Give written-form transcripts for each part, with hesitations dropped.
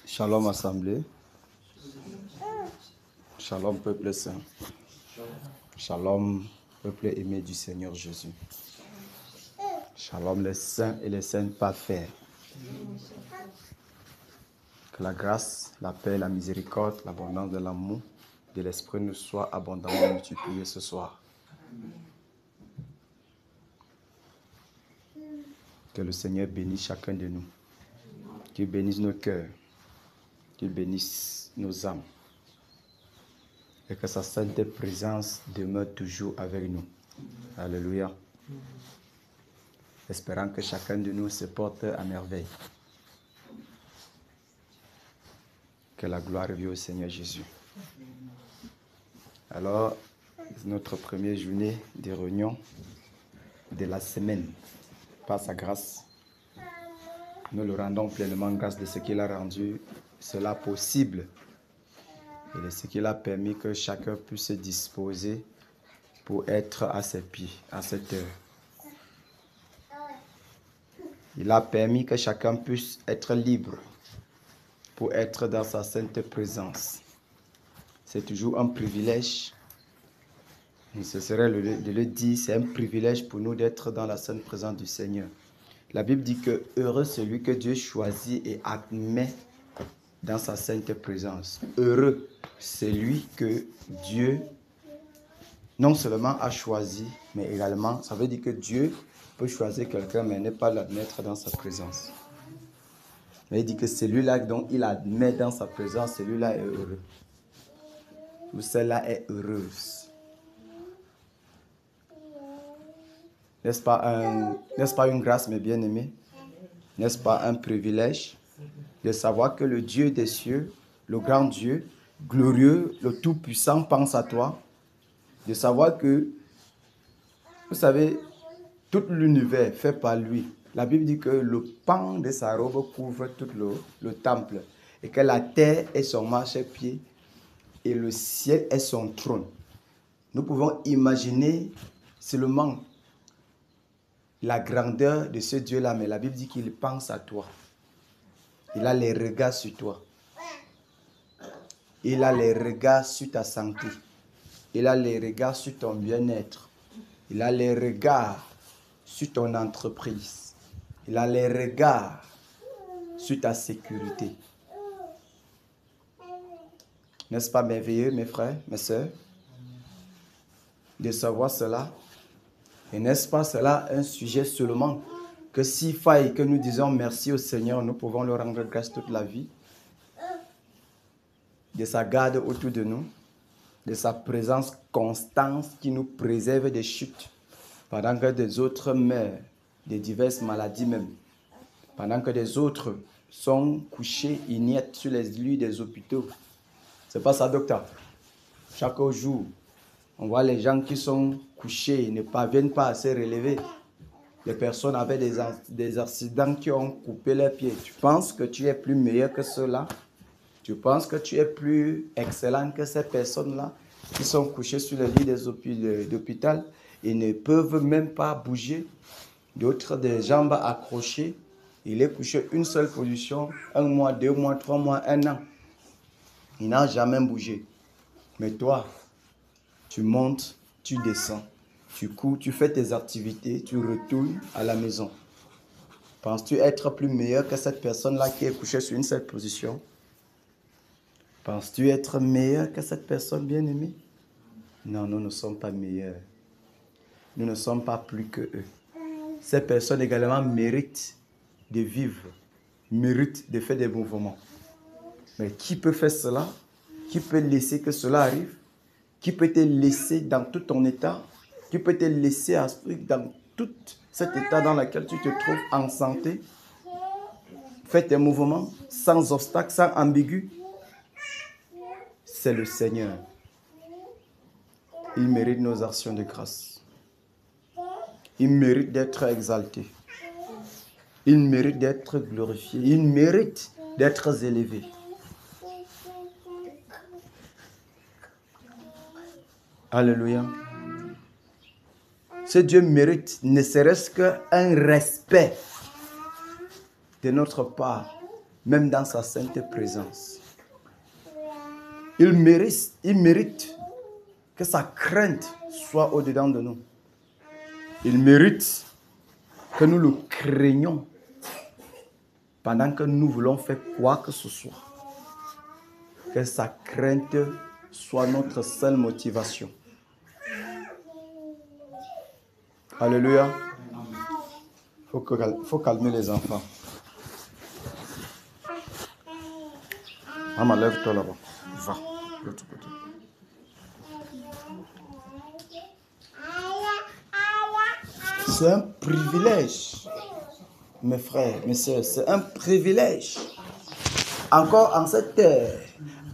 Shalom assemblée. Shalom peuple saint. Shalom peuple aimé du Seigneur Jésus. Shalom les saints et les saintes parfaits. Que la grâce, la paix, la miséricorde, l'abondance de l'amour de l'Esprit nous soit abondamment multipliée ce soir. Que le Seigneur bénisse chacun de nous. Qu'il bénisse nos cœurs. Qu'il bénisse nos âmes. Et que sa sainte présence demeure toujours avec nous. Alléluia. Espérant que chacun de nous se porte à merveille. Que la gloire revienne au Seigneur Jésus. Alors, notre première journée de réunion de la semaine, par sa grâce, nous le rendons pleinement grâce de ce qu'il a rendu cela possible et de ce qu'il a permis que chacun puisse se disposer pour être à ses pieds à cette heure. Il a permis que chacun puisse être libre pour être dans sa sainte présence. C'est toujours un privilège, et ce serait de le dire, c'est un privilège pour nous d'être dans la sainte présence du Seigneur. La Bible dit que heureux celui que Dieu choisit et admet dans sa sainte présence. Heureux celui que Dieu non seulement a choisi, mais également, ça veut dire que Dieu peut choisir quelqu'un, mais ne pas l'admettre dans sa présence. Mais il dit que celui-là dont il admet dans sa présence, celui-là est heureux. Ou celle-là est heureuse. N'est-ce pas une grâce, mes bien-aimés? N'est-ce pas un privilège de savoir que le Dieu des cieux, le grand Dieu, glorieux, le Tout-Puissant pense à toi? De savoir que, vous savez, tout l'univers fait par lui. La Bible dit que le pan de sa robe couvre tout le temple et que la terre est son marchepied et le ciel est son trône. Nous pouvons imaginer seulement la grandeur de ce Dieu-là, mais la Bible dit qu'il pense à toi. Il a les regards sur toi. Il a les regards sur ta santé. Il a les regards sur ton bien-être. Il a les regards sur ton entreprise. Il a les regards sur ta sécurité. N'est-ce pas merveilleux, mes frères, mes sœurs, de savoir cela? Et n'est-ce pas cela un sujet seulement que s'il faille que nous disons merci au Seigneur, nous pouvons le rendre grâce toute la vie, de sa garde autour de nous, de sa présence constante qui nous préserve des chutes, pendant que des autres meurent de diverses maladies même, pendant que des autres sont couchés inertes sur les lits des hôpitaux. C'est pas ça, docteur? Chaque jour, on voit les gens qui sont couchés, ils ne parviennent pas à se relever. Les personnes avaient des accidents qui ont coupé leurs pieds. Tu penses que tu es plus meilleur que ceux-là? Tu penses que tu es plus excellent que ces personnes-là qui sont couchées sur le lit d'hôpital et ne peuvent même pas bouger? D'autres, des jambes accrochées. Il est couché une seule position, 1 mois, 2 mois, 3 mois, 1 an. Il n'a jamais bougé. Mais toi, tu montes, tu descends, tu cours, tu fais tes activités, tu retournes à la maison. Penses-tu être plus meilleur que cette personne-là qui est couchée sur une seule position? Penses-tu être meilleur que cette personne bien-aimée? Non, nous ne sommes pas meilleurs. Nous ne sommes pas plus que eux. Ces personnes également méritent de vivre, méritent de faire des mouvements. Mais qui peut faire cela? Qui peut laisser que cela arrive? Qui peut te laisser dans tout ton état? Qui peut te laisser dans tout cet état dans lequel tu te trouves en santé? Fais tes mouvements sans obstacle, sans ambigu. C'est le Seigneur. Il mérite nos actions de grâce. Il mérite d'être exalté. Il mérite d'être glorifié. Il mérite d'être élevé. Alléluia. Ce Dieu mérite ne serait-ce qu'un respect de notre part. même dans sa sainte présence. Il mérite que sa crainte soit au-dedans de nous. Il mérite que nous le craignions pendant que nous voulons faire quoi que ce soit. Que sa crainte soit notre seule motivation. Alléluia. Il faut calmer les enfants. Maman, lève-toi là-bas. Va, de l'autre côté. C'est un privilège, mes frères, mes soeurs, c'est un privilège. Encore en cette terre,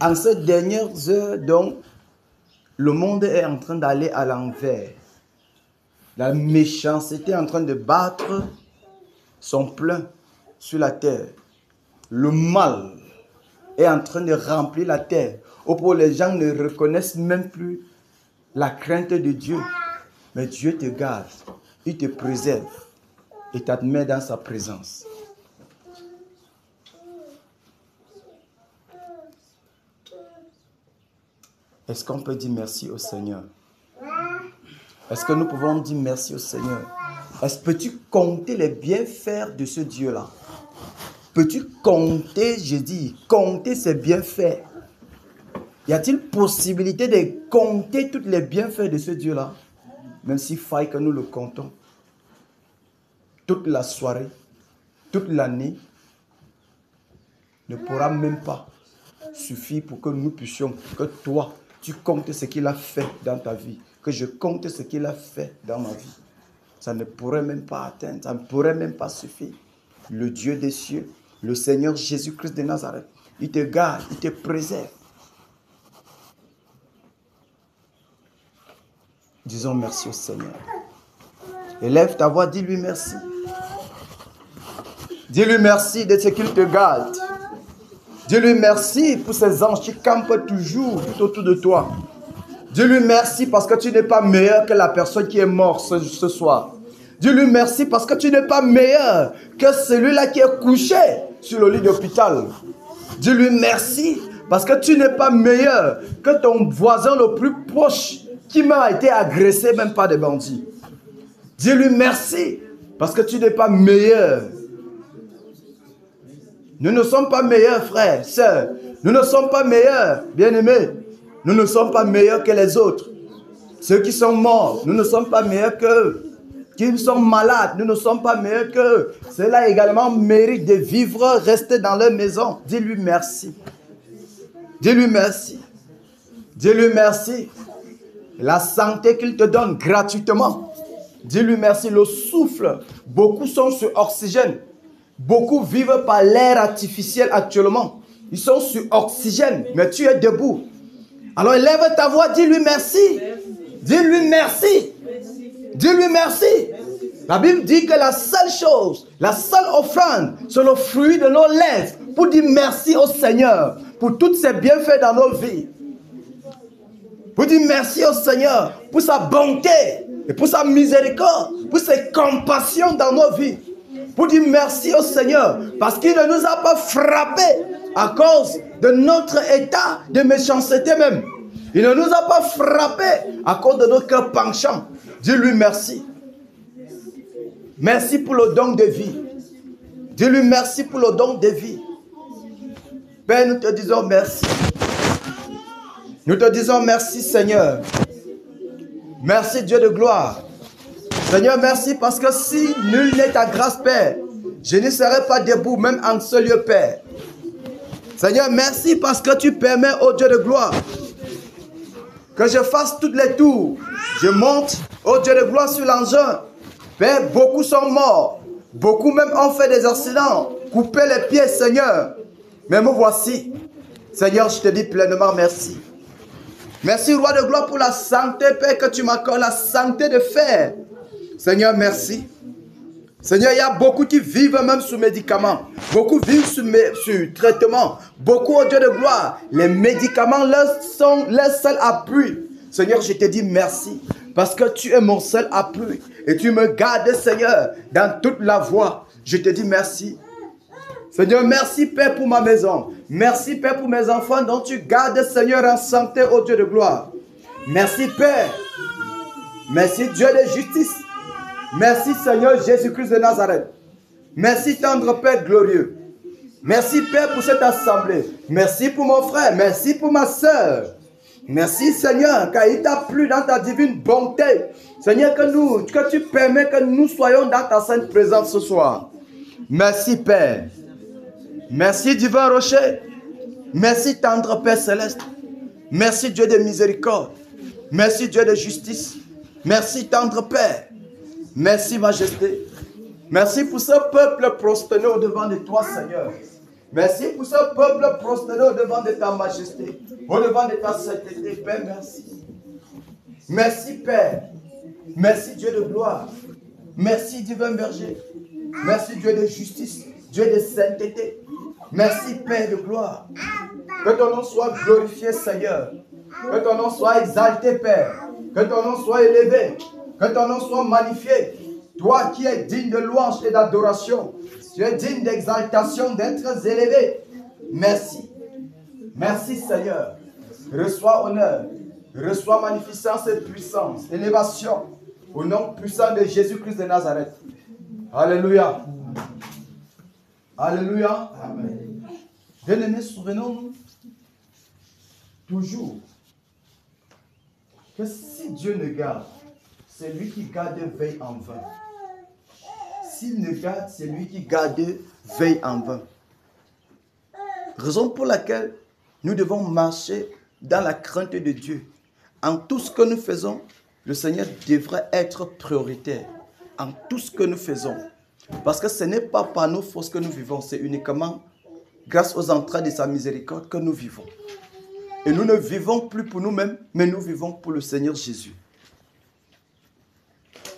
en ces dernières heures, donc, le monde est en train d'aller à l'envers. La méchanceté est en train de battre son plein sur la terre. Le mal est en train de remplir la terre. Au point où les gens ne reconnaissent même plus la crainte de Dieu. Mais Dieu te garde, il te préserve et t'admet dans sa présence. Est-ce qu'on peut dire merci au Seigneur? Est-ce que nous pouvons dire merci au Seigneur? Peux-tu compter les bienfaits de ce Dieu-là? Peux-tu compter, je dis, compter ses bienfaits? Y a-t-il possibilité de compter tous les bienfaits de ce Dieu-là? Même s'il faille que nous le comptons. Toute la soirée, toute l'année, ne pourra même pas suffire pour que nous puissions, que toi, tu comptes ce qu'il a fait dans ta vie, que je compte ce qu'il a fait dans ma vie. Ça ne pourrait même pas atteindre, ça ne pourrait même pas suffire. Le Dieu des cieux, le Seigneur Jésus-Christ de Nazareth, il te garde, il te préserve. Disons merci au Seigneur. Élève ta voix, dis-lui merci. Dis-lui merci de ce qu'il te garde. Dis-lui merci pour ces anges qui campent toujours tout autour de toi. Dis-lui merci parce que tu n'es pas meilleur que la personne qui est morte ce soir. Dis-lui merci parce que tu n'es pas meilleur que celui-là qui est couché sur le lit d'hôpital. Dis-lui merci parce que tu n'es pas meilleur que ton voisin le plus proche qui m'a été agressé même par des bandits. Dis-lui merci parce que tu n'es pas meilleur. Nous ne sommes pas meilleurs, frères, sœurs. Nous ne sommes pas meilleurs, bien-aimés. Nous ne sommes pas meilleurs que les autres. Ceux qui sont morts, nous ne sommes pas meilleurs qu'eux. Qui sont malades, nous ne sommes pas meilleurs qu'eux. Ceux-là également méritent de vivre, rester dans leur maison. Dis-lui merci. Dis-lui merci. Dis-lui merci. La santé qu'il te donne gratuitement. Dis-lui merci. Le souffle, beaucoup sont sur oxygène. Beaucoup vivent par l'air artificiel actuellement. Ils sont sur oxygène, mais tu es debout. Alors élève ta voix, dis-lui merci. Dis-lui merci. Dis-lui merci. La Bible dit que la seule chose, la seule offrande, c'est le fruit de nos lèvres pour dire merci au Seigneur pour tous ses bienfaits dans nos vies. Pour dire merci au Seigneur pour sa bonté et pour sa miséricorde, pour ses compassions dans nos vies. Pour dire merci au Seigneur parce qu'il ne nous a pas frappés à cause de notre état de méchanceté même. Il ne nous a pas frappés à cause de nos cœurs penchants. Dis-lui merci. Merci pour le don de vie. Dis-lui merci pour le don de vie. Père, nous te disons merci. Nous te disons merci, Seigneur. Merci, Dieu de gloire. Seigneur, merci parce que si nul n'est ta grâce, Père, je ne serai pas debout, même en ce lieu, Père. Seigneur, merci parce que tu permets, ô Dieu de gloire, que je fasse toutes les tours. Je monte, ô Dieu de gloire, sur l'engin. Père, beaucoup sont morts. Beaucoup même ont fait des accidents, coupé les pieds, Seigneur. Mais me voici. Seigneur, je te dis pleinement merci. Merci, Roi de gloire, pour la santé, Père, que tu m'accordes, la santé de fer. Seigneur, merci. Seigneur, il y a beaucoup qui vivent même sous médicaments. Beaucoup vivent sur traitement. Beaucoup, au Dieu de gloire, les médicaments sont leur seul appui. Seigneur, je te dis merci. Parce que tu es mon seul appui. Et tu me gardes, Seigneur, dans toute la voie. Je te dis merci. Seigneur, merci, Père, pour ma maison. Merci, Père, pour mes enfants dont tu gardes, Seigneur, en santé, ô Dieu de gloire. Merci, Père. Merci, Dieu de justice. Merci, Seigneur Jésus-Christ de Nazareth. Merci, tendre Père glorieux. Merci, Père, pour cette assemblée. Merci pour mon frère. Merci pour ma soeur. Merci, Seigneur, car il t'a plu dans ta divine bonté. Seigneur, que tu permets que nous soyons dans ta sainte présence ce soir. Merci, Père. Merci, divin rocher. Merci, tendre Père céleste. Merci, Dieu de miséricorde. Merci, Dieu de justice. Merci, tendre Père. Merci, Majesté. Merci pour ce peuple prosterné au-devant de toi, Seigneur. Merci pour ce peuple prosterné au-devant de ta majesté, au-devant de ta sainteté, Père, merci. Merci, Père. Merci, Dieu de gloire. Merci, divin berger. Merci, Dieu de justice, Dieu de sainteté. Merci, Père de gloire. Que ton nom soit glorifié, Seigneur. Que ton nom soit exalté, Père. Que ton nom soit élevé. Que ton nom soit magnifié. Toi qui es digne de louange et d'adoration. Tu es digne d'exaltation, d'être élevé. Merci. Merci, Seigneur. Reçois honneur. Reçois magnificence et puissance. Élévation. Au nom puissant de Jésus-Christ de Nazareth. Alléluia. Alléluia. Amen. Bien-aimés, souvenons-nous toujours que si Dieu ne garde, c'est lui qui garde veille en vain. S'il ne garde, c'est lui qui garde veille en vain. Raison pour laquelle nous devons marcher dans la crainte de Dieu. En tout ce que nous faisons, le Seigneur devrait être prioritaire. En tout ce que nous faisons. Parce que ce n'est pas par nos forces que nous vivons, c'est uniquement grâce aux entrailles de sa miséricorde que nous vivons. Et nous ne vivons plus pour nous-mêmes, mais nous vivons pour le Seigneur Jésus.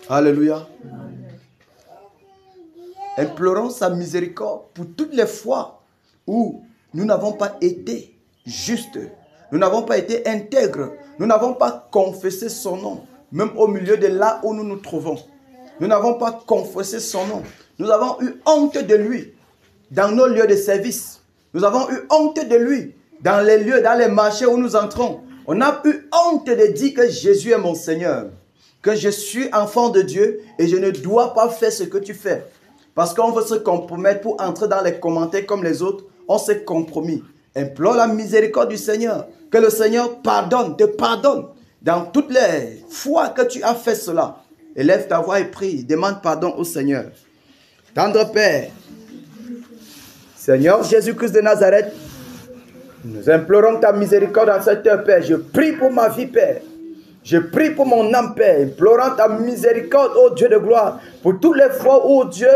Alléluia. Implorons sa miséricorde pour toutes les fois où nous n'avons pas été justes, nous n'avons pas été intègres, nous n'avons pas confessé son nom, même au milieu de là où nous nous trouvons. Nous n'avons pas confessé son nom. Nous avons eu honte de lui dans nos lieux de service. Nous avons eu honte de lui dans les lieux, dans les marchés où nous entrons. On a eu honte de dire que Jésus est mon Seigneur, que je suis enfant de Dieu et je ne dois pas faire ce que tu fais. Parce qu'on veut se compromettre pour entrer dans les commentaires comme les autres, on s'est compromis. Implore la miséricorde du Seigneur, que le Seigneur pardonne, te pardonne dans toutes les fois que tu as fait cela. Élève ta voix et prie, demande pardon au Seigneur. Tendre Père, Seigneur Jésus-Christ de Nazareth, nous implorons ta miséricorde en cette heure, Père. Je prie pour ma vie, Père. Je prie pour mon âme, Père, implorant ta miséricorde, ô Dieu de gloire, pour toutes les fois, ô Dieu,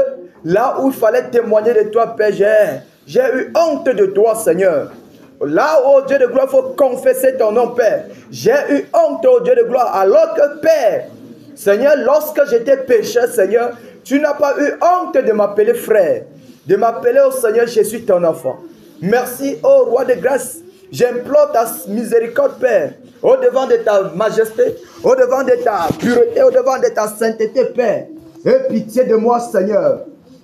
là où il fallait témoigner de toi, Père, j'ai eu honte de toi, Seigneur. Là, ô Dieu de gloire, il faut confesser ton nom, Père. J'ai eu honte, ô Dieu de gloire, alors que, Père, Seigneur, lorsque j'étais pécheur, Seigneur, tu n'as pas eu honte de m'appeler frère, de m'appeler au Seigneur, je suis ton enfant. Merci, ô roi de grâce. J'implore ta miséricorde, Père, au-devant de ta majesté, au-devant de ta pureté, au-devant de ta sainteté, Père. Aie pitié de moi, Seigneur.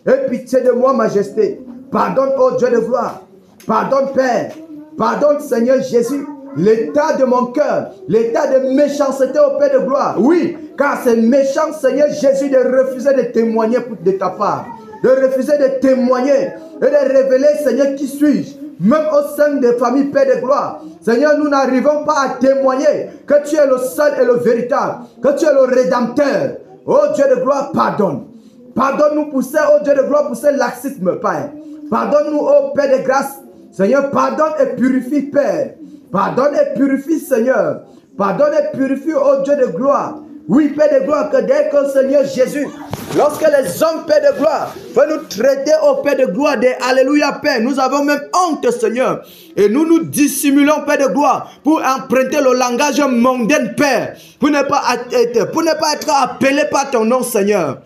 Aie pitié de moi, majesté. Pardonne, ô Dieu de gloire. Pardonne, Père. Pardonne, Seigneur Jésus, l'état de mon cœur, l'état de méchanceté au Père de gloire. Oui, car c'est méchant, Seigneur Jésus, de refuser de témoigner de ta part. De refuser de témoigner et de révéler, Seigneur, qui suis-je. Même au sein des familles, Père de gloire. Seigneur, nous n'arrivons pas à témoigner que tu es le seul et le véritable, que tu es le rédempteur. Oh Dieu de gloire, pardonne. Pardonne-nous pour ça, oh Dieu de gloire, pour ce laxisme, Père. Pardonne-nous, oh Père de grâce. Seigneur, pardonne et purifie, Père. Pardonne et purifie, Seigneur. Pardonne et purifie, oh Dieu de gloire. Oui, Père de gloire, que dès que Seigneur Jésus, lorsque les hommes, Père de gloire, veulent nous traiter au Père de gloire des Alléluia, Père, nous avons même honte, Seigneur. Et nous nous dissimulons, Père de gloire, pour emprunter le langage mondain, Père, pour ne pas être appelé par ton nom, Seigneur.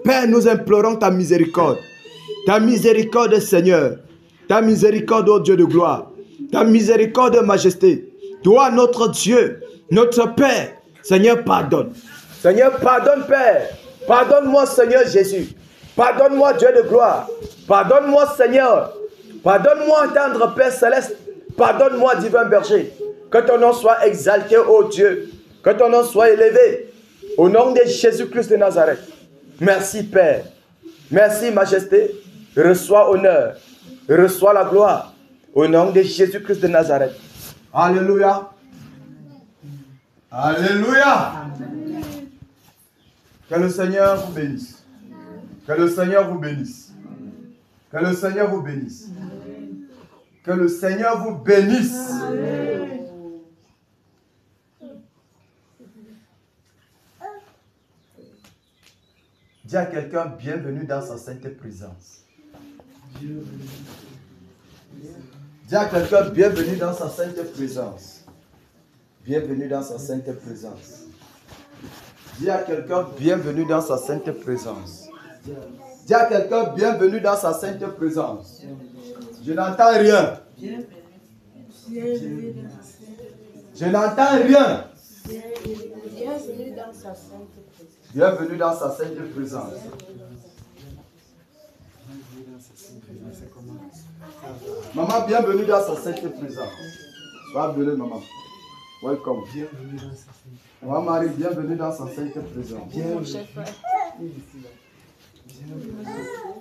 Père, nous implorons ta miséricorde. Ta miséricorde, Seigneur. Ta miséricorde, ô Dieu de gloire. Ta miséricorde, majesté. Toi, notre Dieu, notre Père. Seigneur, pardonne. Seigneur, pardonne, Père. Pardonne-moi, Seigneur Jésus. Pardonne-moi, Dieu de gloire. Pardonne-moi, Seigneur. Pardonne-moi, tendre Père Céleste. Pardonne-moi, divin berger. Que ton nom soit exalté, ô Dieu. Que ton nom soit élevé. Au nom de Jésus-Christ de Nazareth. Merci, Père. Merci, Majesté. Reçois honneur. Reçois la gloire. Au nom de Jésus-Christ de Nazareth. Alléluia. Alléluia. Que le Seigneur vous bénisse. Que le Seigneur vous bénisse. Que le Seigneur vous bénisse. Que le Seigneur vous bénisse. Dis à quelqu'un, bienvenue dans sa sainte présence. Dis à quelqu'un, bienvenue dans sa sainte présence. Bienvenue dans sa sainte présence. Dis à quelqu'un, bienvenue dans sa sainte présence. Dis à quelqu'un, bienvenue dans sa sainte présence. Je n'entends rien. Je n'entends rien. Bienvenue dans sa sainte présence. Maman, bienvenue dans sa sainte présence. Sois bénie, maman. Welcome. Maman Marie, bienvenue dans sa sainte présence.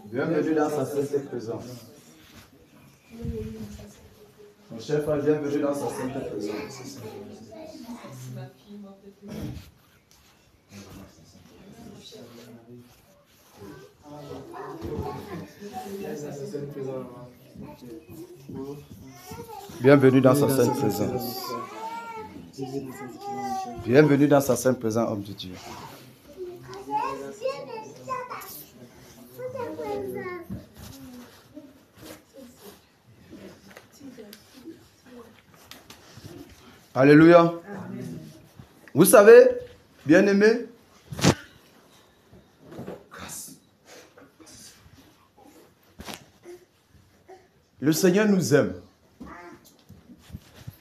Bienvenue dans sa sainte présence. Mon cher frère, bienvenue dans sa sainte présence. Bienvenue dans sa sainte présence. Bienvenue dans sa sainte présence, homme de Dieu. Alléluia. Vous savez, bien-aimés, le Seigneur nous aime.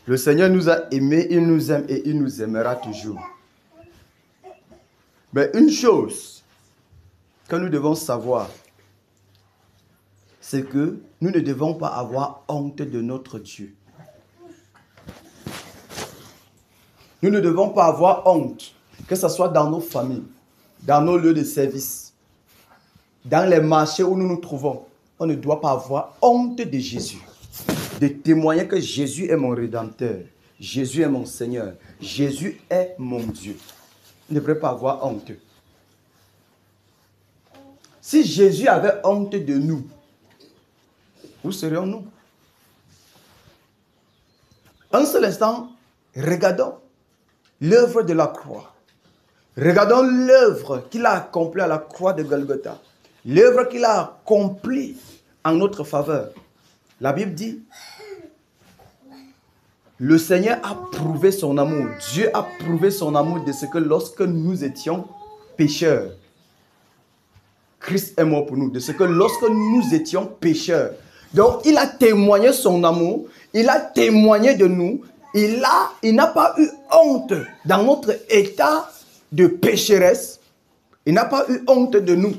Le Seigneur nous a aimés, il nous aime et il nous aimera toujours. Mais une chose que nous devons savoir, c'est que nous ne devons pas avoir honte de notre Dieu. Nous ne devons pas avoir honte, que ce soit dans nos familles, dans nos lieux de service, dans les marchés où nous nous trouvons. On ne doit pas avoir honte de Jésus. De témoigner que Jésus est mon Rédempteur. Jésus est mon Seigneur. Jésus est mon Dieu. On ne devrait pas avoir honte. Si Jésus avait honte de nous, où serions-nous? Un seul instant, regardons l'œuvre de la croix. Regardons l'œuvre qu'il a accomplie à la croix de Golgotha. L'œuvre qu'il a accomplie en notre faveur. La Bible dit, le Seigneur a prouvé son amour. Dieu a prouvé son amour de ce que lorsque nous étions pécheurs, Christ est mort pour nous. De ce que lorsque nous étions pécheurs. Donc, il a témoigné son amour. Il a témoigné de nous. Il n'a pas eu honte dans notre état de pécheresse. Il n'a pas eu honte de nous.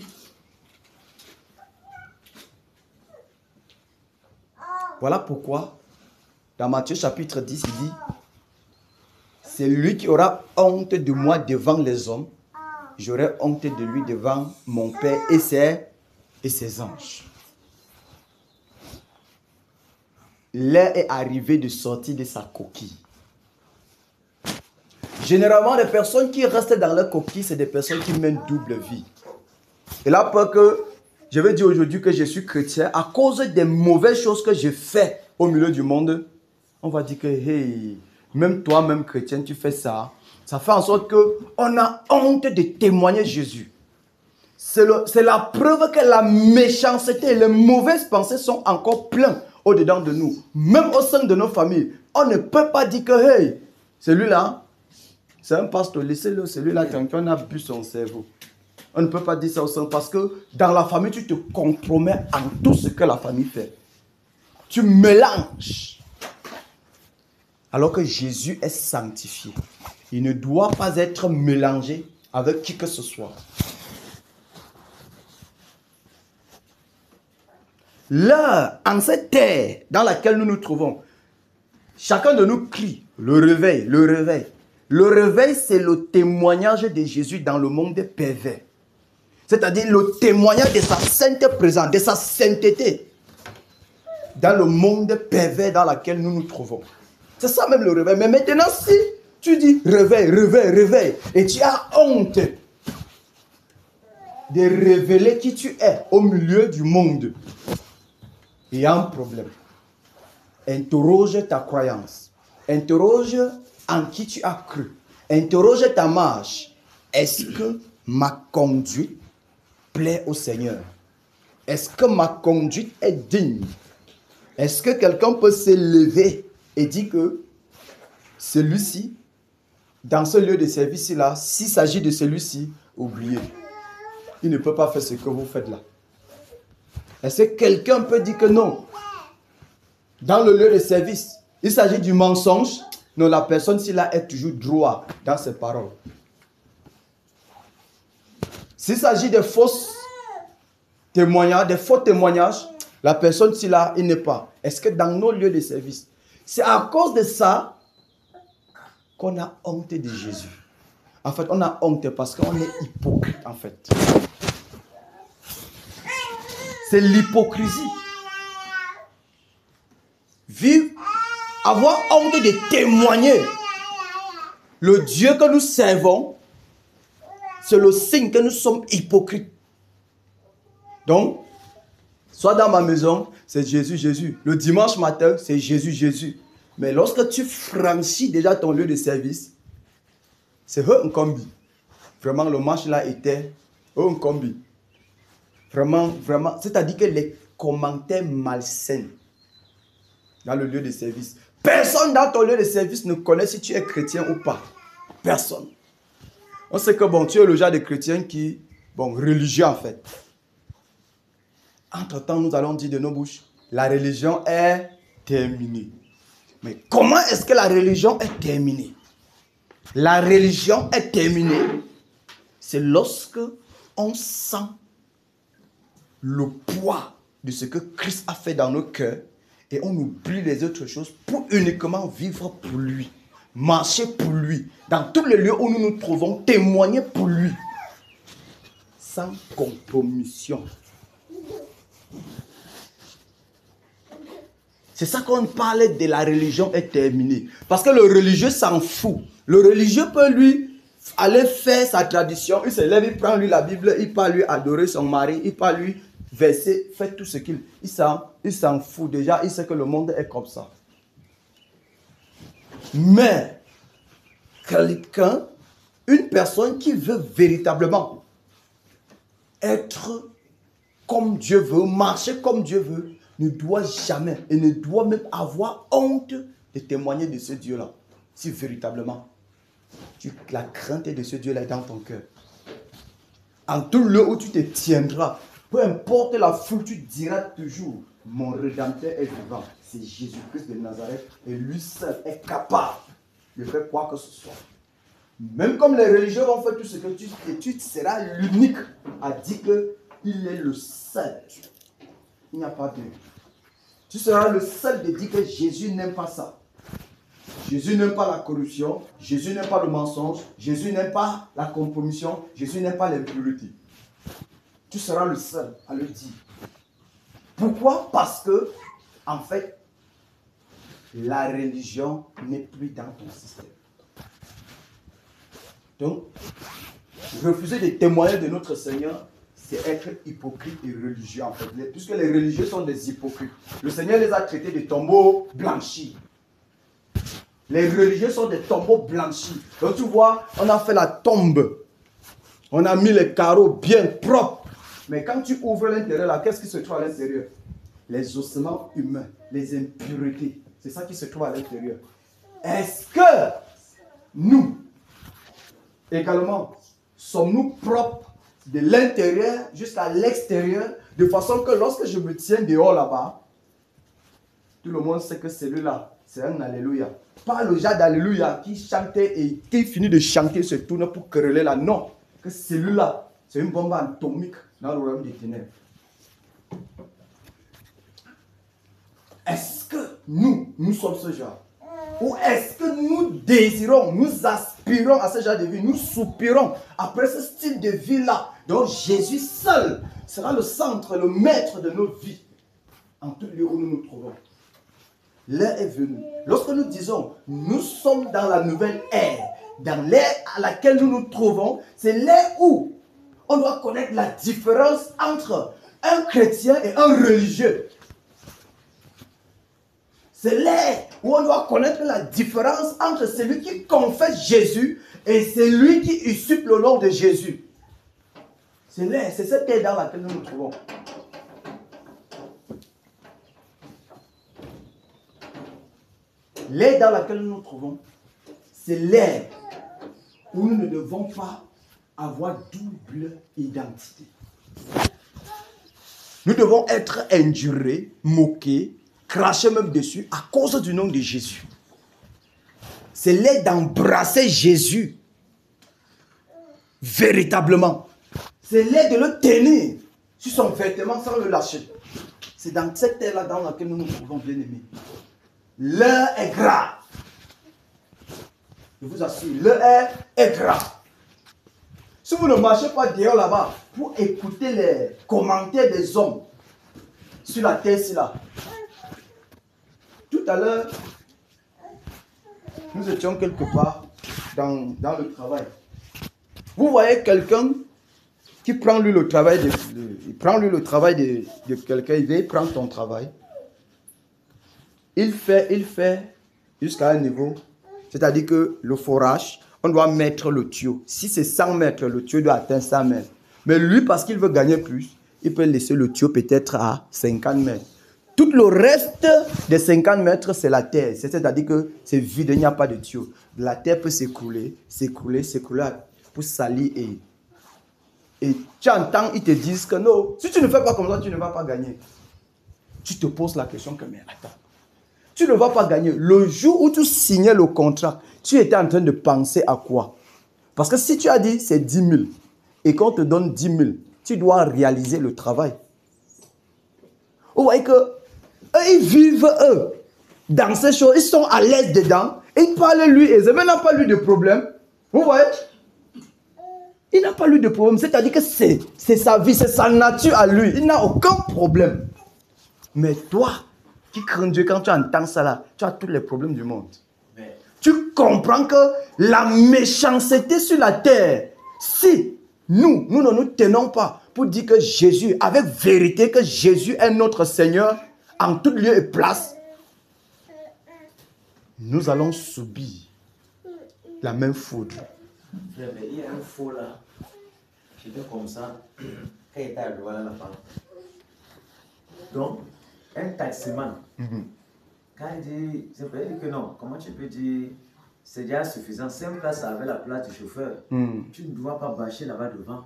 Voilà pourquoi, dans Matthieu chapitre 10, il dit, c'est lui qui aura honte de moi devant les hommes, j'aurai honte de lui devant mon Père et ses anges. L'heure est arrivée de sortir de sa coquille. Généralement, les personnes qui restent dans leur coquille, c'est des personnes qui mènent double vie. Et là, pour que je vais dire aujourd'hui que je suis chrétien, à cause des mauvaises choses que j'ai faites au milieu du monde, on va dire que, hey, même toi, même chrétien, tu fais ça. Ça fait en sorte qu'on a honte de témoigner Jésus. C'est la preuve que la méchanceté et les mauvaises pensées sont encore pleines au-dedans de nous. Même au sein de nos familles, on ne peut pas dire que, hey, celui-là, c'est un pasteur, laissez-le, celui-là, quelqu'un a bu son cerveau. On ne peut pas dire ça au sein parce que dans la famille, tu te compromets en tout ce que la famille fait. Tu mélanges. Alors que Jésus est sanctifié. Il ne doit pas être mélangé avec qui que ce soit. Là, en cette terre dans laquelle nous nous trouvons, chacun de nous crie le réveil, le réveil. Le réveil, c'est le témoignage de Jésus dans le monde pervers. C'est-à-dire le témoignage de sa sainte présence, de sa sainteté dans le monde pervers dans lequel nous nous trouvons. C'est ça même le réveil. Mais maintenant, si tu dis réveil, réveil, réveil, et tu as honte de révéler qui tu es au milieu du monde, il y a un problème. Interroge ta croyance. Interroge en qui tu as cru. Interroge ta marche. Est-ce que ma conduite plaît au Seigneur? Est-ce que ma conduite est digne? Est-ce que quelqu'un peut s'élever et dire que celui-ci, dans ce lieu de service-là, s'il s'agit de celui-ci, oubliez. Il ne peut pas faire ce que vous faites là. Est-ce que quelqu'un peut dire que non? Dans le lieu de service, il s'agit du mensonge. Non, la personne, s'il est toujours droit dans ses paroles. S'il s'agit de fausses témoignages, de faux témoignages, la personne, il n'est pas. Est-ce que dans nos lieux de service, c'est à cause de ça qu'on a honte de Jésus? En fait, on a honte parce qu'on est hypocrite, en fait. C'est l'hypocrisie. Vivre, avoir honte de témoigner. Le Dieu que nous servons, c'est le signe que nous sommes hypocrites. Donc, soit dans ma maison, c'est Jésus, Jésus. Le dimanche matin, c'est Jésus, Jésus. Mais lorsque tu franchis déjà ton lieu de service, c'est un combi. Vraiment, le match là était un combi. Vraiment, vraiment. C'est-à-dire que les commentaires malsains dans le lieu de service. Personne dans ton lieu de service ne connaît si tu es chrétien ou pas. Personne. On sait que bon, tu es le genre de chrétien qui, bon, religieux en fait. Entre-temps, nous allons dire de nos bouches, la religion est terminée. Mais comment est-ce que la religion est terminée? La religion est terminée, c'est lorsque on sent le poids de ce que Christ a fait dans nos cœurs et on oublie les autres choses pour uniquement vivre pour lui, marcher pour lui, dans tous les lieux où nous nous trouvons, témoigner pour lui, sans compromission. C'est ça qu'on parle de la religion est terminée. Parce que le religieux s'en fout. Le religieux peut lui aller faire sa tradition. Il se lève, il prend lui la Bible, il part lui adorer son mari, il part lui verser, fait tout ce qu'il... Il s'en fout déjà, il sait que le monde est comme ça. Mais, quelqu'un, une personne qui veut véritablement être comme Dieu veut, marcher comme Dieu veut, ne doit jamais et ne doit même avoir honte de témoigner de ce Dieu-là. Si véritablement, la crainte de ce Dieu-là est dans ton cœur. En tout lieu où tu te tiendras, peu importe la foule, tu diras toujours, mon Rédempteur est vivant. C'est Jésus-Christ de Nazareth et lui seul est capable de faire quoi que ce soit. Même comme les religieux vont faire tout ce que tu seras l'unique à dire qu'il est le seul. Il n'y a pas de... Tu seras le seul de dire que Jésus n'aime pas ça. Jésus n'aime pas la corruption. Jésus n'aime pas le mensonge. Jésus n'aime pas la compromission. Jésus n'aime pas l'impureté. Tu seras le seul à le dire. Pourquoi? Parce que, en fait, la religion n'est plus dans ton système. Donc, refuser de témoigner de notre Seigneur, c'est être hypocrite et religieux en fait. Puisque les religieux sont des hypocrites. Le Seigneur les a traités de tombeaux blanchis. Les religieux sont des tombeaux blanchis. Donc tu vois, on a fait la tombe. On a mis les carreaux bien propres. Mais quand tu ouvres l'intérieur là, qu'est-ce qui se trouve à l'intérieur? Les ossements humains, les impuretés. C'est ça qui se trouve à l'intérieur. Est-ce que nous, également, sommes-nous propres de l'intérieur jusqu'à l'extérieur, de façon que lorsque je me tiens dehors là-bas, tout le monde sait que celui-là, c'est un alléluia. Pas le genre d'alléluia qui chantait et qui finit de chanter, se tourne pour quereller là. Non, que celui-là, c'est une bombe atomique dans le royaume des ténèbres. est-ce que nous sommes ce genre? Ou est-ce que nous désirons, nous aspirons à ce genre de vie, nous soupirons après ce style de vie-là? Donc Jésus seul sera le centre, le maître de nos vies, en tout lieu où nous nous trouvons. L'heure est venue. Lorsque nous disons, nous sommes dans la nouvelle ère, dans l'ère à laquelle nous nous trouvons, c'est l'ère où on doit connaître la différence entre un chrétien et un religieux. C'est l'ère où on doit connaître la différence entre celui qui confesse Jésus et celui qui usurpe le nom de Jésus. C'est l'ère, c'est cette ère dans laquelle nous nous trouvons. L'ère dans laquelle nous nous trouvons, c'est l'ère où nous ne devons pas avoir double identité. Nous devons être injuriés, moqués, cracher même dessus à cause du nom de Jésus. C'est l'ère d'embrasser Jésus véritablement. C'est l'ère de le tenir sur son vêtement sans le lâcher. C'est dans cette ère-là dans laquelle nous nous trouvons, bien-aimés. L'heure est grave. Je vous assure, l'heure est grave. Si vous ne marchez pas dehors là-bas pour écouter les commentaires des hommes sur la terre, c'est là. Tout à l'heure, nous étions quelque part dans le travail. Vous voyez quelqu'un qui prend lui le travail de quelqu'un, il vient prendre ton travail. Il fait jusqu'à un niveau, c'est-à-dire que le forage, on doit mettre le tuyau. Si c'est 100 mètres, le tuyau doit atteindre 100 mètres. Mais lui, parce qu'il veut gagner plus, il peut laisser le tuyau peut-être à 50 mètres. Tout le reste des 50 mètres, c'est la terre. C'est-à-dire que c'est vide, il n'y a pas de tuyau. La terre peut s'écrouler pour salir. Et tu entends, ils te disent que non, si tu ne fais pas comme ça, tu ne vas pas gagner. Tu te poses la question que, mais attends, tu ne vas pas gagner. Le jour où tu signais le contrat, tu étais en train de penser à quoi? Parce que si tu as dit c'est 10 000 et qu'on te donne 10 000, tu dois réaliser le travail. Vous voyez que eux, ils vivent, eux, dans ces choses, ils sont à l'aise dedans, et ils parlent lui, et il n'a pas lui de problème. Vous voyez? Il n'a pas lui de problème, c'est-à-dire que c'est sa vie, c'est sa nature à lui, il n'a aucun problème. Mais toi, qui crains Dieu, quand tu entends ça là, tu as tous les problèmes du monde. Mais tu comprends que la méchanceté sur la terre, si nous ne nous tenons pas pour dire que Jésus, avec vérité, que Jésus est notre Seigneur, en tout lieu et place, nous allons subir la même foudre. Mais il y a un faux là, j'étais comme ça, quand il était à Douala là-bas. Donc, un taximan, quand il dit, c'est vrai que non, comment tu peux dire, c'est déjà suffisant, 5 places avec la place du chauffeur, tu ne dois pas bâcher là-bas devant.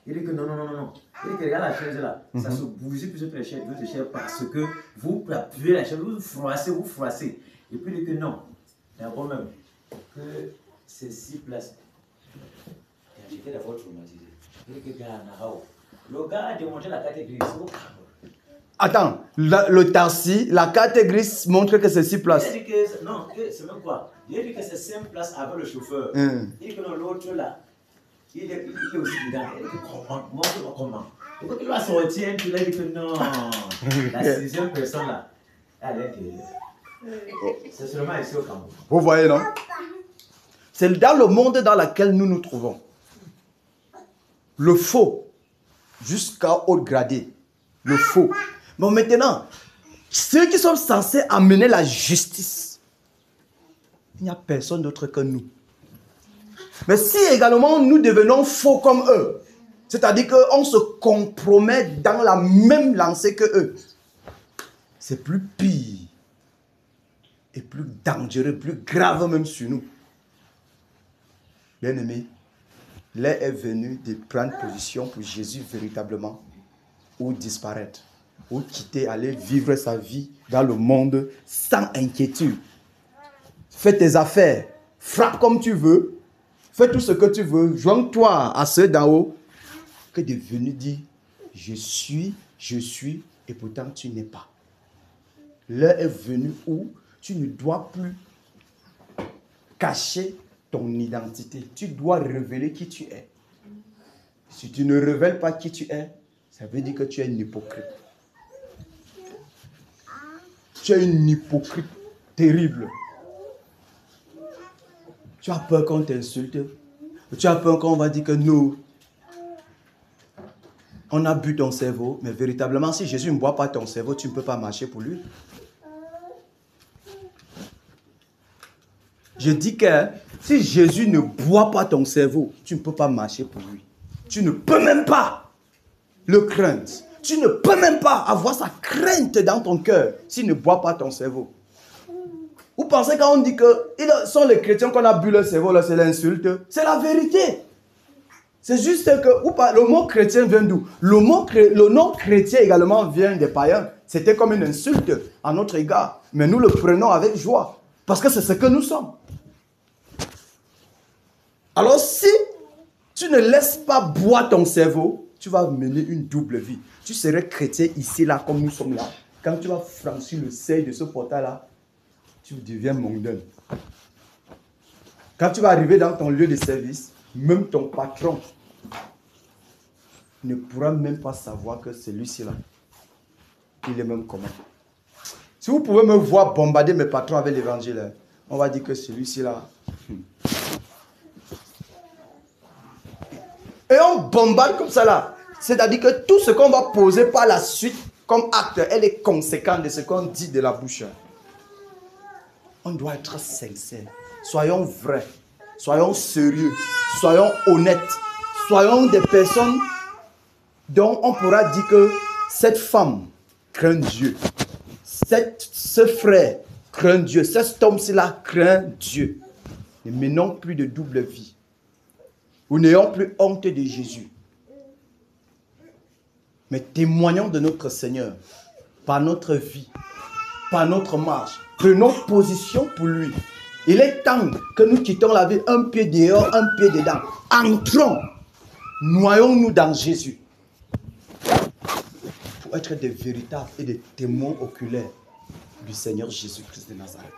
Il dit que non. Il dit que regarde la chaise là, ça se bousille plus très cher, parce que vous appuyez la chaise, vous froissez. Et puis il dit que non, d'abord même, que c'est 6 places. J'étais d'abord traumatisé. Il dit que le gars a démontré la carte grise. Attends, le taxi, la carte grise montre que c'est 6 places. Il dit que non, c'est même quoi? Il dit que c'est 5 places avec le chauffeur. Il dit que non, l'autre là, il est aussi dedans. Il dit que comment? Il faut qu'il va sortir, il dit que non, la 6e personne là, elle est l'intérieur. C'est seulement ici au Cameroun. Vous voyez, non? C'est dans le monde dans lequel nous nous trouvons. Le faux, jusqu'à haut gradé. Le faux. Bon, maintenant, ceux qui sont censés amener la justice, il n'y a personne d'autre que nous. Mais si également nous devenons faux comme eux, c'est-à-dire qu'on se compromet dans la même lancée que eux, c'est plus pire et plus dangereux, plus grave même sur nous. Bien-aimés, l'heure est venue de prendre position pour Jésus véritablement, ou disparaître, ou quitter, aller vivre sa vie dans le monde sans inquiétude. Fais tes affaires, frappe comme tu veux, fais tout ce que tu veux, joins-toi à ceux d'en haut, que de venir dire, je suis, et pourtant tu n'es pas. L'heure est venue où tu ne dois plus cacher ton identité. Tu dois révéler qui tu es. Si tu ne révèles pas qui tu es, ça veut dire que tu es un hypocrite. Tu es une hypocrite terrible. Tu as peur qu'on t'insulte. Tu as peur qu'on va dire que nous, on a bu ton cerveau. Mais véritablement, si Jésus ne boit pas ton cerveau, tu ne peux pas marcher pour lui. Je dis que si Jésus ne boit pas ton cerveau, tu ne peux pas marcher pour lui. Tu ne peux même pas le craindre. Tu ne peux même pas avoir sa crainte dans ton cœur s'il ne boit pas ton cerveau. Vous pensez quand on dit que ils sont les chrétiens qu'on a bu leur cerveau, là, c'est l'insulte? C'est la vérité. C'est juste que le mot chrétien vient d'où? Le nom chrétien également vient des païens. C'était comme une insulte à notre égard. Mais nous le prenons avec joie. Parce que c'est ce que nous sommes. Alors si tu ne laisses pas boire ton cerveau, tu vas mener une double vie. Tu serais chrétien ici, là, comme nous sommes là. Quand tu vas franchir le seuil de ce portail-là, tu deviens mondain. Quand tu vas arriver dans ton lieu de service, même ton patron ne pourra même pas savoir que celui-ci là, il est même comment. Si vous pouvez me voir bombarder mes patrons avec l'évangile, on va dire que celui-ci là. Et on bombarde comme ça là. C'est-à-dire que tout ce qu'on va poser par la suite comme acte, elle est conséquente de ce qu'on dit de la bouche. On doit être sincère. Soyons vrais. Soyons sérieux. Soyons honnêtes. Soyons des personnes dont on pourra dire que cette femme craint Dieu. Ce frère craint Dieu. Cet homme-ci-là craint Dieu. Ne menons plus de double vie. Nous n'ayons plus honte de Jésus. Mais témoignons de notre Seigneur par notre vie, par notre marche. Prenons position pour lui. Il est temps que nous quittions la vie un pied dehors, un pied dedans. Entrons, noyons-nous dans Jésus. Pour être des véritables et des témoins oculaires du Seigneur Jésus-Christ de Nazareth.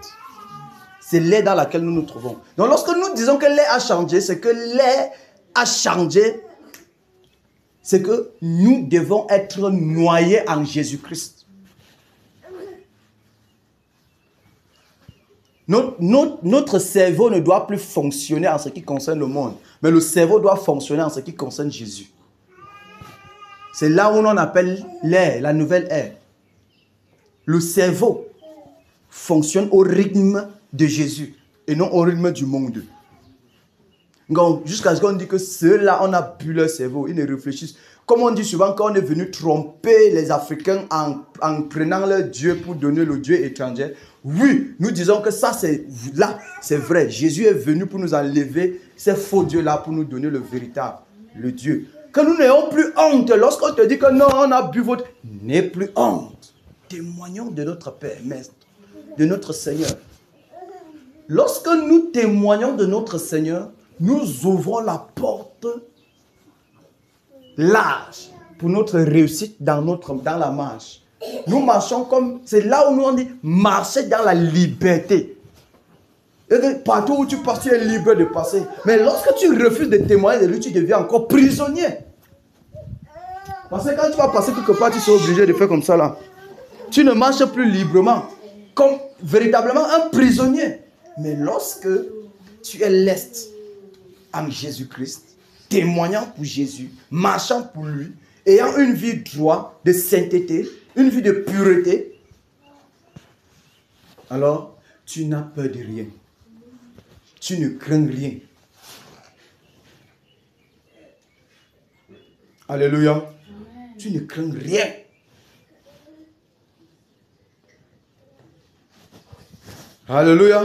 C'est l'ère dans laquelle nous nous trouvons. Donc lorsque nous disons que l'ère a changé, c'est que l'ère a changé. C'est que nous devons être noyés en Jésus-Christ. Notre cerveau ne doit plus fonctionner en ce qui concerne le monde. Mais le cerveau doit fonctionner en ce qui concerne Jésus. C'est là où on appelle l'ère, la nouvelle ère. Le cerveau fonctionne au rythme de Jésus et non au rythme du monde. Jusqu'à ce qu'on dit que ceux-là, on a bu leur cerveau, ils ne réfléchissent. Comme on dit souvent qu'on est venu tromper les Africains en prenant leur Dieu pour donner le Dieu étranger. Oui, nous disons que ça, c'est vrai. Jésus est venu pour nous enlever ces faux dieux-là, pour nous donner le véritable, le Dieu. Que nous n'ayons plus honte. Lorsqu'on te dit que non, on a bu votre... N'aie plus honte. Témoignons de notre Père, Maître, de notre Seigneur. Lorsque nous témoignons de notre Seigneur, nous ouvrons la porte large pour notre réussite dans la marche. Nous marchons comme... C'est là où nous on dit marcher dans la liberté. Et partout où tu passes, tu es libre de passer. Mais lorsque tu refuses de témoigner de lui, tu deviens encore prisonnier. Parce que quand tu vas passer quelque part, tu seras obligé de faire comme ça là. Tu ne marches plus librement, comme véritablement un prisonnier. Mais lorsque tu es leste en Jésus-Christ, témoignant pour Jésus, marchant pour lui, ayant une vie droite, de sainteté, une vie de pureté, alors tu n'as peur de rien. Tu ne crains rien. Alléluia. Amen. Tu ne crains rien. Alléluia.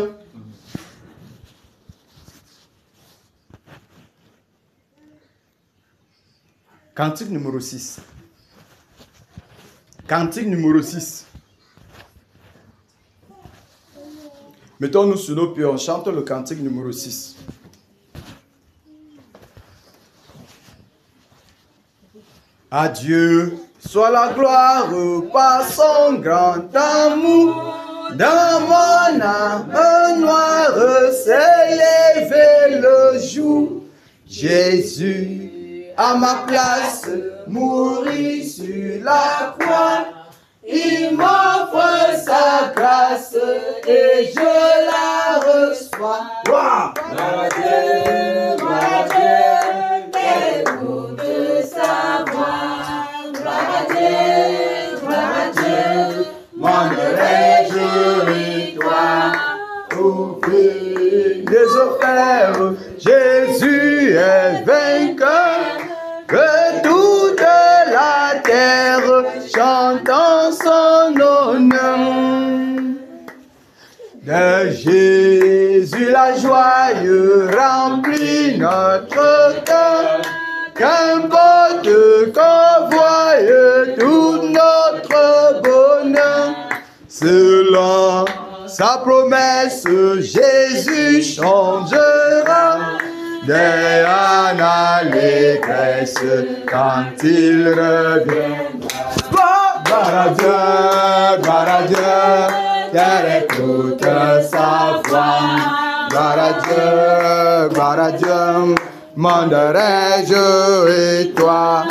Cantique numéro 6. Cantique numéro 6. Mettons-nous sur nos pieds, on chante le cantique numéro 6. Adieu, soit la gloire par son grand amour. Dans mon âme noire s'est levé le jour. Jésus, à ma place, mourit sur la croix. Il m'offre sa grâce et je la reçois. Gloire à Dieu, écoute sa voix. Gloire à Dieu, monde réjouis-toi. Au fil des offres, Jésus est vainqueur. Que toute la terre chante en son honneur. De Jésus la joie remplit notre cœur. Qu'importe qu'on voie tout notre bonheur. Selon sa promesse, Jésus changera. Des allégresse quand il reviendra. Gloire à Dieu, qu'elle écoute sa voix. Gloire à Dieu, monde réjouis-toi.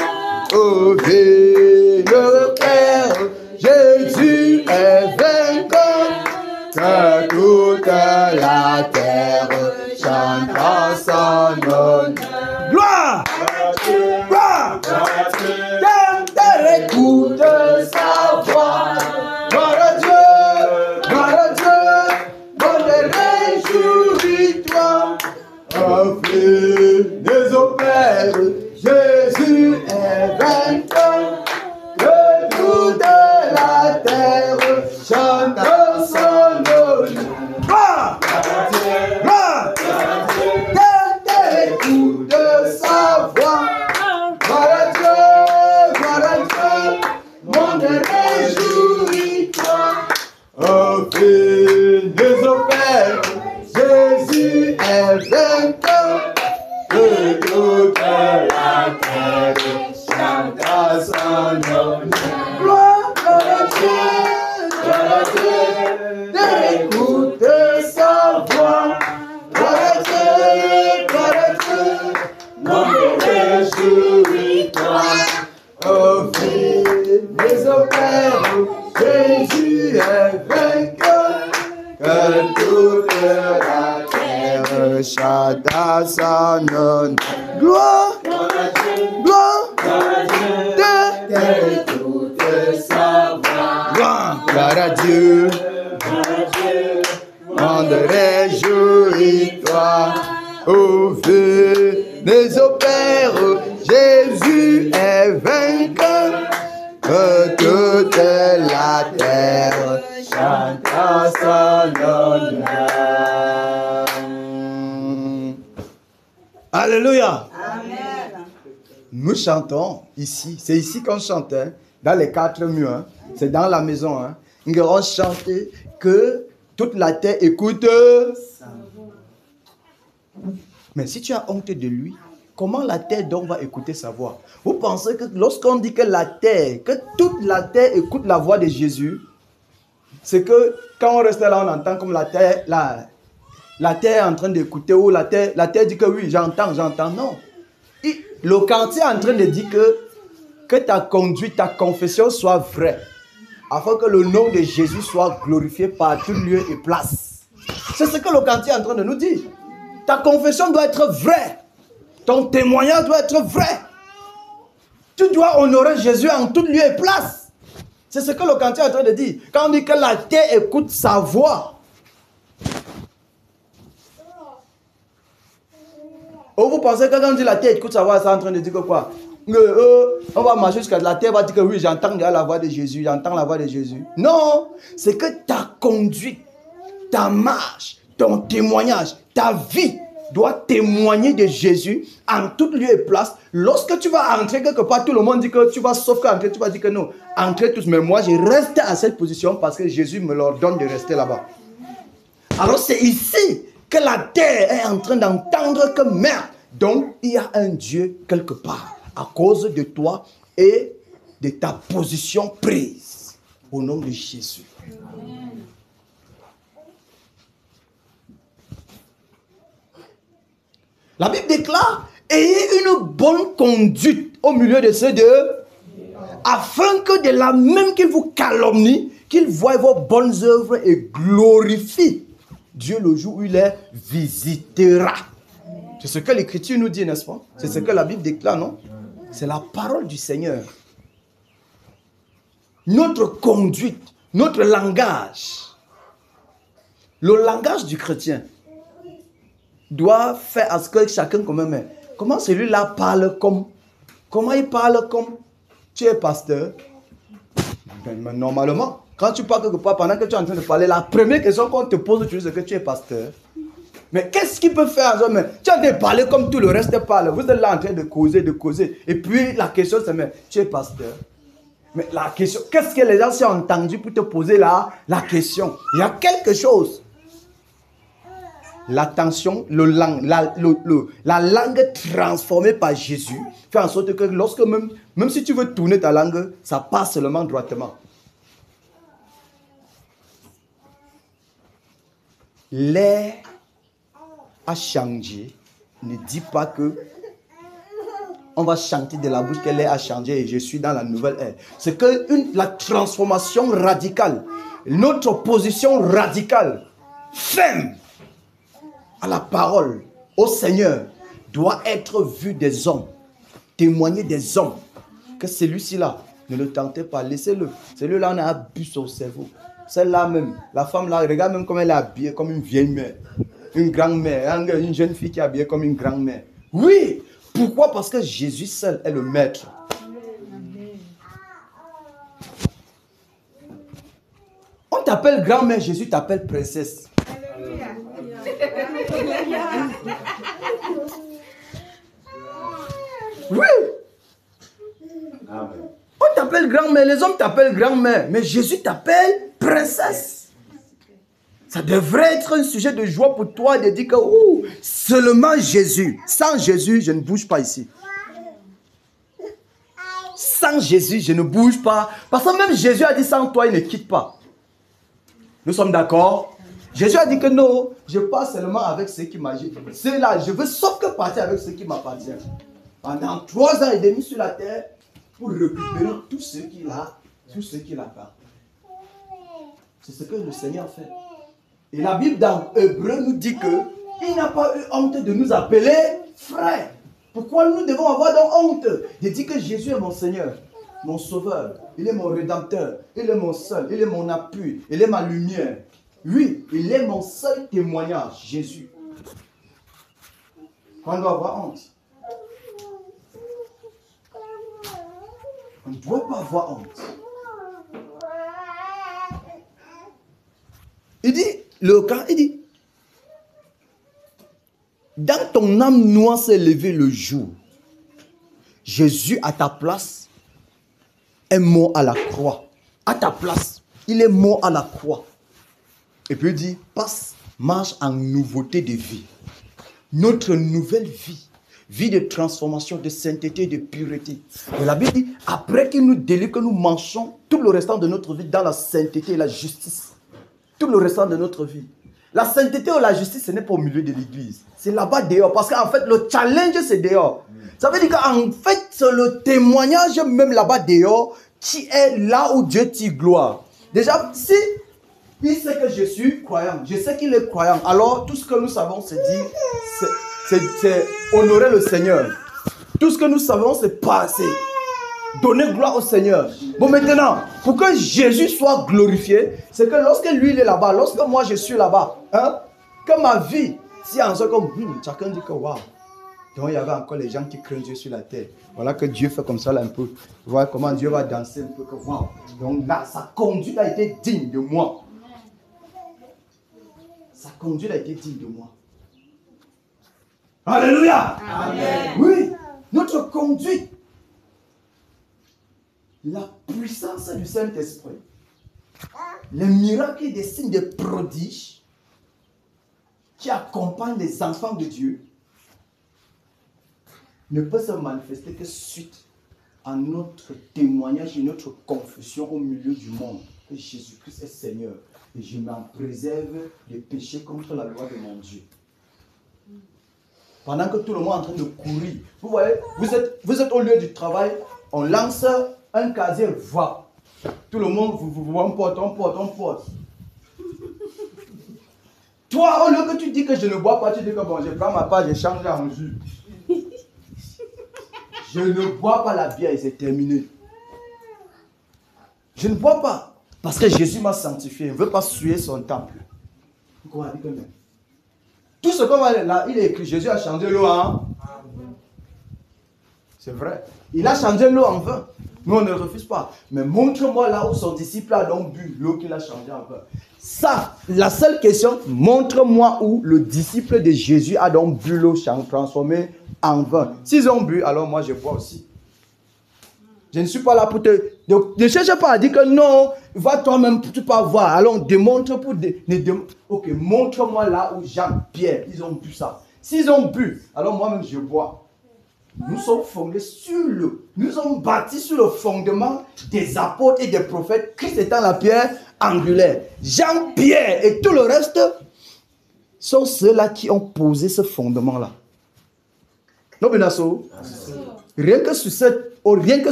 Au vive le Père, Jésus est vainqueur. Que toute la terre chante en son honneur. Gloire! Gloire! Qu'elle écoute sa voix. Gloire à Dieu, monde réjouis-toi. Offre des opères, Jésus est vainqueur. Que toute la terre chante en son honneur. Gloire! Gloire! Écoute sa voix. Gloire à Dieu, monde réjouis-toi. Au fil des opères, Jésus est vainqueur. Que toute la terre chante à son honneur. Gloire à Dieu, écoute sa voix. Gloire à Dieu, monde réjouis-toi. Au fil des opères, Jésus est vainqueur. Que toute la terre chante à son honneur. Gloire, gloire, écoute sa voix. Gloire à Dieu, monde réjouis-toi. Au feu des opères, Jésus est vainqueur. Que toute la terre chante à son honneur. Alléluia. Amen. Nous chantons ici, c'est ici qu'on chante, hein, dans les quatre murs, hein. C'est dans la maison. Hein. Nous allons chanter que toute la terre écoute. Mais si tu as honte de lui, comment la terre donc va écouter sa voix? Vous pensez que lorsqu'on dit que la terre, que toute la terre écoute la voix de Jésus, c'est que quand on reste là, on entend comme la terre est en train d'écouter, ou la terre dit que oui, j'entends. Non. Le cantique est en train de dire que ta conduite, ta confession soit vraie, afin que le nom de Jésus soit glorifié par tout lieu et place. C'est ce que le cantique est en train de nous dire. Ta confession doit être vraie. Ton témoignage doit être vrai. Tu dois honorer Jésus en tout lieu et place. C'est ce que le cantique est en train de dire. Quand on dit que la terre écoute sa voix. Oh, vous pensez que quand on dit la terre écoute sa voix, c'est en train de dire que quoi? On va marcher jusqu'à la terre, va dire que oui, j'entends la voix de Jésus, j'entends la voix de Jésus. Non, c'est que ta conduite, ta marche, ton témoignage, ta vie doit témoigner de Jésus en tout lieu et place. Lorsque tu vas entrer quelque part, tout le monde dit que tu vas sauf qu'entrer, tu vas dire que non, entrez tous. Mais moi, je reste à cette position parce que Jésus me l'ordonne de rester là-bas. Alors c'est ici que la terre est en train d'entendre que merde. Donc, il y a un Dieu quelque part à cause de toi et de ta position prise. Au nom de Jésus. La Bible déclare, ayez une bonne conduite au milieu de ceux deux, afin que de la même qu'il vous calomnie, qu'il voie vos bonnes œuvres et glorifie Dieu le jour où il les visitera. C'est ce que l'Écriture nous dit, n'est-ce pas? C'est ce que la Bible déclare, non? C'est la parole du Seigneur. Notre conduite, notre langage, le langage du chrétien doit faire à ce que chacun quand même, comment celui-là parle comme, comment il parle comme tu es pasteur. Mais normalement, quand tu parles quelque part, pendant que tu es en train de parler, la première question qu'on te pose, tu dis que tu es pasteur. Mais qu'est-ce qu'il peut faire? Tu es en train de parler comme tout le reste parle. Vous êtes là en train de causer. Et puis la question c'est, mais tu es pasteur. Mais la question, qu'est-ce que les gens ont entendu pour te poser la question? Il y a quelque chose. L'attention, la langue transformée par Jésus fait en sorte que lorsque même si tu veux tourner ta langue, ça passe seulement droitement. L'air a changé. Ne dis pas que on va chanter de la bouche que l'air a changé et je suis dans la nouvelle ère. C'est que la transformation radicale, notre position radicale, ferme à la parole, au Seigneur, doit être vue des hommes, témoigner des hommes, que celui-ci là, ne le tentez pas, laissez-le. Celui-là, on a bu son cerveau. Celle-là même, la femme là, regarde même comme elle est habillée comme une vieille mère, une grand-mère, une jeune fille qui est habillée comme une grand-mère. Oui, pourquoi? Parce que Jésus seul est le maître. On t'appelle grand-mère, Jésus t'appelle princesse. Oui. On t'appelle grand-mère, les hommes t'appellent grand-mère, mais Jésus t'appelle princesse. Ça devrait être un sujet de joie pour toi de dire que seulement Jésus. Sans Jésus, je ne bouge pas ici. Sans Jésus, je ne bouge pas. Parce que même Jésus a dit sans toi, il ne quitte pas. Nous sommes d'accord? Jésus a dit que non, je pars seulement avec ceux qui m'agissent. C'est là, je veux sauf que partir avec ceux qui m'appartiennent. Pendant 3 ans et demi sur la terre, pour récupérer tous ceux qui l'appartiennent. C'est ce que le Seigneur fait. Et la Bible dans Hébreu nous dit qu'il n'a pas eu honte de nous appeler frères. Pourquoi nous devons avoir donc honte de dire que Jésus est mon Seigneur, mon Sauveur, il est mon Rédempteur, il est mon seul, il est mon appui, il est ma lumière. Oui, il est mon seul témoignage, Jésus. On doit avoir honte. On ne doit pas avoir honte. Il dit, dans ton âme noire s'est levé le jour. Jésus à ta place est mort à la croix. À ta place, il est mort à la croix. Et puis il dit, marche en nouveauté de vie. Notre nouvelle vie. Vie de transformation, de sainteté, de pureté. Et la Bible dit, après qu'il nous délivre, que nous marchons tout le restant de notre vie dans la sainteté et la justice. Tout le restant de notre vie. La sainteté ou la justice, ce n'est pas au milieu de l'église. C'est là-bas dehors. Parce qu'en fait, le challenge, c'est dehors. Ça veut dire qu'en fait, c'est le témoignage, même là-bas dehors, qui est là où Dieu tire gloire. Déjà, si il sait que je suis croyant, je sais qu'il est croyant, alors tout ce que nous savons, c'est dire, c'est honorer le Seigneur. Tout ce que nous savons, c'est passer. Donner gloire au Seigneur. Bon, maintenant, pour que Jésus soit glorifié, c'est que lorsque lui il est là-bas, lorsque moi je suis là-bas, que ma vie, si en ce comme chacun dit que waouh, donc il y avait encore les gens qui craignent Dieu sur la terre. Voilà que Dieu fait comme ça là un peu. Voilà comment Dieu va danser un peu que waouh. Donc là, sa conduite a été digne de moi. Sa conduite a été digne de moi. Alléluia. Amen. Oui, notre conduite. La puissance du Saint-Esprit, les miracles et des signes de prodiges qui accompagnent les enfants de Dieu ne peuvent se manifester que suite à notre témoignage et notre confession au milieu du monde que Jésus-Christ est Seigneur. Et je m'en préserve des péchés contre la loi de mon Dieu. Pendant que tout le monde est en train de courir. Vous voyez, vous êtes au lieu du travail, on lance un casier, va. Tout le monde, vous on porte. Toi, au lieu que tu dis que je ne bois pas, tu dis que bon, je prends ma part, j'ai changé en jus. Je ne bois pas la bière et c'est terminé. Je ne bois pas. Parce que Jésus m'a sanctifié. Il ne veut pas souiller son temple. Tout ce qu'on va là, il est écrit, Jésus a changé l'eau en... C'est vrai. Il a changé l'eau en vin. Nous, on ne refuse pas. Mais montre-moi là où son disciple a donc bu l'eau qu'il a changée en vin. Ça, la seule question, montre-moi où le disciple de Jésus a donc bu l'eau transformée en vin. S'ils ont bu, alors moi je bois aussi. Je ne suis pas là pour te... Donc, ne cherche pas à dire que non, va toi-même, tu peux voir. Alors, démontre pour... Ok, montre-moi là où Jean-Pierre, ils ont bu ça. S'ils ont bu, alors moi-même je bois. Nous sommes fondés nous sommes bâtis sur le fondement des apôtres et des prophètes, Christ étant la pierre angulaire. Jean-Pierre et tout le reste sont ceux-là qui ont posé ce fondement-là. Non, Benasso? Rien que sur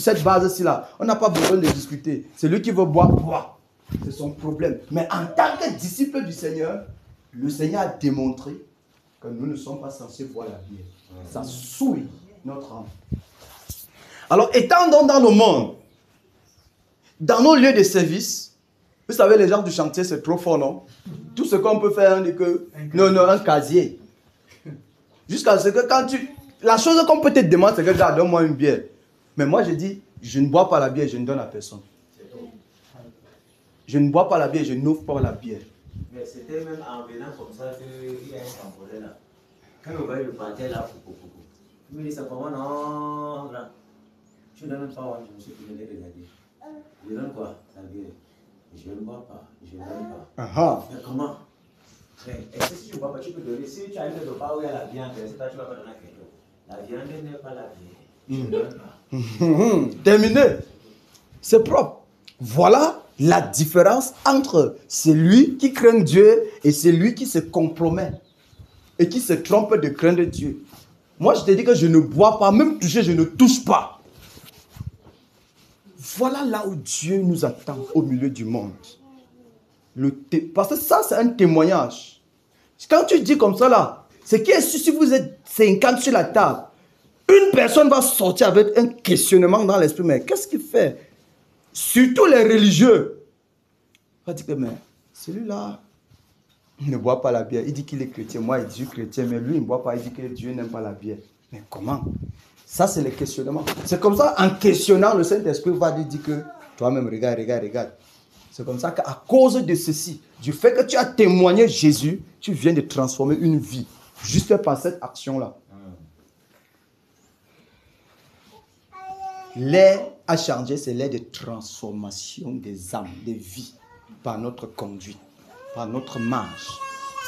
cette base-ci, là, on n'a pas besoin de discuter. Celui qui veut boire, boit. C'est son problème. Mais en tant que disciple du Seigneur, le Seigneur a démontré que nous ne sommes pas censés boire la bière. Ça souille notre âme. Alors, étant donc dans le monde, dans nos lieux de service, vous savez, les gens du chantier, c'est trop fort, non? Tout ce qu'on peut faire, c'est que... Non, un casier. Jusqu'à ce que quand tu... La chose qu'on peut te demander, c'est que, regarde, donne-moi une bière. Mais moi, je dis, je ne bois pas la bière, je ne donne à personne. Je ne bois pas la bière, je n'offre pas la bière. Mais c'était même en venant comme ça qu'il y a un temporaire là. Quand on voyait le parterre là, il me dit, ça comment non, grand. Tu ne donnes pas, je me suis dit, regarder. Je donne quoi? La bière. Je ne bois pas, je ne donne pas. Mais comment? Est-ce que si tu ne bois pas, tu peux donner? Si tu as une repas où il y a la viande, c'est toi, tu ne vas pas donner à quelqu'un. La viande n'est pas la bière. Je ne donne pas. Terminé. C'est propre. Voilà la différence entre celui qui craint Dieu et celui qui se compromet et qui se trompe de craindre Dieu. Moi, je te dis que je ne bois pas, même toucher, je ne touche pas. Voilà là où Dieu nous attend au milieu du monde. Parce que ça, c'est un témoignage. Quand tu dis comme ça là, c'est que si vous êtes 50 sur la table, une personne va sortir avec un questionnement dans l'esprit. Mais qu'est-ce qu'il fait? Surtout les religieux. On va dire que mais celui-là, il ne boit pas la bière. Il dit qu'il est chrétien. Moi, il dit chrétien, mais lui, il ne boit pas. Il dit que Dieu n'aime pas la bière. Mais comment? Ça, c'est le questionnement. C'est comme ça, en questionnant, le Saint-Esprit va lui dire que toi-même, regarde. C'est comme ça qu'à cause de ceci, du fait que tu as témoigné Jésus, tu viens de transformer une vie. Juste par cette action-là. L'air à changer, c'est l'air de transformation des âmes, des vies, par notre conduite, par notre marche,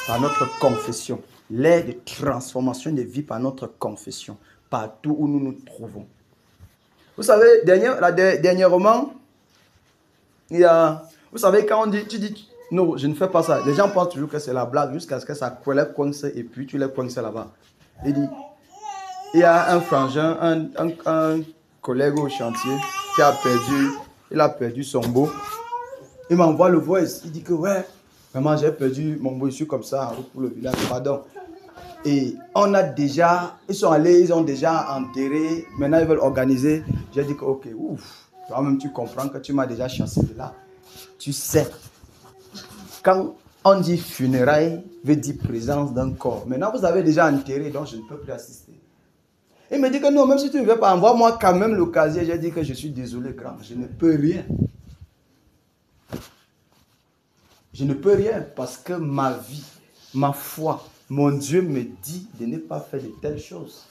par notre confession. L'air de transformation des vies par notre confession, partout où nous nous trouvons. Vous savez, dernièrement, il y a... Vous savez, quand on dit, tu dis, non, je ne fais pas ça. Les gens pensent toujours que c'est la blague jusqu'à ce que ça coince et puis tu les coinces là-bas. Il dit, il y a un frangin, un collègue au chantier qui a perdu son beau. Il m'envoie le voice. Il dit que ouais, maman, j'ai perdu mon beau, je suis comme ça en route pour le village, pardon. Et ils ont déjà enterré. Maintenant, ils veulent organiser. J'ai dit que ok, ouf, toi-même tu comprends que tu m'as déjà chassé de là. Tu sais, quand on dit funérailles, veut dire présence d'un corps. Maintenant, vous avez déjà enterré, donc je ne peux plus assister. Il me dit que non, même si tu ne veux pas, envoie-moi quand même le casier. J'ai dit que je suis désolé, grand, je ne peux rien. Je ne peux rien parce que ma vie, ma foi, mon Dieu me dit de ne pas faire de telles choses.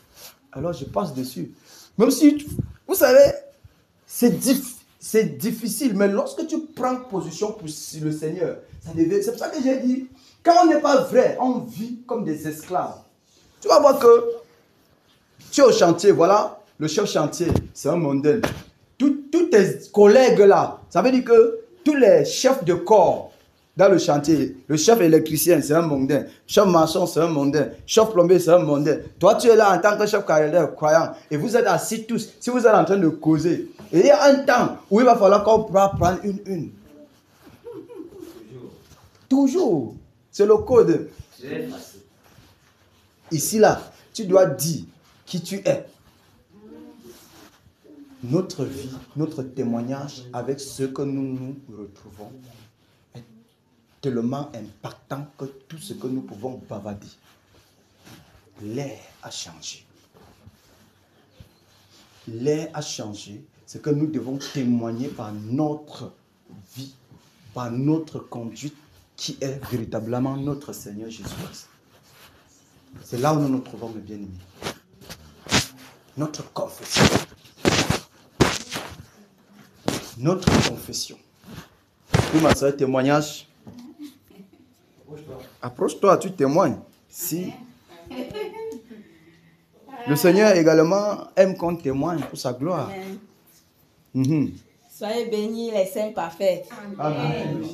Alors je passe dessus. Même si, vous savez, c'est difficile, mais lorsque tu prends position pour le Seigneur, c'est pour ça que j'ai dit, quand on n'est pas vrai, on vit comme des esclaves. Tu vas voir que tu es au chantier, voilà, le chef chantier, c'est un mondain. Tous tes collègues là, ça veut dire que tous les chefs de corps dans le chantier, le chef électricien, c'est un mondain. Chef maçon, c'est un mondain. Chef plombier, c'est un mondain. Toi, tu es là en tant que chef carrière croyant et vous êtes assis tous. Si vous êtes en train de causer, et il y a un temps où il va falloir qu'on prenne une. Toujours. C'est le code. Ici, là, tu dois dire qui tu es. Notre vie, notre témoignage avec ce que nous nous retrouvons est tellement impactant que tout ce que nous pouvons bavarder. L'air a changé. L'air a changé. C'est que nous devons témoigner par notre vie, par notre conduite qui est véritablement notre Seigneur Jésus-Christ. C'est là où nous nous trouvons, mes bien-aimés. Notre confession. Notre confession. Oui, ma soeur, témoignage. Approche-toi, tu témoignes. Si. Le Seigneur également aime qu'on témoigne pour sa gloire. Soyez bénis les saints parfaits. Amen.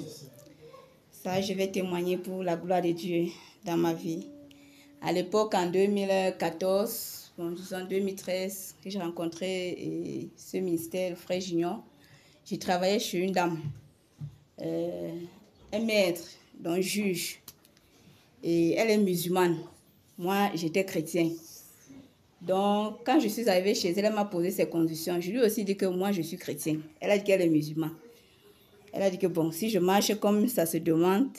Ça, je vais témoigner pour la gloire de Dieu dans ma vie. À l'époque, en 2014, disons 2013, que j'ai rencontré ce ministère, le frère Junior, j'ai travaillé chez une dame, un maître, donc juge. Et elle est musulmane. Moi, j'étais chrétien. Donc, quand je suis arrivée chez elle, elle m'a posé ses conditions. Je lui ai aussi dit que moi, je suis chrétien. Elle a dit qu'elle est musulmane. Elle a dit que bon, si je marche comme ça se demande,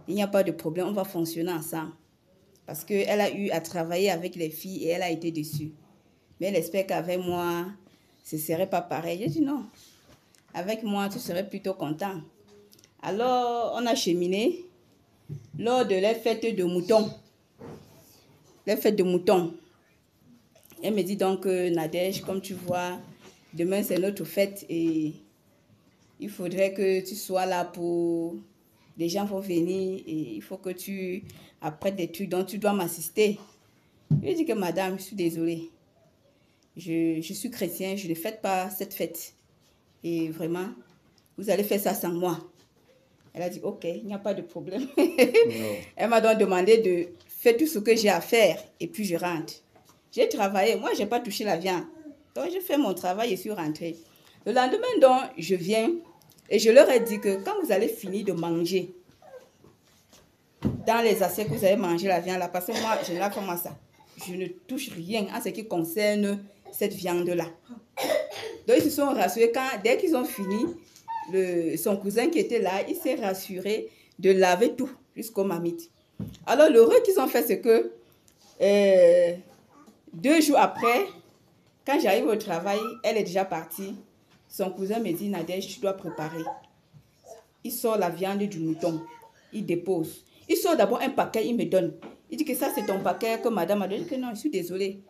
il n'y a pas de problème, on va fonctionner ensemble. Parce qu'elle a eu à travailler avec les filles et elle a été déçue. Mais elle espère qu'avec moi, ce ne serait pas pareil. J'ai dit non. Avec moi, tu serais plutôt content. Alors, on a cheminé lors de la fête de moutons. La fête de moutons. Elle me dit donc, Nadège, comme tu vois, demain c'est notre fête et il faudrait que tu sois là pour... Les gens vont venir et il faut que tu apprennes des trucs dont tu dois m'assister. Je lui ai dit que madame, je suis désolée. Je suis chrétien, je ne fête pas cette fête. Et vraiment, vous allez faire ça sans moi. Elle a dit, ok, il n'y a pas de problème. Elle m'a donc demandé de faire tout ce que j'ai à faire et puis je rentre. J'ai travaillé, moi je n'ai pas touché la viande. Donc j'ai fait mon travail et suis rentrée. Le lendemain donc, je viens et je leur ai dit que quand vous allez finir de manger, dans les assiettes que vous allez manger la viande là, parce que moi je n'ai pas comme ça. Je ne touche rien en ce qui concerne cette viande-là. Donc ils se sont rassurés dès qu'ils ont fini, son cousin qui était là, il s'est rassuré de laver tout jusqu'au mamite. Alors l'heureux qu'ils ont fait, c'est que 2 jours après, quand j'arrive au travail, elle est déjà partie. Son cousin me dit, Nadège, tu dois préparer. Il sort la viande du mouton, il dépose. Il sort d'abord un paquet, il me donne. Il dit que ça c'est ton paquet que madame a donné. Que non, je suis désolée.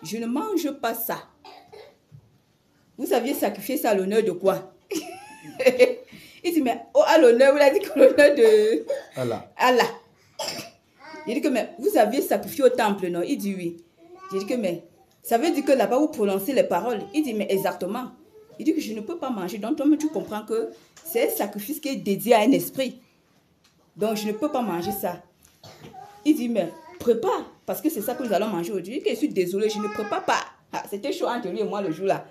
Je ne mange pas ça. Vous aviez sacrifié ça à l'honneur de quoi? Il dit, mais à l'honneur, vous avez dit que l'honneur de Allah. Il dit que, mais vous aviez sacrifié au temple, non? Il dit oui. J'ai dit que, mais ça veut dire que là-bas, vous prononcez les paroles. Il dit, mais exactement. Il dit que je ne peux pas manger. Donc, toi-même, tu comprends que c'est un sacrifice qui est dédié à un esprit. Donc, je ne peux pas manger ça. Il dit, mais prépare, parce que c'est ça que nous allons manger aujourd'hui. Il dit que je suis désolée, je ne prépare pas. Ah, c'était chaud entre lui et moi le jour-là.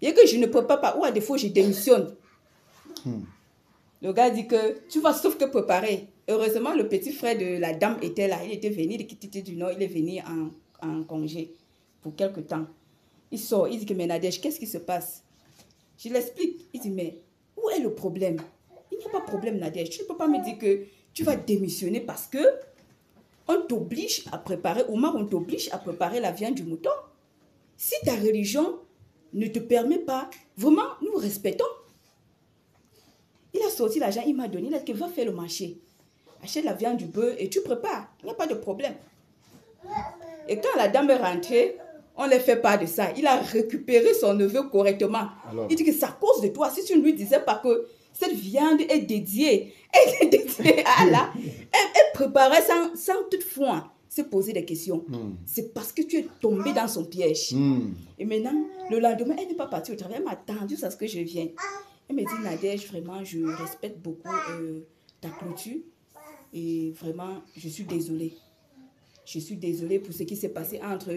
Il dit que je ne prépare pas, ou à défaut, je démissionne. Le gars dit que tu vas sauf que préparer. Heureusement, le petit frère de la dame était là. Il était venu de Kititi du Nord. Il est venu en congé pour quelque temps. Il sort. Il dit que, mais Nadège, qu'est-ce qui se passe? Je l'explique. Il dit, mais où est le problème? Il n'y a pas de problème, Nadège. Tu ne peux pas me dire que tu vas démissionner parce que on t'oblige à préparer, ou on t'oblige à préparer la viande du mouton. Si ta religion ne te permet pas, vraiment, nous respectons. Il a sorti l'argent, il m'a donné, il a dit que va faire le marché. Achète la viande du bœuf et tu prépares. Il n'y a pas de problème. Et quand la dame est rentrée, on ne fait pas de ça. Il a récupéré son neveu correctement. Alors, il dit que c'est à cause de toi. Si tu ne lui disais pas que cette viande est dédiée à Allah, elle préparait sans toute foi. se poser des questions. C'est parce que tu es tombé dans son piège. Et maintenant, le lendemain, elle n'est pas partie au travail. Elle m'a attendu à ce que je vienne. Elle me dit, Nadège, vraiment, je respecte beaucoup ta clôture. Et vraiment, je suis désolée. Je suis désolée pour ce qui s'est passé entre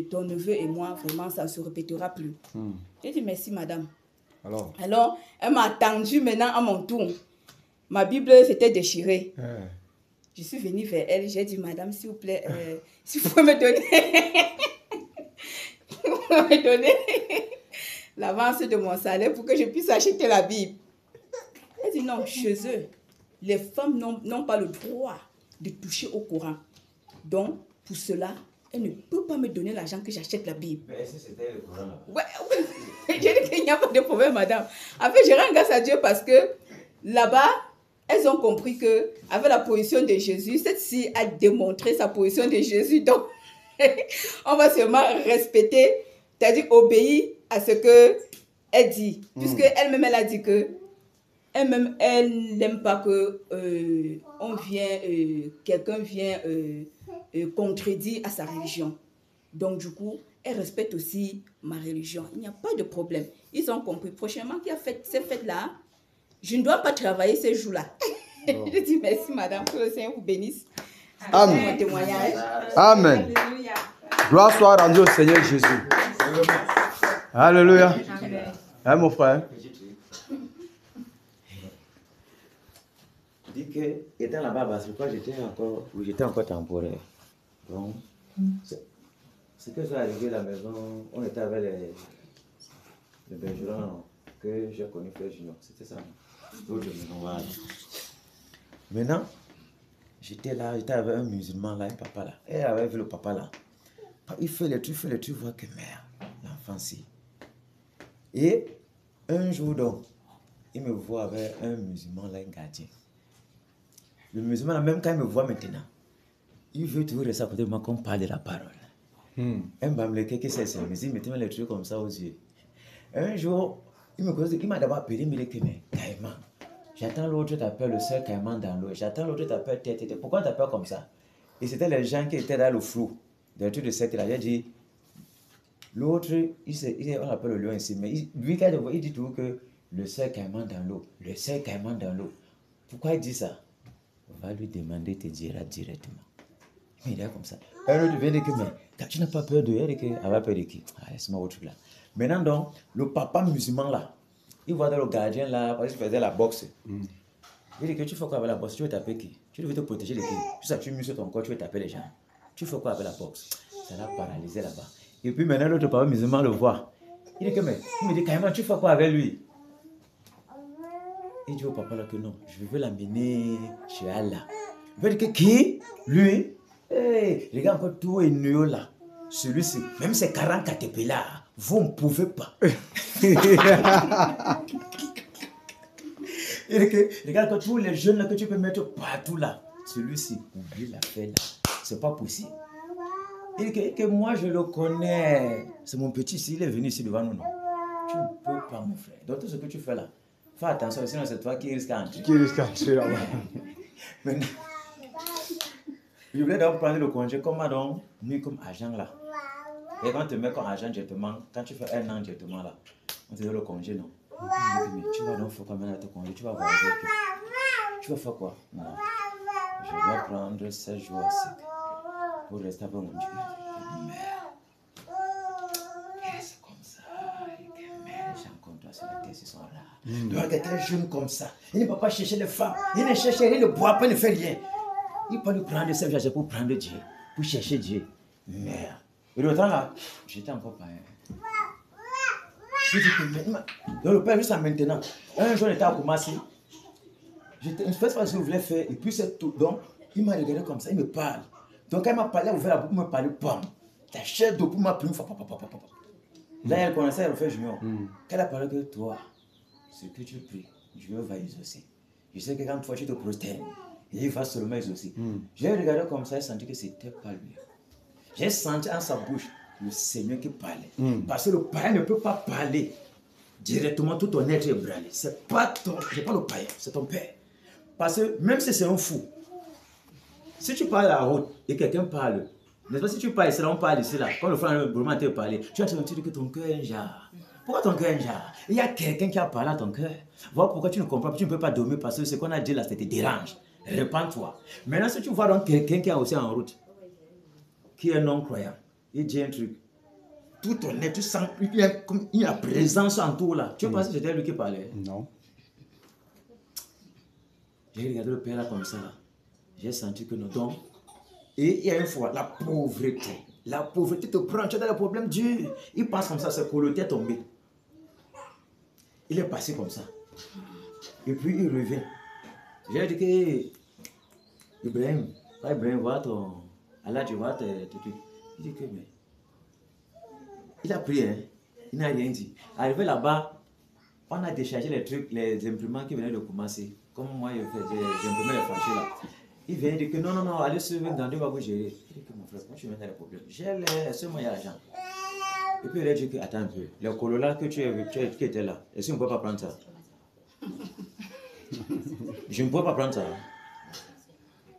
ton neveu et moi. Vraiment, ça ne se répétera plus. J'ai dit, merci, madame. Alors, elle m'a attendu maintenant à mon tour. Ma Bible s'était déchirée. Je suis venue vers elle. J'ai dit, madame, s'il vous plaît, si vous pouvez me donner l'avance de mon salaire pour que je puisse acheter la Bible. Elle dit, non, chez eux, les femmes n'ont pas le droit de toucher au Coran. Donc, pour cela, elle ne peut pas me donner l'argent que j'achète la Bible. Mais est-ce que c'était le Coran là? Ouais. J'ai dit qu'il n'y a pas de problème, madame. En fait, je rends grâce à Dieu parce que là-bas, elles ont compris que avec la position de Jésus, cette fille a démontré sa position de Jésus. Donc, on va seulement respecter, c'est-à-dire obéir à ce qu'elle dit. Puisque elle-même, elle a dit que elle-même, elle n'aime pas que quelqu'un vient contredire à sa religion. Donc, du coup, elle respecte aussi ma religion. Il n'y a pas de problème. Ils ont compris. Prochainement, qui a fait ces fêtes-là, je ne dois pas travailler ces jours-là. Je dis merci, madame, que le Seigneur vous bénisse. Amen. Mon témoignage. Amen. Gloire soit rendue au Seigneur Jésus. Alléluia. Hein, mon frère? Je dis que, étant là-bas, parce que j'étais encore temporaire. Donc, ce que j'ai arrivé à la maison, on était avec les bergerons que j'ai connu Frère Junior. C'était ça. D'autres maisons, voilà. Maintenant, j'étais là, j'étais avec un musulman là, un papa là. Et avait vu le papa là. Il fait les trucs, voit que merde, l'enfant si. Et un jour donc, il me voit avec un musulman là, un gardien. Le musulman là, même quand il me voit maintenant, il veut toujours rester à côté de moi qu'on parle de la parole. Un bamleke qui s'est servi, il mettait les trucs comme ça aux yeux. Un jour, il m'a d'abord appelé, il me dit que mais Caïman, j'attends l'autre t'appelle le seul Caïman dans l'eau, j'attends l'autre t'appelle tête. Pourquoi t'appelles comme ça? Et c'était les gens qui étaient dans le flou, dans le truc de cette là. J'ai dit, l'autre, on appelle le lion ici, mais lui, quand il dit toujours que le seul Caïman dans l'eau, le seul Caïman dans l'eau. Pourquoi il dit ça? On va lui demander, te dira directement. Mais il est comme ça. Un autre vient dire que, mais tu n'as pas peur de elle, elle va peur de qui? Ah, laisse-moi autre là. Maintenant donc, le papa musulman là, il voit dans le gardien là, parce qu'il faisait la boxe. Il dit que tu fais quoi avec la boxe? Tu veux taper qui? Tu veux te protéger de qui? Tu sais, tu muscles ton corps, tu veux taper les gens. Tu fais quoi avec la boxe? Ça l'a paralysé là-bas. Et puis maintenant, l'autre papa musulman le voit. Il dit que, mais, il me dit carrément, tu fais quoi avec lui? Il dit au papa là que non, je veux l'amener chez Allah. Il veut dire que qui? Lui? Hey, regarde encore tout est nué là. Celui-ci, même ces 40 KTP là, vous ne pouvez pas. Et regarde que tous les jeunes là que tu peux mettre partout là, celui-ci, oublie l'affaire là. C'est pas possible. Et que moi je le connais. C'est mon petit, s'il est venu ici devant nous, non. Tu ne peux pas, mon frère. Donc tout ce que tu fais là, fais attention, sinon c'est toi qui risque à entrer. Qui risque à entrer là-bas. Maintenant, je voulais donc prendre le congé comme donc, nous comme agent là. Et quand on te met comme agent directement, quand tu fais un an directement là, on te donne le congé, non. Mais tu vas donc faire quoi maintenant ton congé? Tu vas voir avec eux. Tu vas faire quoi? Non. Je dois prendre 16 jours à sec pour rester avec mon Dieu. Merde. C'est comme ça. Les gens comme toi sur la terre, ils sont là. Donc, quelqu'un jeune comme ça, il ne peut pas chercher les femmes, il ne cherche rien, il ne boit pas, il ne fait rien. Il peut nous prendre 7 jours pour prendre Dieu, pour chercher Dieu. Merde. Et le temps là, j'étais encore pareil. Je dis que maintenant, donc le père jusqu'à maintenant, un jour il était à Koumassi, je ne sais pas ce que je voulais faire, et puis c'est tout. Donc, il m'a regardé comme ça, il me parle. Donc, quand il m'a parlé, il a ouvert la bouche pour me parler, bam, la chair d'eau pour m'appeler une fois, Là, elle connaissait le frère Junior. Quand elle a parlé que toi, ce que tu pries, Dieu va exaucer. Je sais que quand toi tu te prosternes, il va seulement exaucer. J'ai regardé comme ça et senti que c'était pas lui. J'ai senti en sa bouche le Seigneur qui parlait. Parce que le païen ne peut pas parler directement, tout ton être ébranlé. C'est pas le païen, c'est ton père. Parce que même si c'est un fou, Si tu parles à la route et quelqu'un parle, n'est-ce pas, si tu parles ici, là, on parle ici, là, quand le frère vraiment te parler, tu vas te dire que ton cœur est un jar. Pourquoi ton cœur est un jar? Il y a quelqu'un qui a parlé à ton cœur. Voilà pourquoi tu ne comprends pas, tu ne peux pas dormir parce que ce qu'on a dit là, ça te dérange. Répands-toi. Maintenant, si tu vois donc quelqu'un qui est aussi en route, qui est non-croyant, il dit un truc, tout honnête, tu sens qu'il y a présence en tout là. Tu penses que c'était lui qui parlait? Non. J'ai regardé le père là comme ça là. J'ai senti que non. Donc, et il y a une fois, la pauvreté te prend, tu as des problèmes durs. Il passe comme ça, c'est que le tête tombé. Il est passé comme ça. Et puis il revient. J'ai dit que Ibrahim, vois ton. Allah, tu vois tes trucs. Il dit que mais. Il a pris, hein. Il n'a rien dit. Arrivé là-bas, on a déchargé les trucs, les imprimantes qui venaient de commencer. Comme moi, j'imprimais les fâchés là. Il vient dire que non, allez sur le Gandhi, va vous gérer. Il dit que mon frère, moi je viens dans les problèmes. J'ai seulement il y a l'argent. Et puis il a dit que, attends un peu, les cololas que tu étais là, est-ce qu'on ne peut pas prendre ça? Je ne peux pas prendre ça.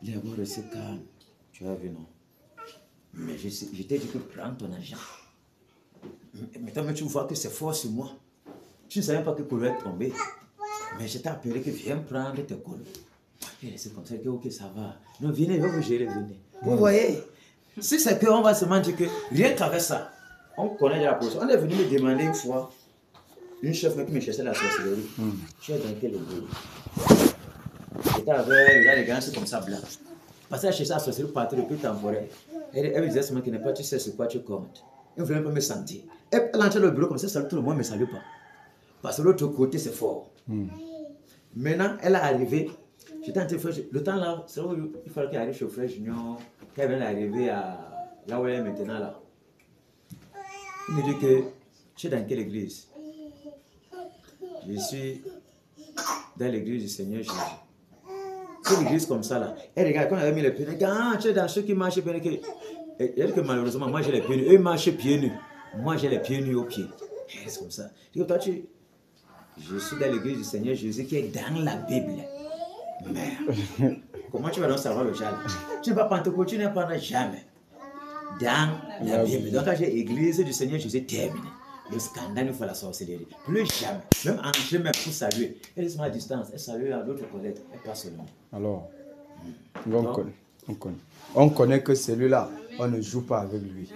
Il est bon, rester calme. Tu as vu, non? Mais je t'ai dit que prends ton argent. Mais tu vois que c'est fort sur moi. Tu ne savais pas que Colo est tombé. Mais je t'ai appelé que viens prendre tes colos. Et c'est comme ça que ok, ça va. Non, venez, je vais vous gérer, venez. Vous voyez, si c'est qu'on va se mentir que rien qu'avec ça, on connaît la position. On est venu me demander une fois, une chef qui me cherchait la sorcellerie. Tu es dans quelle église? J'étais avec les gars, c'est comme ça blanc. Parce qu'elle cherchait la sorcellerie partout depuis temporaire. Elle me disait seulement qu'il n'est pas, tu sais sur quoi tu comptes. Elle ne voulait pas me sentir. Elle entrait dans le bureau comme ça, tout le monde ne me salue pas. Parce que l'autre côté, c'est fort. Maintenant, elle est arrivée. J'étais en train de faire. Le temps là, c'est où il fallait qu'elle arrive chez le frère Junior, qu'elle vienne d'arriver à là où elle est maintenant là. Il me dit que tu es dans quelle église? Je suis dans l'église du Seigneur Jésus. C'est une église comme ça là. Elle regarde, quand elle avait mis les pieds nus, ah, tu es dans ceux qui marchent pieds nus. Elle dit que malheureusement, moi j'ai les pieds nus. Eux marchent pieds nus. Moi j'ai les pieds nus aux pieds. C'est comme ça. Je dis, toi, je suis dans l'église du Seigneur Jésus qui est dans la Bible. Mais comment tu vas donc savoir le genre? Tu n'es pas pentecôte, tu n'es pas jamais dans la Bible. Donc quand j'ai église du Seigneur Jésus terminé, le scandale il faut la sorcellerie. Plus jamais, même en chemin pour saluer. Elle est à distance, elle salue à d'autres collègues, elle passe seulement. Alors, on connaît que celui-là, on ne joue pas avec lui.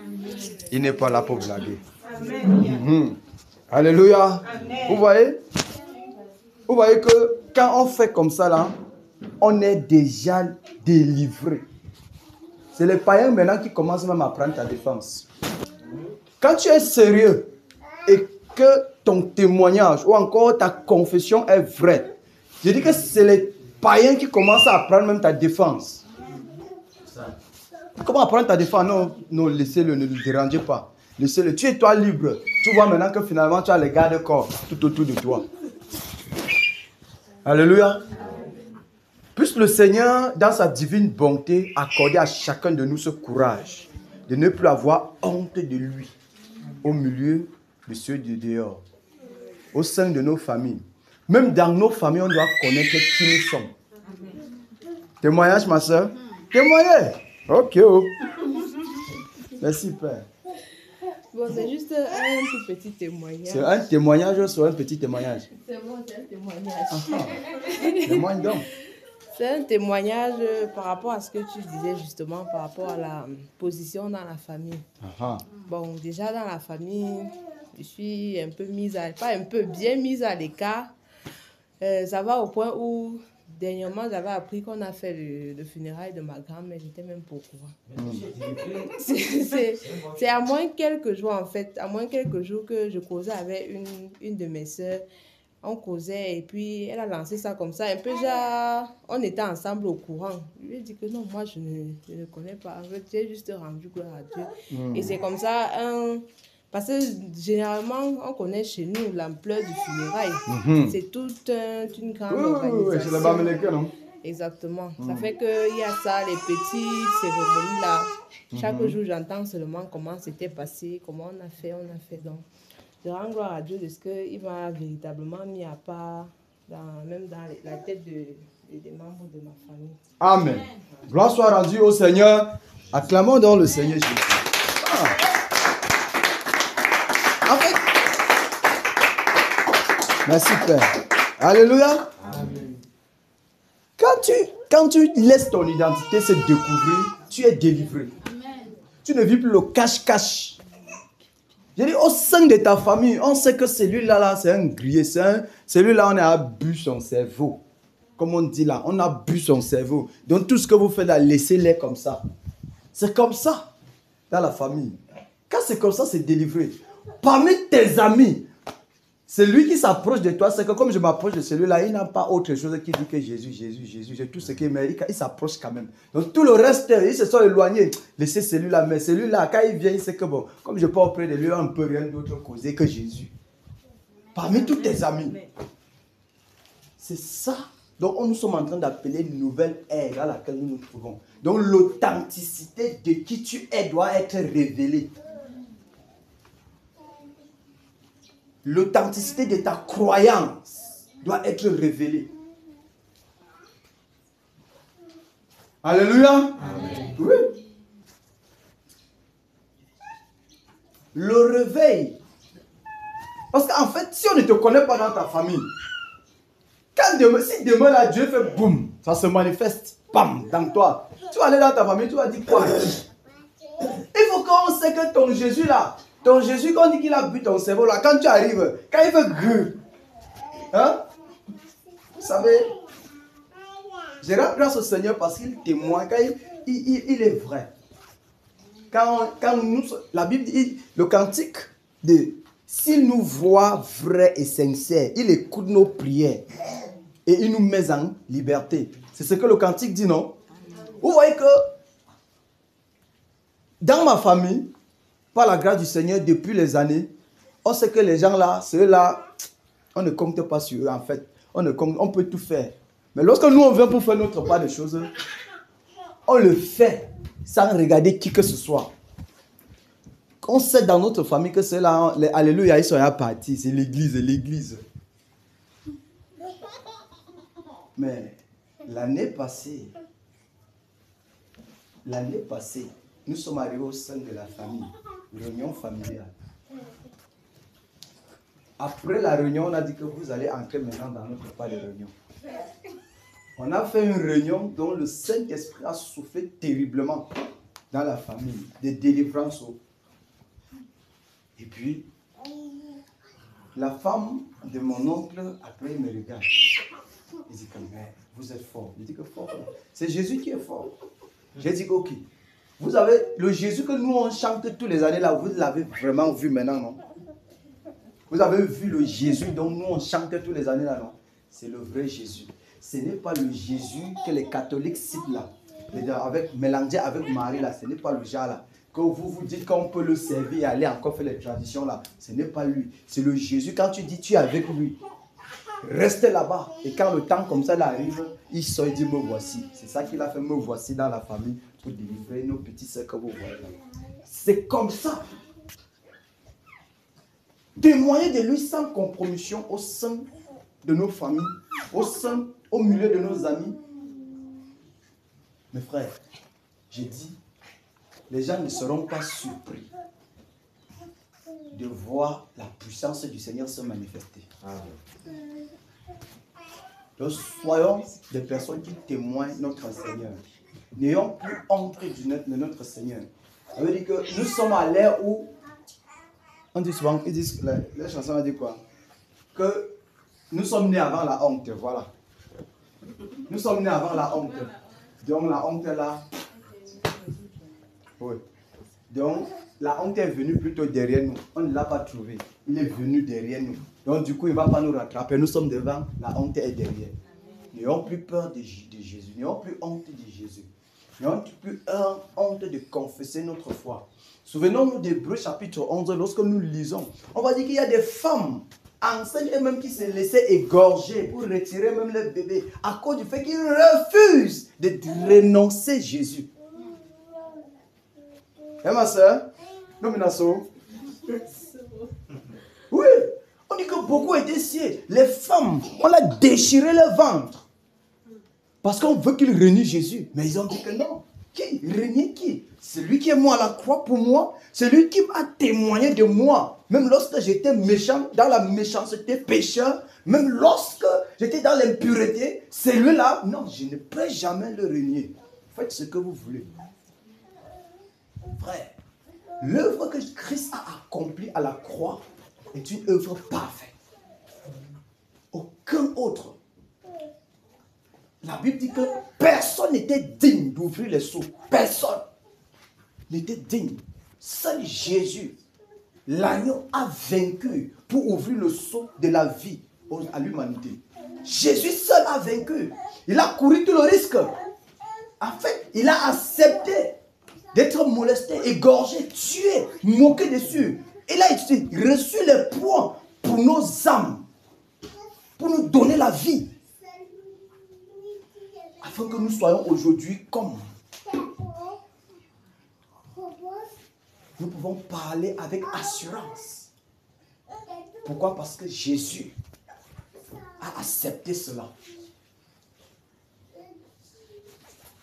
Il n'est pas là pour blaguer. Amen. Alléluia. Amen. Vous voyez que quand on fait comme ça là, on est déjà délivré. C'est les païens maintenant qui commencent même à prendre ta défense. Quand tu es sérieux et que ton témoignage ou encore ta confession est vraie, je dis que c'est les païens qui commencent à prendre même ta défense. Comment prendre ta défense? Non, laissez-le, ne le dérangez pas. Laissez-le. Tu es toi libre. Tu vois maintenant que finalement tu as les gardes-corps tout autour de toi. Alléluia. Puisse le Seigneur, dans sa divine bonté, accorder à chacun de nous ce courage de ne plus avoir honte de lui au milieu de ceux de dehors, au sein de nos familles. Même dans nos familles, on doit connaître qui nous sommes. Témoignage, ma soeur? Témoignez. Ok. Merci, Père. Bon, c'est juste un tout petit témoignage. C'est un témoignage sur un petit témoignage. C'est bon, c'est un témoignage. Témoigne donc. C'est un témoignage par rapport à ce que tu disais justement, par rapport à la position dans la famille. Bon, déjà dans la famille, je suis un peu bien mise à l'écart. Ça va au point où, dernièrement, j'avais appris qu'on a fait le funérail de ma grand-mère. J'étais même pas au courant. C'est à moins quelques jours, en fait, que je causais avec une de mes soeurs. On causait et puis elle a lancé ça comme ça, un peu genre, on était ensemble au courant. Je lui ai dit que non, moi je ne connais pas. En fait, j'ai juste rendu gloire à Dieu. Et c'est comme ça, parce que généralement, on connaît chez nous l'ampleur du funérail. C'est toute une grande organisation. Oui, c'est la Bamileke, non? Exactement. Ça fait qu'il y a ça, les petites cérémonies là. Chaque jour, j'entends seulement comment c'était passé, comment on a fait donc. Je rends gloire à Dieu de ce qu'il m'a véritablement mis à part, même dans la tête de et des membres de ma famille. Amen. Gloire soit rendue au Seigneur. Acclamons donc le Seigneur Jésus. En fait, merci Père. Alléluia. Amen. Quand tu laisses ton identité se découvrir, tu es délivré. Tu ne vis plus le cache-cache. Je dis, au sein de ta famille, on sait que celui-là, c'est un grillé. Celui-là, on a bu son cerveau. Comme on dit là, on a bu son cerveau. Donc tout ce que vous faites là, laissez-les comme ça. C'est comme ça dans la famille. Quand c'est comme ça, c'est délivré. Parmi tes amis, celui qui s'approche de toi, c'est que comme je m'approche de celui-là, il n'a pas autre chose qui dit que Jésus, Jésus, Jésus, j'ai tout ce qu'il met. Il s'approche quand même. Donc tout le reste, ils se sont éloignés. Laissez celui-là. Mais celui-là, quand il vient, il sait que bon, comme je peux auprès de lui, on ne peut rien d'autre causer que Jésus. Parmi tous tes amis. C'est ça. Donc nous sommes en train d'appeler une nouvelle ère dans laquelle nous nous trouvons. Donc l'authenticité de qui tu es doit être révélée. L'authenticité de ta croyance doit être révélée. Alléluia. Amen. Oui. Le réveil. Parce qu'en fait, si on ne te connaît pas dans ta famille, si demain là, Dieu fait boum, ça se manifeste, bam, dans toi. Tu vas aller dans ta famille, tu vas dire quoi? Il faut qu'on sait que ton Jésus là, ton Jésus, quand on dit qu'il a bu ton cerveau là, quand tu arrives, quand il fait grue, hein? Vous savez, je rends grâce au Seigneur parce qu'il témoigne, quand il est vrai. Quand nous, la Bible dit, le cantique de s'il nous voit vrai et sincère, il écoute nos prières et il nous met en liberté. C'est ce que le cantique dit, non? Vous voyez que dans ma famille, par la grâce du Seigneur, depuis les années, on sait que les gens là, ceux-là, on ne compte pas sur eux en fait. On peut tout faire. Mais lorsque nous on vient pour faire notre part de choses, on le fait sans regarder qui que ce soit. On sait dans notre famille que ceux-là, alléluia, ils sont à partir. C'est l'église. Mais l'année passée, nous sommes arrivés au sein de la famille, réunion familiale. Après la réunion, on a dit que vous allez entrer maintenant dans notre part de réunion. On a fait une réunion dont le Saint-Esprit a soufflé terriblement dans la famille, des délivrances. Et puis, la femme de mon oncle, après, il me regarde. Il dit que, mais vous êtes fort. Je dis que fort. C'est Jésus qui est fort. J'ai dit, ok. Vous avez le Jésus que nous on chante tous les années là, vous l'avez vraiment vu maintenant, non? Vous avez vu le Jésus dont nous on chante tous les années là, non? C'est le vrai Jésus. Ce n'est pas le Jésus que les catholiques citent là. Mélangé avec Marie là, ce n'est pas le genre là. Que vous dites qu'on peut le servir et aller encore faire les traditions là. Ce n'est pas lui. C'est le Jésus. Quand tu dis tu es avec lui, restez là-bas. Et quand le temps comme ça là arrive, il sort et dit me voici. C'est ça qu'il a fait, me voici dans la famille pour délivrer nos petits sœurs que vous voyez là. C'est comme ça. Témoigner de lui sans compromission au sein de nos familles, au milieu de nos amis. Mes frères, j'ai dit, les gens ne seront pas surpris de voir la puissance du Seigneur se manifester. Amen. Donc soyons des personnes qui témoignent notre Seigneur. N'ayons plus honte de notre Seigneur. Ça veut dire que nous sommes à l'ère où, on dit souvent, les chansons disent quoi? Que nous sommes nés avant la honte, voilà. Nous sommes nés avant la honte. Donc la honte est là. Oui. Donc la honte est venue plutôt derrière nous. On ne l'a pas trouvé. Il est venu derrière nous. Donc du coup, il ne va pas nous rattraper. Nous sommes devant. La honte est derrière. N'ayons plus peur de Jésus. N'ayons plus honte de Jésus. N'ayons plus honte de confesser notre foi. Souvenons-nous d'Hébreux chapitre 11. Lorsque nous lisons, on va dire qu'il y a des femmes enceintes et même qui se laissaient égorger pour retirer même leur bébé à cause du fait qu'ils refusent de renoncer Jésus. Et ma soeur, oui, on dit que beaucoup étaient sciés. Les femmes, on a déchiré le ventre. Parce qu'on veut qu'il renie Jésus. Mais ils ont dit que non. Qui? Renier qui? Celui qui est mort à la croix pour moi. Celui qui m'a témoigné de moi. Même lorsque j'étais méchant, dans la méchanceté, pécheur. Même lorsque j'étais dans l'impureté. Celui-là, non, je ne peux jamais le renier. Faites ce que vous voulez. Frère, l'œuvre que Christ a accomplie à la croix est une œuvre parfaite. Aucun autre. La Bible dit que personne n'était digne d'ouvrir les seaux. Personne n'était digne. Seul Jésus, l'agneau, a vaincu pour ouvrir le seau de la vie à l'humanité. Jésus seul a vaincu. Il a couru tout le risque. En fait, il a accepté d'être molesté, égorgé, tué, moqué dessus. Il a reçu les points pour nos âmes, pour nous donner la vie. Afin que nous soyons aujourd'hui comme nous pouvons parler avec assurance. Pourquoi? Parce que Jésus a accepté cela.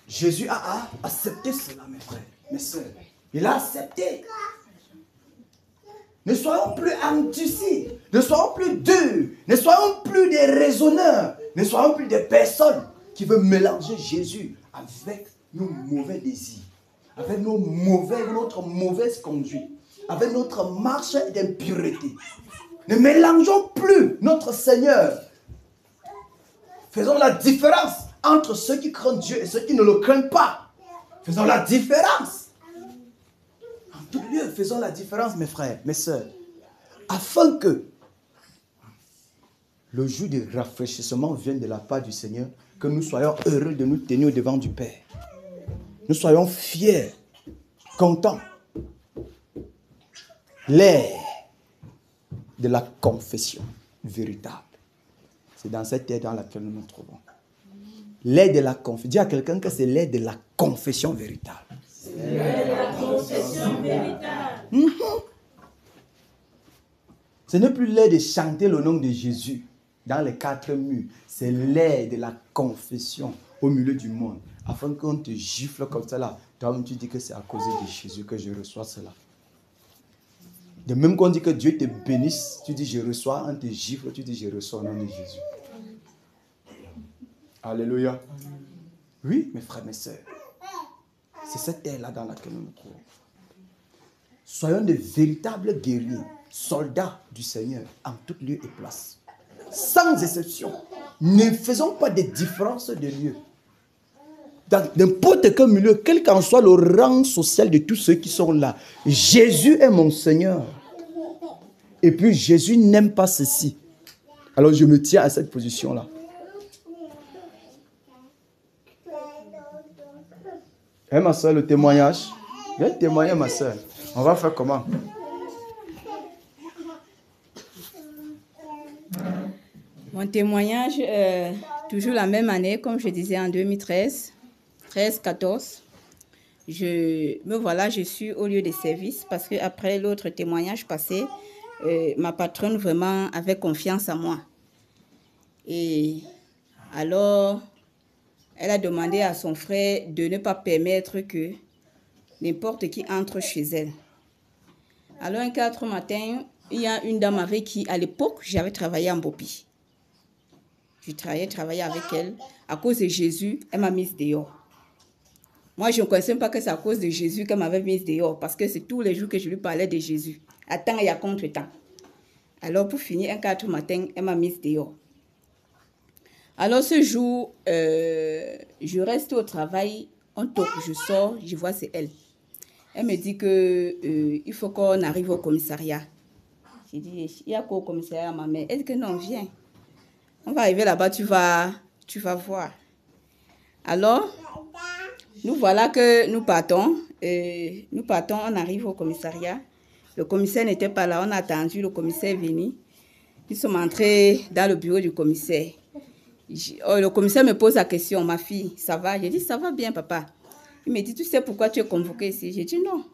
Jésus a accepté cela, mes frères, mes soeurs. Il a accepté. Ne soyons plus endurcis, ne soyons plus durs, ne soyons plus des raisonneurs, ne soyons plus des personnes qui veulent mélanger Jésus avec nos mauvais désirs, avec notre mauvaise conduite, avec notre marche d'impureté. Ne mélangeons plus notre Seigneur. Faisons la différence entre ceux qui craignent Dieu et ceux qui ne le craignent pas. Faisons la différence. En tout lieu, faisons la différence, mes frères, mes soeurs, afin que le jour du rafraîchissement vienne de la part du Seigneur, que nous soyons heureux de nous tenir devant du Père. Nous soyons fiers, contents. L'air de la confession véritable. C'est dans cette ère dans laquelle nous nous trouvons. L'air de la confession. Dis à quelqu'un que c'est l'air de la confession véritable. C'est l'air de la confession véritable. Ce n'est plus l'air de chanter le nom de Jésus dans les quatre murs. C'est l'air de la confession au milieu du monde. Afin qu'on te gifle comme ça là. Toi-même tu dis que c'est à cause de Jésus que je reçois cela. De même qu'on dit que Dieu te bénisse, tu dis je reçois, on te gifle, tu dis je reçois au nom de Jésus. Alléluia. Oui, mes frères, mes sœurs. C'est cette ère-là dans laquelle nous nous trouvons. Soyons de véritables guerriers, soldats du Seigneur, en tout lieu et place. Sans exception. Ne faisons pas de différence de lieu. Dans n'importe quel milieu, quel qu'en soit le rang social de tous ceux qui sont là, Jésus est mon Seigneur. Et puis Jésus n'aime pas ceci. Alors je me tiens à cette position-là. Hein, ma soeur, le témoignage. Viens témoigner, ma soeur. On va faire comment? Mon témoignage, toujours la même année, comme je disais en 2013, 13-14, je suis au lieu de service parce qu'après l'autre témoignage passé, ma patronne vraiment avait confiance en moi. Et alors, elle a demandé à son frère de ne pas permettre que n'importe qui entre chez elle. Alors, un 4 matin, il y a une dame avec qui, à l'époque, j'avais travaillé en Bopi. Je travaillais avec elle. À cause de Jésus, elle m'a mise dehors. Moi, je ne connaissais pas que c'est à cause de Jésus qu'elle m'avait mise dehors, parce que c'est tous les jours que je lui parlais de Jésus. À temps et à contre-temps. Alors, pour finir, un 4 matin, elle m'a mise dehors. Alors, ce jour, je reste au travail, on toque, je sors, je vois c'est elle. Elle me dit qu'il faut qu'on arrive au commissariat. J'ai dit, il y a quoi au commissariat, ma mère? Elle dit que non, viens. On va arriver là-bas, tu vas voir. Alors, nous voilà que nous partons. On arrive au commissariat. Le commissaire n'était pas là, on a attendu, le commissaire venu. Nous sommes entrés dans le bureau du commissaire. Le commissaire me pose la question, ma fille, ça va? J'ai dit, ça va bien, papa. Il me dit, tu sais pourquoi tu es convoqué ici? J'ai dit, non.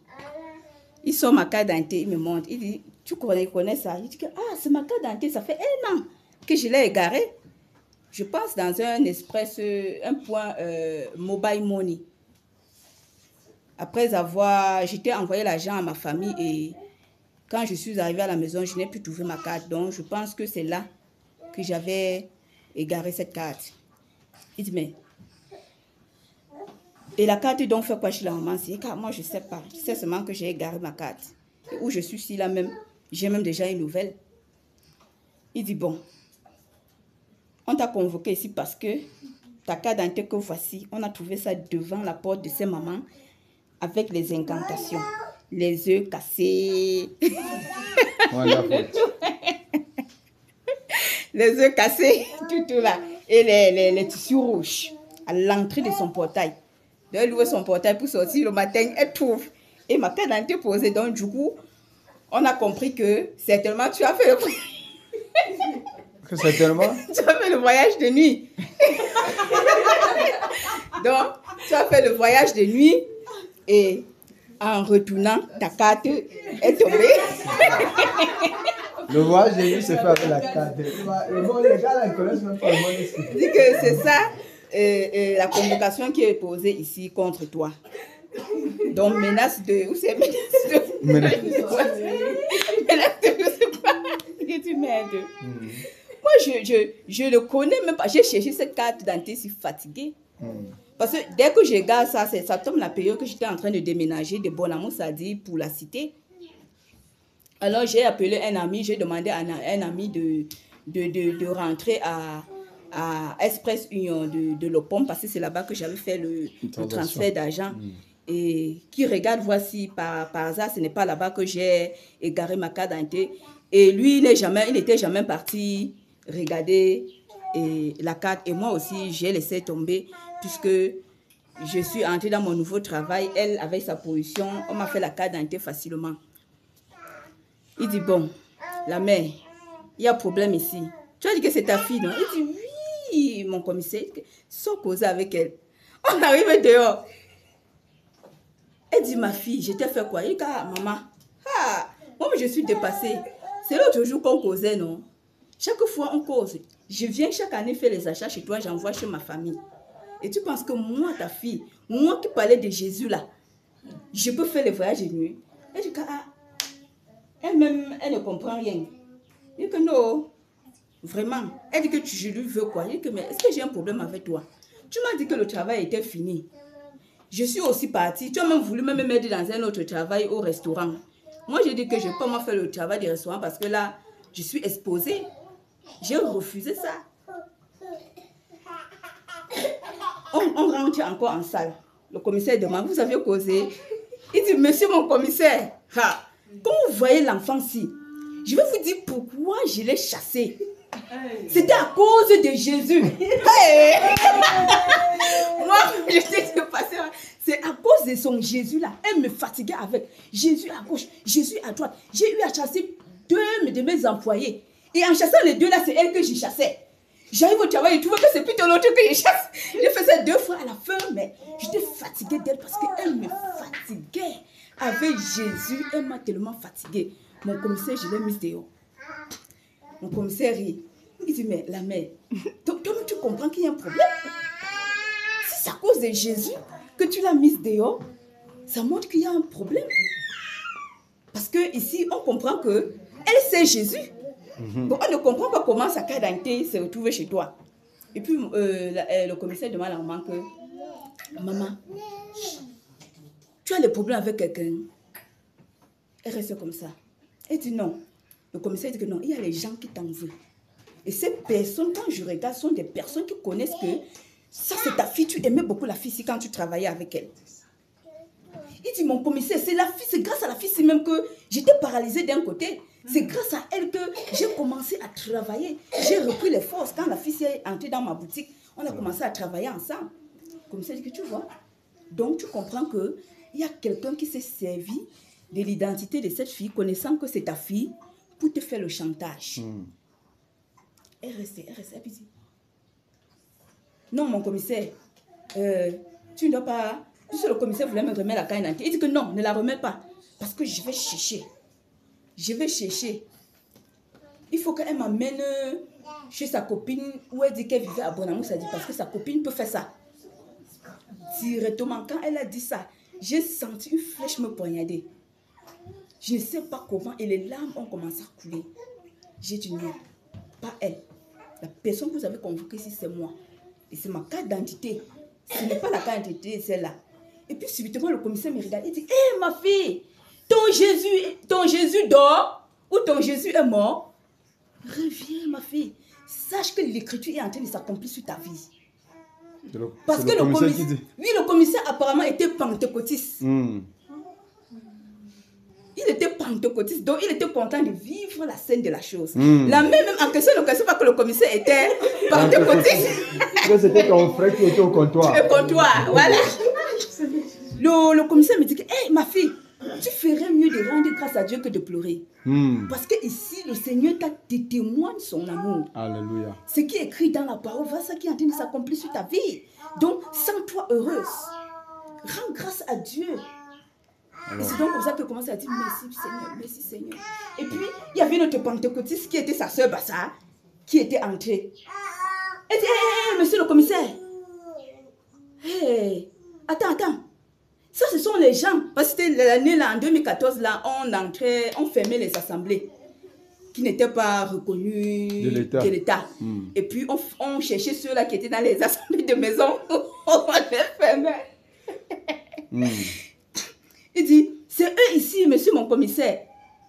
Il sort ma carte d'identité, il me montre. Il dit, tu connais ça? Je dis, ah, c'est ma carte d'identité, ça fait 1 an que je l'ai égarée. je pense dans un express, un point mobile money. Après avoir, j'étais envoyé l'argent à ma famille et quand je suis arrivée à la maison, je n'ai plus trouvé ma carte. Donc, je pense que c'est là que j'avais égaré cette carte. Il dit, mais... Et la carte, donc, fait quoi chez la maman? C'est car moi, je ne sais pas. Je sais seulement que j'ai égaré ma carte. Et où je suis ici, là même, j'ai même déjà une nouvelle. Il dit, bon, on t'a convoqué ici parce que ta carte d'identité que voici, on a trouvé ça devant la porte de ses mamans avec les incantations. Les œufs cassés. Les œufs cassés, tout là. Et les tissus rouges à l'entrée de son portail. Donc, elle ouvre son portail pour sortir le matin, elle trouve. Et ma carte d'identité posée. Donc, du coup, on a compris que certainement tu as fait le Certainement. Tu as fait le voyage de nuit. Donc, tu as fait le voyage de nuit et en retournant, ta carte est tombée. Le voyage de nuit se fait avec la carte. Bon, les gars, là, ils connaissent même pas le monde. Je dis que c'est ça, la convocation qui est posée ici contre toi. Donc, menace de... Où c'est menace de... Menace de... Je sais pas. Que tu m'aides. Moi, je le connais même pas. J'ai cherché cette carte d'identité, je suis fatiguée. Parce que dès que je regarde ça, ça tombe la période que j'étais en train de déménager de Bonamou, ça dit pour la cité. Alors, j'ai appelé un ami, j'ai demandé à un ami de rentrer à Express Union de l'Opom parce que c'est là-bas que j'avais fait le transfert d'argent. Et qui regarde, voici, par hasard, ce n'est pas là-bas que j'ai égaré ma carte d'identité. Et lui, il n'était jamais parti regarder la carte. Et moi aussi, j'ai laissé tomber puisque je suis entrée dans mon nouveau travail. Elle, avec sa position, on m'a fait la carte d'identité facilement. Il dit, bon, la mère, il y a un problème ici. Tu as dit que c'est ta fille, non? Il dit, oui, mon commissaire. Sans causer avec elle. On arrive dehors. Elle dit, ma fille, je t'ai fait quoi? Il dit, maman, moi, je suis dépassée. C'est l'autre jour qu'on causait, non? Chaque fois, on cause. Je viens chaque année faire les achats chez toi, j'envoie chez ma famille. Et tu penses que moi, ta fille, moi qui parlais de Jésus là, je peux faire les voyages de nuit? Elle dit, elle-même, elle ne comprend rien. Elle dit que non, vraiment. Elle dit que je lui veux quoi? Elle dit que, mais est-ce que j'ai un problème avec toi? Tu m'as dit que le travail était fini. Je suis aussi partie. Tu as même voulu me mettre dans un autre travail au restaurant. Moi, j'ai dit que je ne peux pas faire le travail du restaurant parce que là, je suis exposée. J'ai refusé ça. On rentre encore en salle. Le commissaire demande, vous avez causé? Il dit, monsieur mon commissaire, quand vous voyez l'enfant-ci, je vais vous dire pourquoi je l'ai chassé. C'était à cause de Jésus. Moi, je sais que passé. C'est à cause de son Jésus-là. Elle me fatiguait avec Jésus à gauche, Jésus à droite. J'ai eu à chasser 2 de mes employés. Et en chassant les 2 là, c'est elle que je chassais. J'arrive au travail et trouve que c'est plutôt l'autre que je chasse. J'ai fait ça 2 fois à la fin, mais j'étais fatiguée d'elle parce qu'elle me fatiguait. Avec Jésus, elle m'a tellement fatiguée. Mon commissaire, je l'ai mise dehors. Mon commissaire rit. Il dit, mais la mère, toi, tu comprends qu'il y a un problème? Si c'est à cause de Jésus que tu l'as mise dehors, ça montre qu'il y a un problème. Parce que ici, on comprend que elle sait Jésus. Donc, on ne comprend pas comment sa carte d'identité s'est retrouvée chez toi. Et puis, le commissaire demande à la maman que, maman, tu as des problèmes avec quelqu'un? Elle reste comme ça. Elle dit non. Le commissaire dit que non, il y a les gens qui t'en veulent. Et ces personnes, quand je regarde, sont des personnes qui connaissent que ça, c'est ta fille. Tu aimais beaucoup la fille ici quand tu travaillais avec elle. Il dit, mon commissaire, c'est la fille, c'est grâce à la fille, c'est même que j'étais paralysée d'un côté. C'est grâce à elle que j'ai commencé à travailler. J'ai repris les forces. Quand la fille s'est entrée dans ma boutique, on a commencé à travailler ensemble. Le commissaire dit que tu vois. Donc, tu comprends qu'il y a quelqu'un qui s'est servi de l'identité de cette fille, connaissant que c'est ta fille, pour te faire le chantage. Elle restait, elle dit, non, mon commissaire, tu ne dois pas... Puisque le commissaire voulait me remettre la carte d'identité, il dit que non, ne la remets pas, parce que je vais chercher. Je vais chercher. Il faut qu'elle m'amène chez sa copine où elle dit qu'elle vivait à Bonamou, ça dit parce que sa copine peut faire ça. Directement, quand elle a dit ça, j'ai senti une flèche me poignarder. Je ne sais pas comment et les larmes ont commencé à couler. J'ai dit non, pas elle. La personne que vous avez convoquée ici, c'est moi. Et c'est ma carte d'identité. Ce n'est pas la carte d'identité, celle-là. Et puis subitement, le commissaire me regarde. Il dit, hé ma fille, ton Jésus dort ou ton Jésus est mort. Reviens ma fille. Sache que l'écriture est en train de s'accomplir sur ta vie. Parce que le commissaire apparemment était pentecôtiste. Il était pentecôtiste, donc il était content de vivre la scène de la chose. La même en question ne question pas que le commissaire était pentecôtiste. C'était ton frère qui était au comptoir. Au comptoir, voilà. Le commissaire me dit que, hey, ma fille, tu ferais mieux de rendre grâce à Dieu que de pleurer. Parce que ici, le Seigneur te témoigne son amour. Alléluia. Ce qui est écrit dans la parole, voilà ce qui est en train de s'accomplir sur ta vie. Donc, sens-toi heureuse. Rends grâce à Dieu. Alors. Et c'est donc comme ça que commence à dire merci Seigneur, merci Seigneur. Et puis, il y avait notre pentecôtiste qui était sa soeur Bassa, qui était entrée. Elle dit, hey, monsieur le commissaire. Hey, attends. Ça, ce sont les gens. Parce que c'était l'année là, en 2014, là, on fermait les assemblées qui n'étaient pas reconnues de l'État. Et puis, on cherchait ceux-là qui étaient dans les assemblées de maison. On les fermait. Il dit, c'est eux ici, monsieur mon commissaire.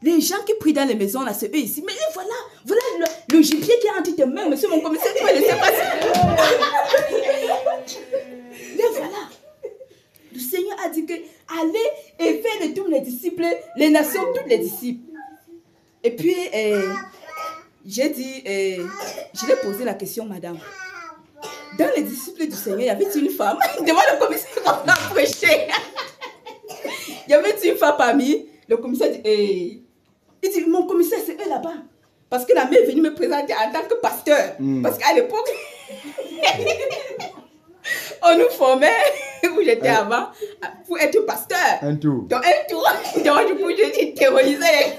Les gens qui prient dans les maisons, là, c'est eux ici. Mais voilà le gibier qui est entre tes mains, monsieur mon commissaire, tu me laisser passer. Mais voilà. Le Seigneur a dit que allez et faites de tous les disciples, les nations, tous les disciples. Et puis, j'ai dit, je lui ai posé la question, madame. Dans les disciples du Seigneur, il y avait une femme devant le commissaire qui a prêché. Il y avait une femme parmi. Le commissaire dit, il dit, mon commissaire, c'est eux là-bas. Parce que la mère est venue me présenter en tant que pasteur. Parce qu'à l'époque, on nous formait, où j'étais avant, pour être pasteur. Un tour. Donc, du coup, j'ai terrorisé.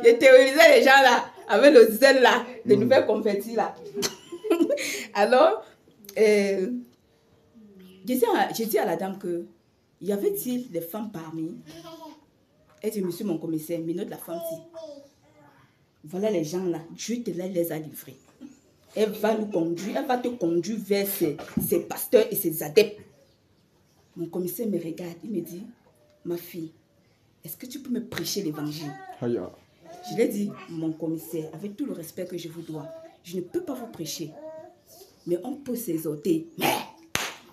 J'ai terrorisé les gens là, avec le zèle là, les nouvelles convertis là. Alors, j'ai dit à la dame que, y avait-il des femmes parmi? Elle dit, monsieur mon commissaire, mais notre la femme dit, voilà les gens là, Dieu te les a livrés. Elle va nous conduire, elle va te conduire vers ses pasteurs et ses adeptes. Mon commissaire me regarde, il me dit, ma fille, est-ce que tu peux me prêcher l'évangile? Je lui ai dit, mon commissaire, avec tout le respect que je vous dois, je ne peux pas vous prêcher. Mais on peut s'exhorter. Mais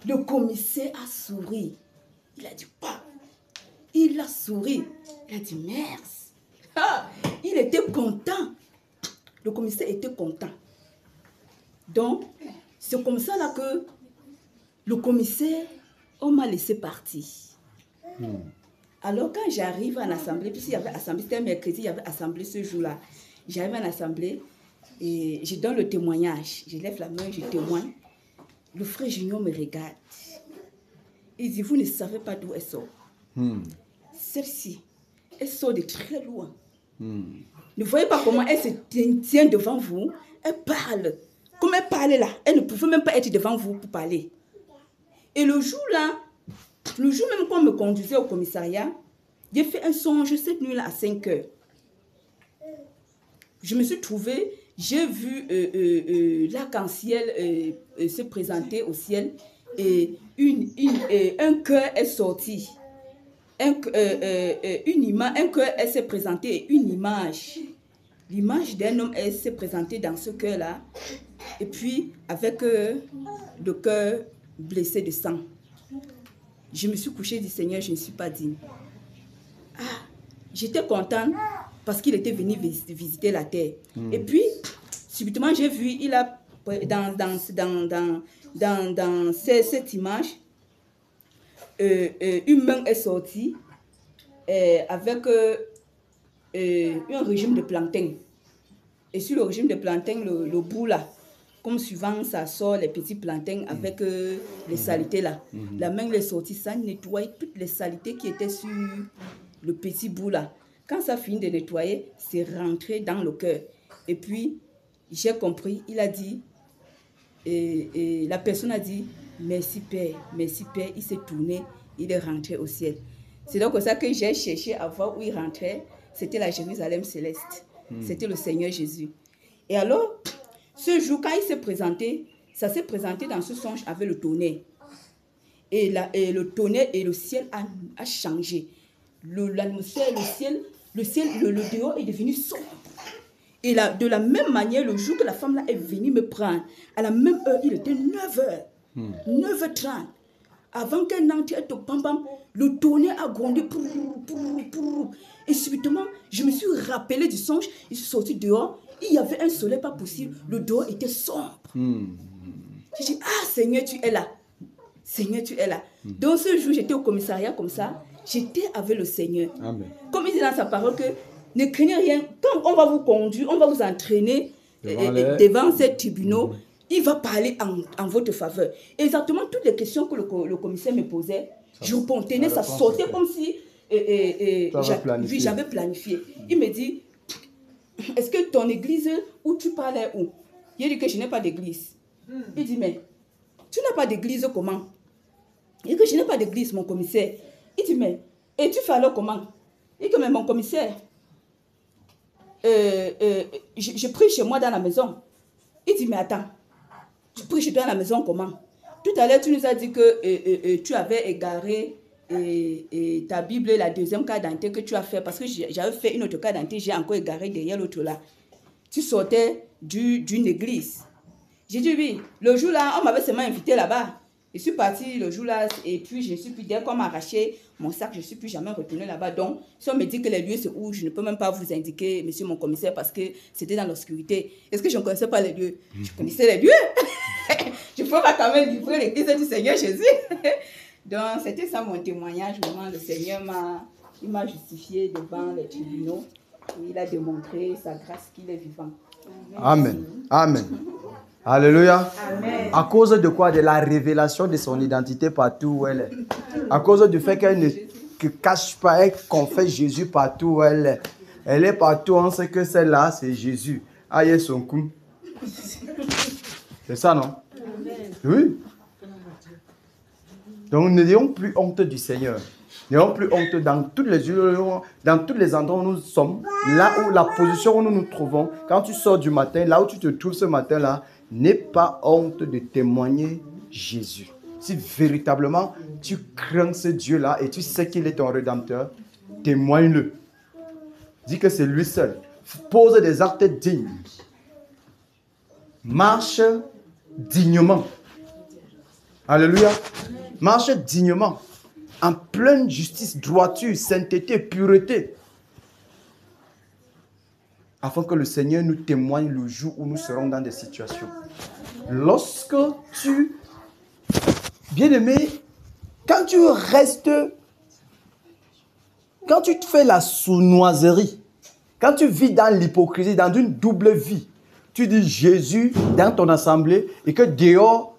le commissaire a souri. Il a dit, pas. Il a souri. Il a dit, merci. Ah, il était content. Le commissaire était content. Donc, c'est comme ça là que le commissaire, on m'a laissé partir. Alors, quand j'arrive en assemblée, puisqu'il y avait assemblée, c'était mercredi, il y avait assemblée ce jour-là. J'arrive en assemblée et je donne le témoignage. Je lève la main, je témoigne. Le frère Junior me regarde. Il dit, vous ne savez pas d'où elle sort. Celle-ci, elle sort de très loin. Ne voyez pas comment elle se tient devant vous. Elle parle. Comme elle parlait là, elle ne pouvait même pas être devant vous pour parler. Et le jour là, le jour même qu'on me conduisait au commissariat, j'ai fait un songe cette nuit-là à 5 heures. Je me suis trouvée, j'ai vu l'arc-en-ciel se présenter au ciel et un cœur est sorti. Un cœur s'est présenté et une image. L'image d'un homme s'est présentée dans ce cœur-là. Et puis, avec le cœur blessé de sang. Je me suis couchée, dit Seigneur, je ne suis pas digne. Ah, j'étais contente parce qu'il était venu visiter la terre. Et puis, subitement, j'ai vu, il a, dans cette image, une main est sortie avec un régime de plantain. Et sur le régime de plantain, le bout là, comme souvent ça sort les petits plantains avec les saletés là. La main est sortie, ça nettoie toutes les saletés qui étaient sur le petit bout là. Quand ça finit de nettoyer, c'est rentré dans le cœur. Et puis, j'ai compris, il a dit, et la personne a dit, merci Père, il s'est tourné, il est rentré au ciel. C'est donc pour ça que j'ai cherché à voir où il rentrait. C'était la Jérusalem céleste. C'était le Seigneur Jésus. Et alors, ce jour, quand il s'est présenté, ça s'est présenté dans ce songe avec le tonnerre. Et le tonnerre et le ciel a changé. L'atmosphère, le ciel, le dehors est devenu sombre. Et là, de la même manière, le jour que la femme là est venue me prendre, à la même heure, il était 9h. 9h30. Avant qu'elle n'entre au pam-pam, le tonnerre a grondé. Et subitement, je me suis rappelé du songe. Je suis sorti dehors. Il y avait un soleil pas possible. Le dehors était sombre. J'ai dit, ah Seigneur, tu es là. Seigneur, tu es là. Donc ce jour, j'étais au commissariat comme ça. J'étais avec le Seigneur. Amen. Comme il dit dans sa parole que ne craignez rien. Quand on va vous conduire, on va vous entraîner devant ces tribunaux, il va parler en votre faveur. Exactement toutes les questions que le commissaire me posait, je répondais, ça sortait comme si j'avais planifié. Il me dit, est-ce que ton église où tu parlais où? Il dit que je n'ai pas d'église. Il dit, mais tu n'as pas d'église comment? Il dit que je n'ai pas d'église, mon commissaire. Il dit, mais et tu fais alors comment? Il dit que mais mon commissaire, je prie chez moi dans la maison. Il dit, mais attends, tu pries chez toi dans la maison comment? Tout à l'heure, tu nous as dit que tu avais égaré ta Bible, la deuxième carte d'identité que tu as fait, parce que j'avais fait une autre carte d'identité, j'ai encore égaré derrière l'autre là. Tu sortais d'une église. J'ai dit oui, le jour là, on m'avait seulement invité là-bas. Je suis partie le jour là, et puis je suis plus, dès qu'on m'a arraché mon sac, je ne suis plus jamais retournée là-bas. Donc, si on me dit que les lieux c'est où, je ne peux même pas vous indiquer, monsieur mon commissaire, parce que c'était dans l'obscurité. Est-ce que je ne connaissais pas les lieux? Je connaissais les lieux. Je peux pas quand même livrer l'église du Seigneur Jésus. Donc, c'était ça mon témoignage. Vraiment, le Seigneur m'a justifié devant les tribunaux. Et il a démontré sa grâce qu'il est vivant. Amen. Amen. Alléluia. Amen. À cause de quoi? De la révélation de son identité partout où elle est. À cause du fait qu'elle ne cache pas, elle confesse Jésus partout où elle est. Elle est partout, on sait que celle-là, c'est Jésus. Aïe, son coup. C'est ça, non? Oui. Donc, n'ayons plus honte du Seigneur. N'ayons plus honte dans tous les endroits où nous sommes, là où la position où nous nous trouvons. Quand tu sors du matin, là où tu te trouves ce matin-là, n'aie pas honte de témoigner Jésus. Si véritablement tu crains ce Dieu-là et tu sais qu'il est ton Rédempteur, témoigne-le. Dis que c'est lui seul. Pose des actes dignes. Marche dignement. Alléluia. Marche dignement. En pleine justice, droiture, sainteté, pureté. Afin que le Seigneur nous témoigne le jour où nous serons dans des situations. Lorsque tu... Bien-aimé, quand tu restes... Quand tu te fais la sournoiserie, quand tu vis dans l'hypocrisie, dans une double vie, tu dis Jésus dans ton assemblée et que dehors,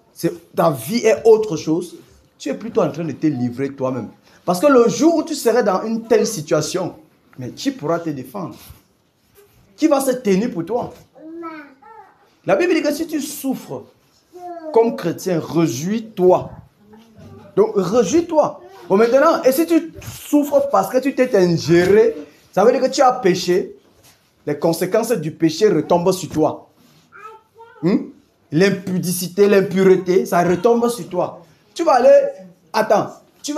ta vie est autre chose, tu es plutôt en train de te livrer toi-même. Parce que le jour où tu serais dans une telle situation, mais qui pourra te défendre? Qui va se tenir pour toi? La Bible dit que si tu souffres comme chrétien, réjouis-toi. Donc, réjouis-toi. Bon, maintenant, et si tu souffres parce que tu t'es ingéré, ça veut dire que tu as péché, les conséquences du péché retombent sur toi. L'impudicité, l'impureté, ça retombe sur toi. Tu vas aller, attends, tu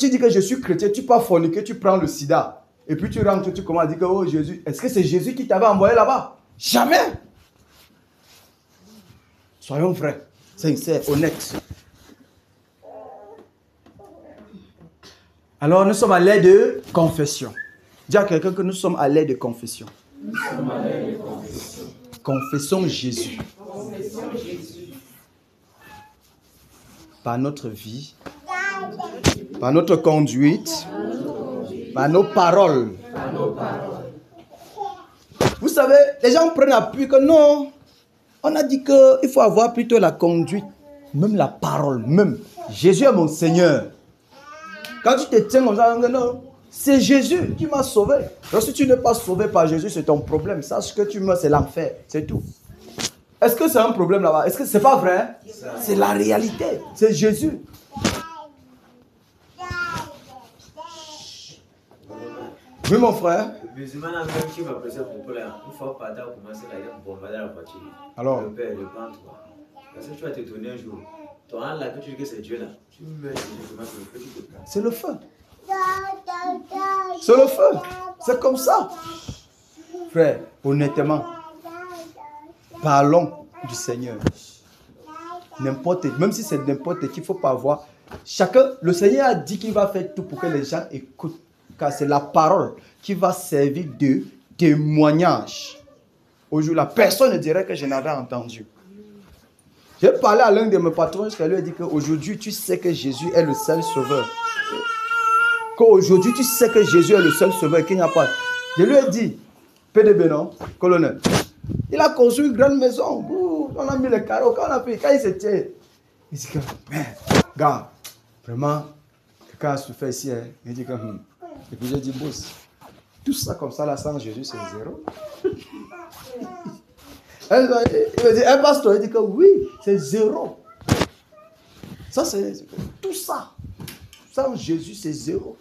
dis que je suis chrétien, tu pars forniquer, tu prends le sida. Et puis tu rentres, tu commences à dire que oh Jésus, est-ce que c'est Jésus qui t'avait envoyé là-bas? Jamais! Soyons vrais, sincères, honnêtes. Alors nous sommes à l'aide de confession. Dis à quelqu'un que nous sommes à l'aide de confession. Confessons Jésus. Par notre vie, par notre conduite, par nos paroles. Vous savez, les gens prennent appui que non, on a dit qu'il faut avoir plutôt la conduite, même la parole, même. Jésus est mon Seigneur. Quand tu te tiens comme ça, non, C'est Jésus qui m'a sauvé. Donc si tu n'es pas sauvé par Jésus, c'est ton problème. Sache que tu meurs, c'est l'enfer. C'est tout. Est-ce que c'est un problème là-bas? Est-ce que c'est pas vrai? C'est la réalité. C'est Jésus. Oui, mon frère. Le musulman a même qui va presser pour là. Une fois par terre, commencer à bombarder la voiture. Alors. Le père, le peintre. Parce que tu vas t'étonner un jour. Ton âme là, que tu dis que c'est Dieu là. Tu meurs, c'est le feu. C'est le feu. C'est comme ça. Frère, honnêtement, parlons du Seigneur. N'importe, même si c'est n'importe qui, il ne faut pas voir. Chacun, le Seigneur a dit qu'il va faire tout pour que les gens écoutent. Car c'est la parole qui va servir de témoignage. Aujourd'hui, la personne ne dirait que je n'avais entendu. J'ai parlé à l'un de mes patrons, je lui ai dit qu'aujourd'hui, tu sais que Jésus est le seul sauveur. Qu'aujourd'hui, tu sais que Jésus est le seul sauveur, qu'il n'y a pas. Je lui ai dit, PDB, non, colonel, il a construit une grande maison. Ouh, on a mis les carreaux, quand il se tient, il dit que, mais, gars, vraiment, quelqu'un a souffert ici. Hein. Il dit que, Et puis j'ai dit, boss, tout ça comme ça, là, sans Jésus, c'est zéro. Il me dit, un pasteur, il dit que oui, c'est zéro. Ça, c'est tout ça. Sans Jésus, c'est zéro.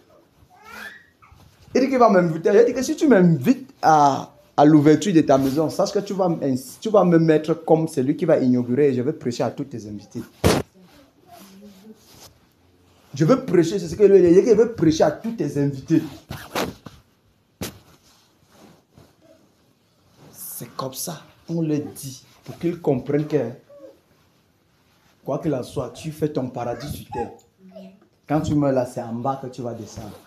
Il dit qu'il va m'inviter. Il dit que si tu m'invites à l'ouverture de ta maison, sache que tu vas me mettre comme celui qui va inaugurer et je vais prêcher à tous tes invités. Je veux prêcher, c'est ce que lui dit, je veux prêcher à tous tes invités. C'est comme ça, on le dit, pour qu'ils comprennent que, quoi qu'il en soit, tu fais ton paradis sur terre. Quand tu meurs là, c'est en bas que tu vas descendre.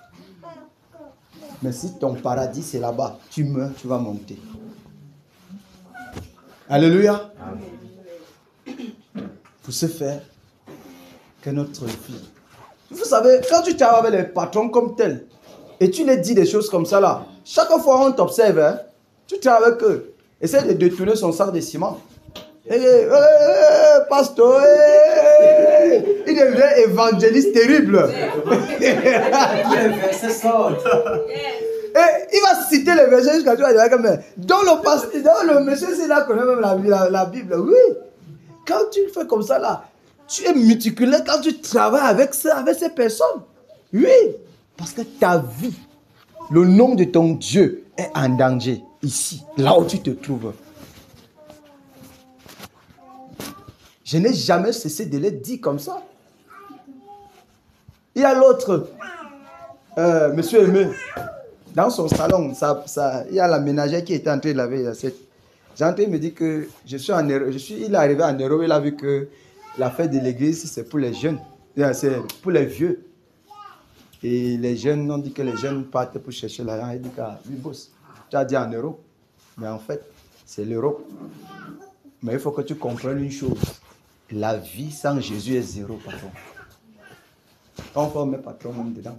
Mais si ton paradis c'est là-bas, tu meurs, tu vas monter. Alléluia. Pour ce faire, que notre vie. Vous savez, quand tu travailles avec les patrons comme tel, et tu les dis des choses comme ça là, chaque fois on t'observe, hein, tu travailles avec eux. Essaye de détourner son sac de ciment. Pasteur, il devient évangéliste terrible. Et il va citer les versets jusqu'à tu vas dire comme dans le monsieur c'est là connaît même la Bible. Oui. Quand tu fais comme ça là, tu es méticuleux quand tu travailles avec ces personnes. Oui. Parce que ta vie, le nom de ton Dieu est en danger ici, là où tu te trouves. Je n'ai jamais cessé de le dire comme ça. Il y a l'autre, monsieur Aimé, dans son salon, il y a la ménagère qui était en train de laver l'assiette. J'entends, il me dit que il est arrivé en Europe, il a vu que la fête de l'église, c'est pour les jeunes, c'est pour les vieux. Et les jeunes ont dit que les jeunes partent pour chercher l'argent. Il dit que lui bosse. Tu as dit en Europe, mais en fait, c'est l'Europe. Mais il faut que tu comprennes une chose. La vie sans Jésus est zéro, patron. On va mettre patron même dedans.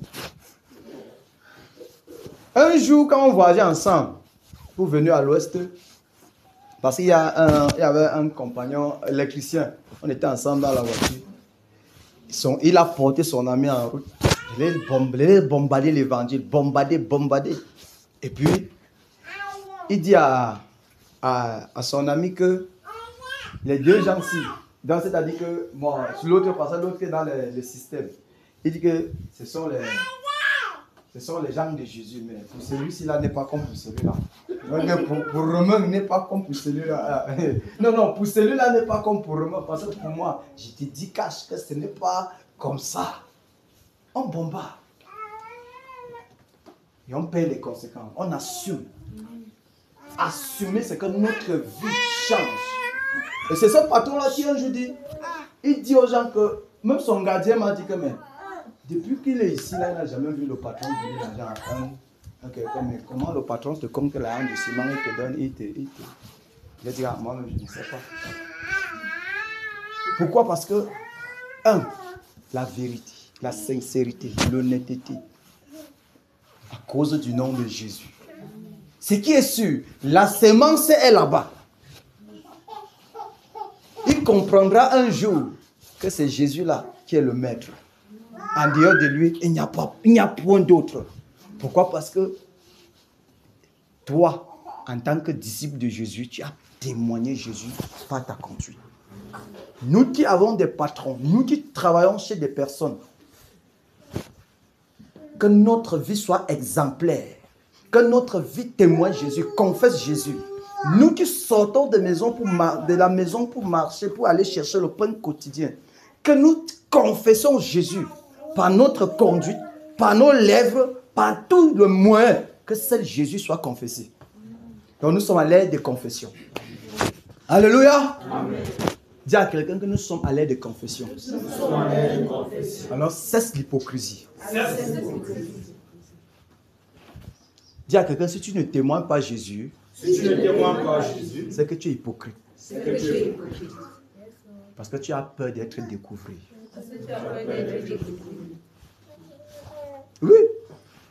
Un jour, quand on voyageait ensemble pour venir à l'ouest, parce qu'il y avait un compagnon électricien, on était ensemble dans la voiture. Il a porté son ami en route. Il a bombardé l'évangile, bombardé. Et puis, il dit à son ami que les deux gens-ci, c'est-à-dire que moi, sur l'autre passage, l'autre qui est dans le système, il dit que ce sont les gens de Jésus, mais pour celui-ci là n'est pas comme pour celui-là. Pour Romain n'est pas comme pour celui-là. Non, pour celui-là n'est pas comme pour Romain, parce que pour moi, je te dis cache que ce n'est pas comme ça. On bombarde. Et on paye les conséquences. On assume. Assumer, c'est que notre vie change. Et c'est ce patron-là qui un jour dit, il dit aux gens que, même son gardien m'a dit que, mais, depuis qu'il est ici, là, il n'a jamais vu le patron donner l'argent à quelqu'un. Mais comment le patron te compte l'argent du ciment, il te donne, il a dit, moi-même, je ne sais pas. Pourquoi? Parce que, la vérité, la sincérité, l'honnêteté, à cause du nom de Jésus. Ce qui est sûr, la sémence est là-bas. Il comprendra un jour que c'est Jésus-là qui est le maître. En dehors de lui, il n'y a point d'autre. Pourquoi? Parce que toi, en tant que disciple de Jésus, tu as témoigné Jésus par ta conduite. Nous qui avons des patrons, nous qui travaillons chez des personnes, que notre vie soit exemplaire, que notre vie témoigne Jésus, confesse Jésus. Nous qui sortons de la maison pour marcher, pour aller chercher le pain quotidien, que nous confessons Jésus par notre conduite, par nos lèvres, par tout le moyen, que seul Jésus soit confessé. Donc nous sommes à l'ère de confession. Alléluia. Amen. Dis à quelqu'un que nous sommes à l'ère de confession. Alors cesse l'hypocrisie. Dis à quelqu'un, si tu ne témoignes pas Jésus, c'est que tu es hypocrite. Parce que tu as peur d'être découvert. Oui.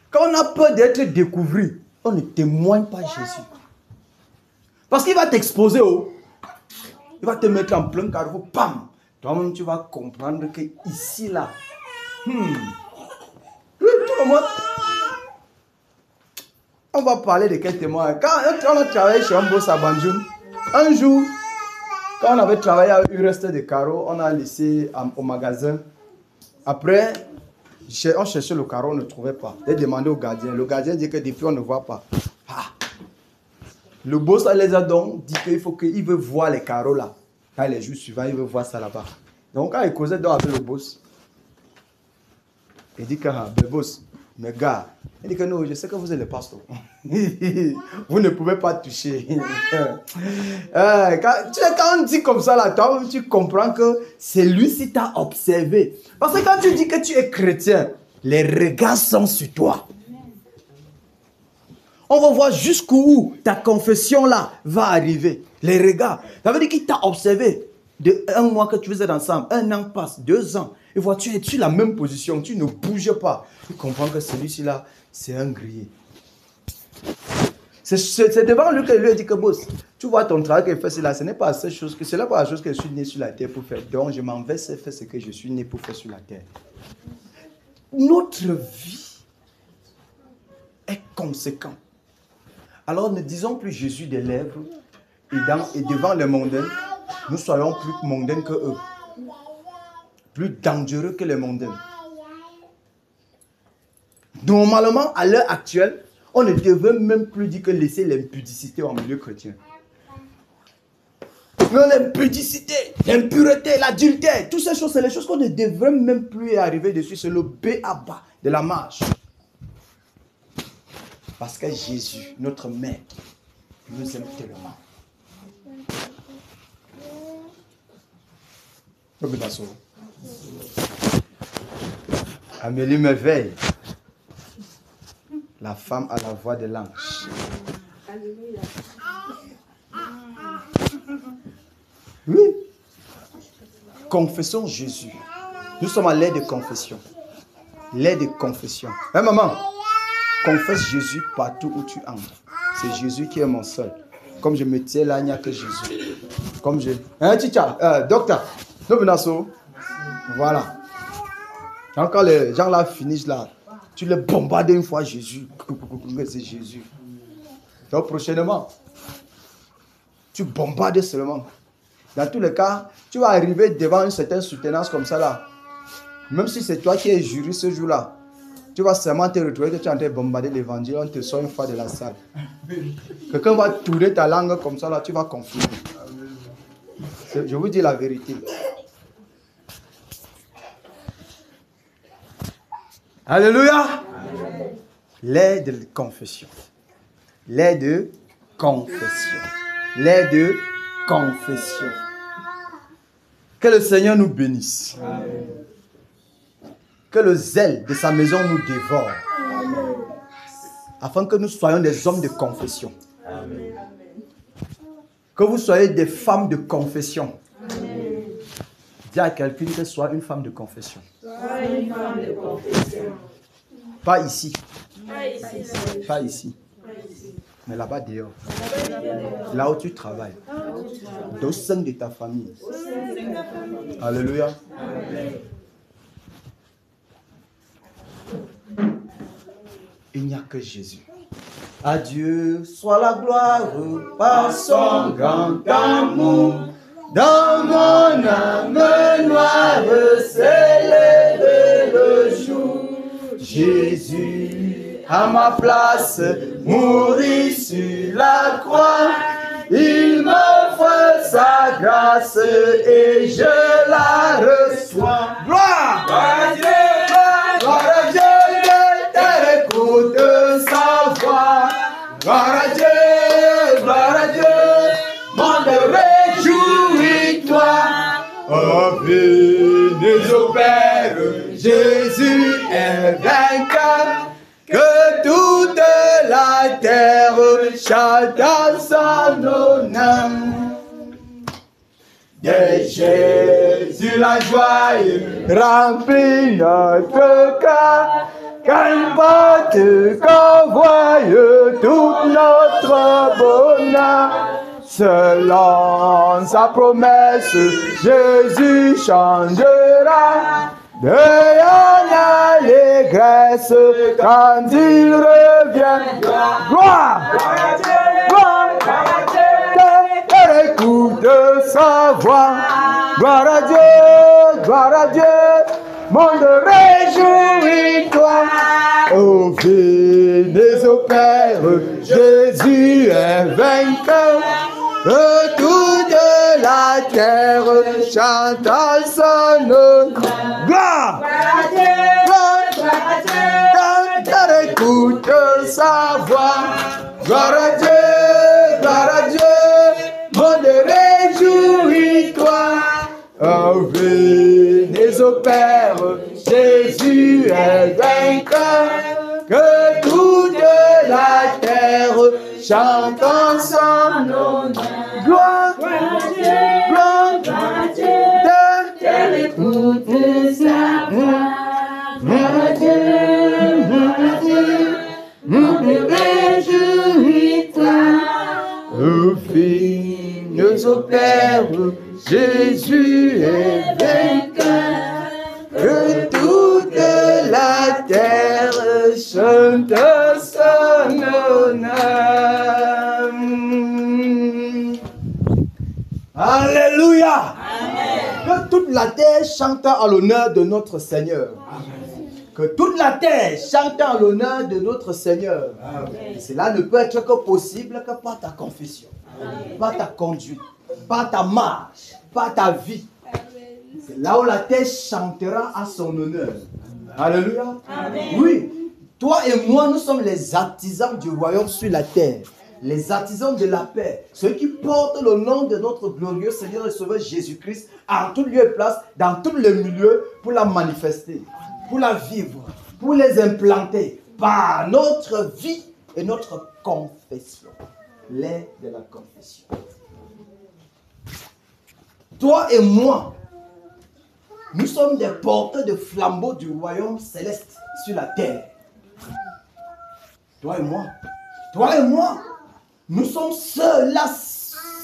Quand on a peur d'être découvert, on ne témoigne pas Jésus. Parce qu'il va t'exposer. Il va te mettre en plein carrefour. Pam! Toi-même, tu vas comprendre que ici, là. Oui, tout le monde. On va parler de quel témoin. Quand on a travaillé chez Ambo Sabanjoun, un jour, quand on avait travaillé avec le reste des carreaux, on a laissé au magasin. Après, on cherchait le carreau, on ne trouvait pas. Il a demandé au gardien. Le gardien dit que depuis, on ne voit pas. Le boss les a donc dit qu'il veut voir les carreaux là. Quand les jours suivants, il veut voir ça là-bas. Donc, quand il causait donc avec le boss, il dit que le boss, mes gars, il dit que non, je sais que vous êtes le pasteur. Vous ne pouvez pas toucher. Quand on dit comme ça là, toi, tu comprends que c'est lui qui t'a observé. Parce que quand tu dis que tu es chrétien, les regards sont sur toi. On va voir jusqu'où ta confession là va arriver. Les regards. Ça veut dire qu'il t'a observé. De 1 mois que tu faisais ensemble, 1 an passe, 2 ans. Et voilà, tu es sur la même position, tu ne bouges pas. Tu comprends que celui-ci là, c'est un grillé. C'est devant lui que lui a dit que boss, tu vois ton travail qu'il fait, ce n'est pas la chose que je suis né sur la terre pour faire. Donc je m'en vais faire ce que je suis né pour faire sur la terre. Notre vie est conséquente. Alors ne disons plus Jésus des lèvres et devant les mondains, nous soyons plus mondains que eux. Plus dangereux que les mondains. Normalement, à l'heure actuelle, on ne devrait même plus dire que laisser l'impudicité en milieu chrétien. L'impudicité, l'impureté, l'adultère, toutes ces choses, c'est les choses qu'on ne devrait même plus arriver dessus. C'est le b.a.-ba de la marche. Parce que Jésus, notre maître, nous aime tellement. Amélie me veille. La femme à la voix de l'ange. Oui. Confessons Jésus. Nous sommes à l'ère de confession. L'ère de confession. Hein, maman? Confesse Jésus partout où tu entres. C'est Jésus qui est mon seul. Comme je me tiens là, il n'y a que Jésus. Comme je... Hein, Tcha, docteur, voilà. Quand les gens là finissent là, tu les bombardes une fois Jésus. C'est Jésus. Donc prochainement, tu bombardes seulement. Dans tous les cas, tu vas arriver devant une certaine soutenance comme ça là. Même si c'est toi qui es jury ce jour-là, tu vas seulement te retrouver que tu es en train de bombarder l'évangile, on te sort une fois de la salle. Quelqu'un va tourner ta langue comme ça là, tu vas confondre. Je vous dis la vérité. Alléluia. L'aide de confession. L'aide de confession. L'aide de confession. Que le Seigneur nous bénisse. Amen. Que le zèle de sa maison nous dévore. Amen. Afin que nous soyons des hommes de confession. Amen. Que vous soyez des femmes de confession. Amen. Dis à quelqu'un que soit une femme de confession. Sois une femme de confession. Pas ici. Pas ici. Pas ici. Mais là-bas dehors. Là où tu travailles. Au sein de ta famille. Alléluia. Amen. Il n'y a que Jésus. À Dieu soit la gloire par son grand amour. Dans mon âme noire s'est levé le jour. Jésus, à ma place, mourit sur la croix. Il m'offre sa grâce et je la reçois. Gloire! Gloire à Dieu! Gloire à Dieu! Terre écoute sa voix. Gloire à Dieu! Gloire à Dieu! Monde réjouis-toi. Oh, bénis au Père, Jésus est vainqueur. Que toute la terre chante à son honneur. De Jésus la joie remplit notre cœur. Qu'importe qu'on voie tout notre bonheur. Selon sa promesse, Jésus changera. De l'allégresse quand il revient. Gloire! Gloire! Terre écoute sa voix. Gloire à Dieu! Gloire à Dieu! Monde réjouis-toi. Oh, venez au Père, Jésus est vainqueur. Que toute la terre chante à son nom. Gloire! Gloire! Écoute sa voix. Gloire à Dieu! Gloire à Dieu! Monde réjouis-toi. Oh, venez au Père, Jésus est vainqueur. Que toute la terre chante en son nom. Gloire, gloire, terre écoute sa voix. Gloire à Dieu, monde réjouis-toi. Oh, venez au Père, Jésus est vainqueur. Que toute la terre chante son honneur. Alléluia. Que toute la terre chante à l'honneur de notre Seigneur. Que toute la terre chante à l'honneur de notre Seigneur. Et cela ne peut être que possible que par ta confession, par ta conduite, par ta marche, par ta vie. C'est là où la terre chantera à son honneur. Alléluia. Amen. Oui, toi et moi, nous sommes les artisans du royaume sur la terre. Les artisans de la paix. Ceux qui portent le nom de notre glorieux Seigneur et Sauveur Jésus-Christ en tout lieu et place, dans tous les milieux, pour la manifester, pour la vivre, pour les implanter par notre vie et notre confession. L'aide de la confession. Toi et moi, nous sommes des porteurs de flambeaux du royaume céleste sur la terre. Toi et moi, nous sommes ceux-là,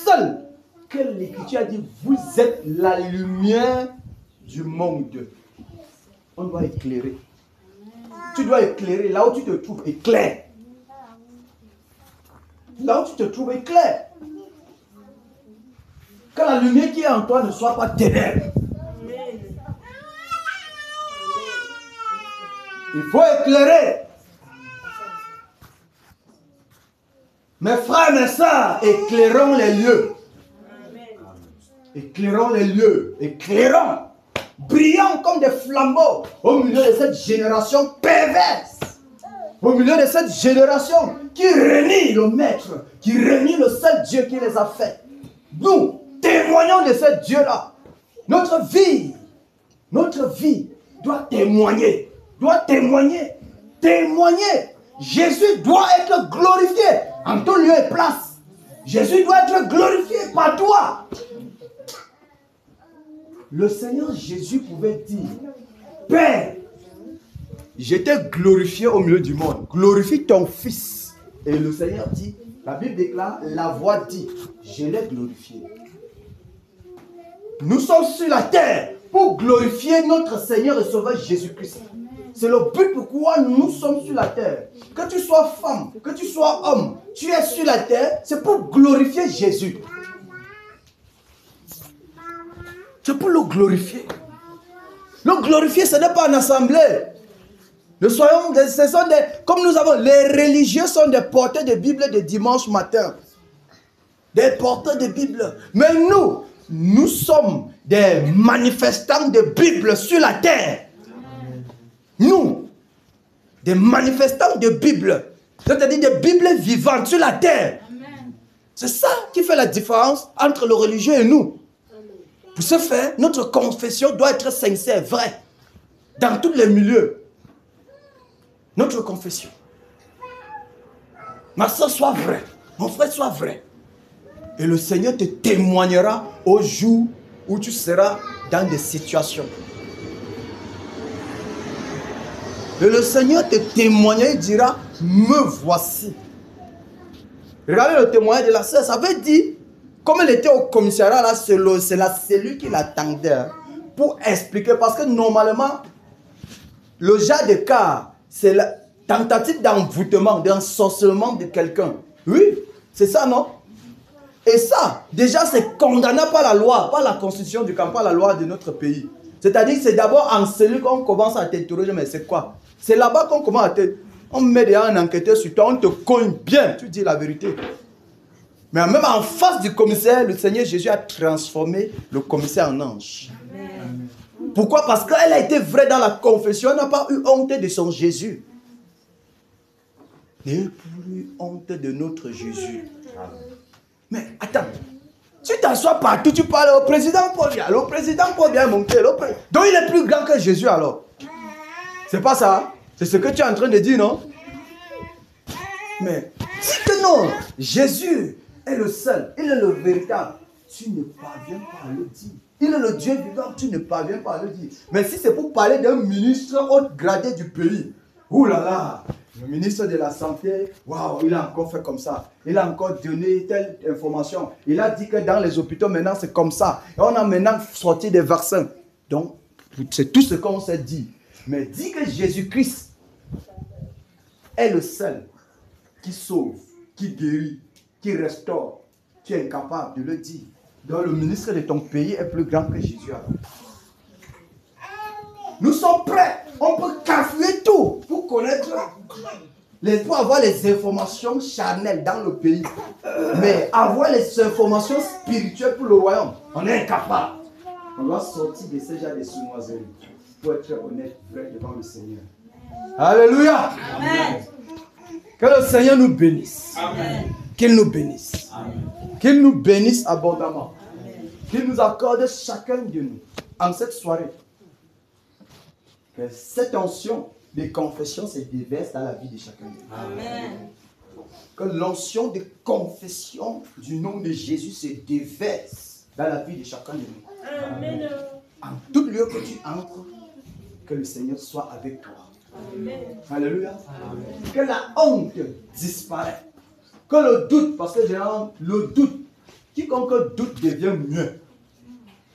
seuls, que l'Écriture a dit, vous êtes la lumière du monde. On doit éclairer. Tu dois éclairer là où tu te trouves, éclaire. Là où tu te trouves, éclaire. Que la lumière qui est en toi ne soit pas ténèbres. Il faut éclairer. Mes frères, mes sœurs, éclairons les lieux. Éclairons les lieux. Éclairons. Brillons comme des flambeaux au milieu de cette génération perverse. Au milieu de cette génération qui renie le Maître, qui renie le seul Dieu qui les a faits. Nous témoignons de ce Dieu-là. Notre vie doit témoigner. Témoigner. Jésus doit être glorifié en tout lieu et place. Jésus doit être glorifié par toi. Le Seigneur Jésus pouvait dire, Père, je t'ai glorifié au milieu du monde. Glorifie ton Fils. Et le Seigneur dit, la Bible déclare, la voix dit, je l'ai glorifié. Nous sommes sur la terre pour glorifier notre Seigneur et Sauveur Jésus-Christ. C'est le but pourquoi nous sommes sur la terre. Que tu sois femme, que tu sois homme, tu es sur la terre, c'est pour glorifier Jésus. C'est pour le glorifier. Le glorifier, ce n'est pas en assemblée. Nous soyons comme nous avons, les religieux sont des porteurs de Bible de dimanche matin. Des porteurs de Bible. Mais nous sommes des manifestants de Bible sur la terre. Nous, des manifestants de Bible. C'est-à-dire des Bibles vivantes sur la terre. C'est ça qui fait la différence entre le religieux et nous. Pour ce faire, notre confession doit être sincère, vraie. Dans tous les milieux. Notre confession. Ma soeur soit vraie. Mon frère soit vrai. Et le Seigneur te témoignera au jour où tu seras dans des situations. Et le Seigneur te témoignera et dira, me voici. Regardez le témoignage de la sœur. Ça veut dire, comme elle était au commissariat, là, c'est la cellule qui l'attendait pour expliquer. Parce que normalement, le genre de cas, c'est la tentative d'envoûtement, d'ensorcellement de quelqu'un. Oui, c'est ça, non? Et ça, déjà, c'est condamnable par la loi, par la constitution du camp, par la loi de notre pays. C'est-à-dire, c'est d'abord en cellule qu'on commence à t'interroger, mais c'est quoi? C'est là-bas qu'on commence à te... On met déjà un enquêteur sur toi, on te cogne bien, tu dis la vérité. Mais même en face du commissaire, le Seigneur Jésus a transformé le commissaire en ange. Amen. Pourquoi? Parce qu'elle a été vraie dans la confession, elle n'a pas eu honte de son Jésus. Elle n'a pas eu honte de notre Jésus. Amen. Mais attends, tu t'assois partout, tu parles au président Paul Biya. Le président Paul Biya est monté. Donc il est plus grand que Jésus alors. C'est pas ça? C'est ce que tu es en train de dire, non? Mais si que non, Jésus est le seul, il est le véritable, tu ne parviens pas à le dire. Il est le Dieu vivant, tu ne parviens pas à le dire. Mais si c'est pour parler d'un ministre haut gradé du pays, oulala, le ministre de la Santé, waouh, il a encore fait comme ça. Il a encore donné telle information. Il a dit que dans les hôpitaux, maintenant, c'est comme ça. Et on a maintenant sorti des vaccins. Donc, c'est tout ce qu'on s'est dit. Mais dit que Jésus-Christ est le seul qui sauve, qui guérit, qui restaure. Tu es incapable de le dire. Donc, le ministre de ton pays est plus grand que Jésus. Nous sommes prêts. On peut cafouiller tout pour connaître, pour avoir les informations charnelles dans le pays. Mais avoir les informations spirituelles pour le royaume, on est incapable. On doit sortir de ce genre de sournoiserie pour être honnête, vrai devant le Seigneur. Alléluia. Amen. Que le Seigneur nous bénisse. Amen. Qu'il nous bénisse. Amen. Qu'il nous bénisse abondamment. Amen. Qu'il nous accorde chacun de nous en cette soirée. Que cette onction de confession se déverse dans la vie de chacun de nous. Amen. Que l'onction de confession du nom de Jésus se déverse dans la vie de chacun de nous. Amen. En tout lieu que tu entres, que le Seigneur soit avec toi. Amen. Alléluia. Amen. Que la honte disparaisse. Que le doute, parce que généralement, le doute, quiconque doute devient mieux.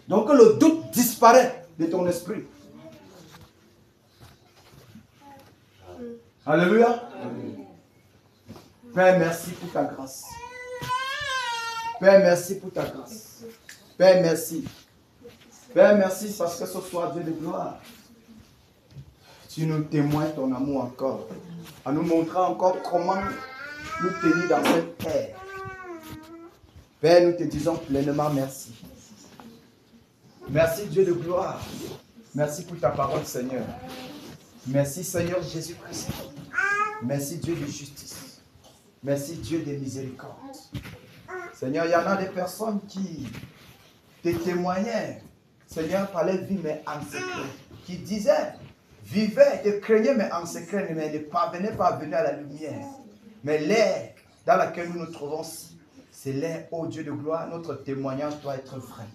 Donc que le doute disparaît de ton esprit. Alléluia. Amen. Père, merci pour ta grâce. Père, merci pour ta grâce. Père, merci. Père, merci parce que ce soir, Dieu de gloire, tu nous témoignes ton amour encore, en nous montrant encore comment nous tenir dans cette terre. Père, nous te disons pleinement merci. Merci Dieu de gloire. Merci pour ta parole, Seigneur. Merci Seigneur Jésus-Christ. Merci Dieu de justice. Merci Dieu de miséricorde. Seigneur, il y en a des personnes qui te témoignaient, Seigneur, par leur vie, mais en secret. Qui disaient, vivaient, te craignaient, mais en secret, mais ne parvenaient pas à venir à la lumière. Mais l'ère dans laquelle nous nous trouvons, c'est l'ère, ô Dieu de gloire, notre témoignage doit être vrai.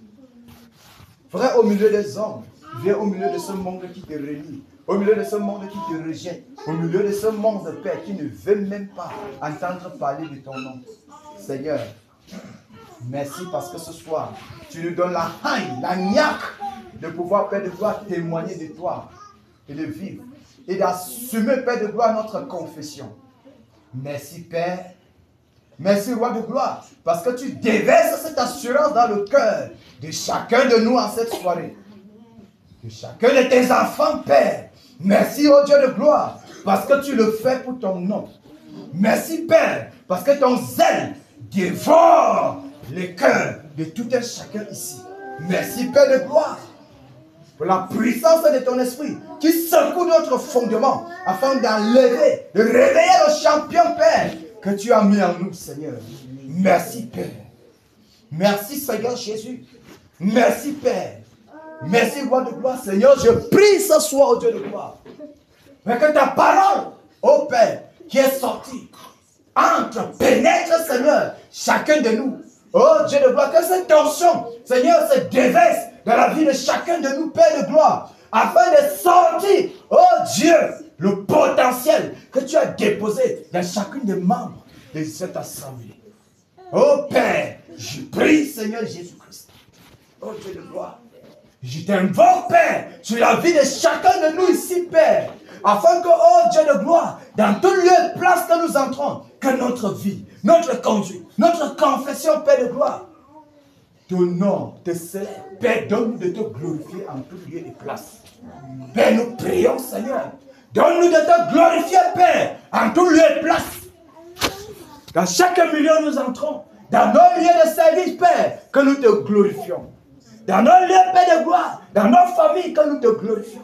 Vrai au milieu des hommes, vrai au milieu de ce monde qui te renie, au milieu de ce monde qui te rejette, au milieu de ce monde, Père, qui ne veut même pas entendre parler de ton nom. Seigneur, merci parce que ce soir, tu nous donnes la haine, la niaque de pouvoir, Père de gloire, témoigner de toi et de vivre et d'assumer, Père de gloire, notre confession. Merci, Père. Merci, Roi de gloire, parce que tu déverses cette assurance dans le cœur de chacun de nous en cette soirée. De chacun de tes enfants, Père. Merci, oh Dieu de gloire, parce que tu le fais pour ton nom. Merci, Père, parce que ton zèle dévore les cœurs de tout un chacun ici. Merci, Père de gloire, pour la puissance de ton esprit qui secoue notre fondement afin d'enlever, de réveiller le champion, Père, que tu as mis en nous, Seigneur. Merci, Père. Merci, Seigneur Jésus. Merci, Père. Merci, Roi de gloire, Seigneur. Je prie ce soir, au Dieu de gloire, mais que ta parole, ô Père, qui est sortie, entre, pénètre, Seigneur, chacun de nous. Oh Dieu de gloire, que cette tension, Seigneur, se déverse dans la vie de chacun de nous, Père de gloire, afin de sortir, oh Dieu, le potentiel que tu as déposé dans chacun des membres de cette assemblée. Oh Père, je prie, Seigneur Jésus-Christ. Oh Dieu de gloire, je t'invoque, Père, sur la vie de chacun de nous ici, Père, afin que, oh Dieu de gloire, dans tout lieu et place que nous entrons, que notre vie, notre conduite, notre confession, Père de gloire, ton nom te célèbre. Père, donne-nous de te glorifier en tout lieu et place. Père, nous prions, Seigneur. Donne-nous de te glorifier, Père, en tout lieu et place. Dans chaque milieu où nous entrons, dans nos lieux de service, Père, que nous te glorifions. Dans nos lieux, Père de gloire, dans nos familles, que nous te glorifions.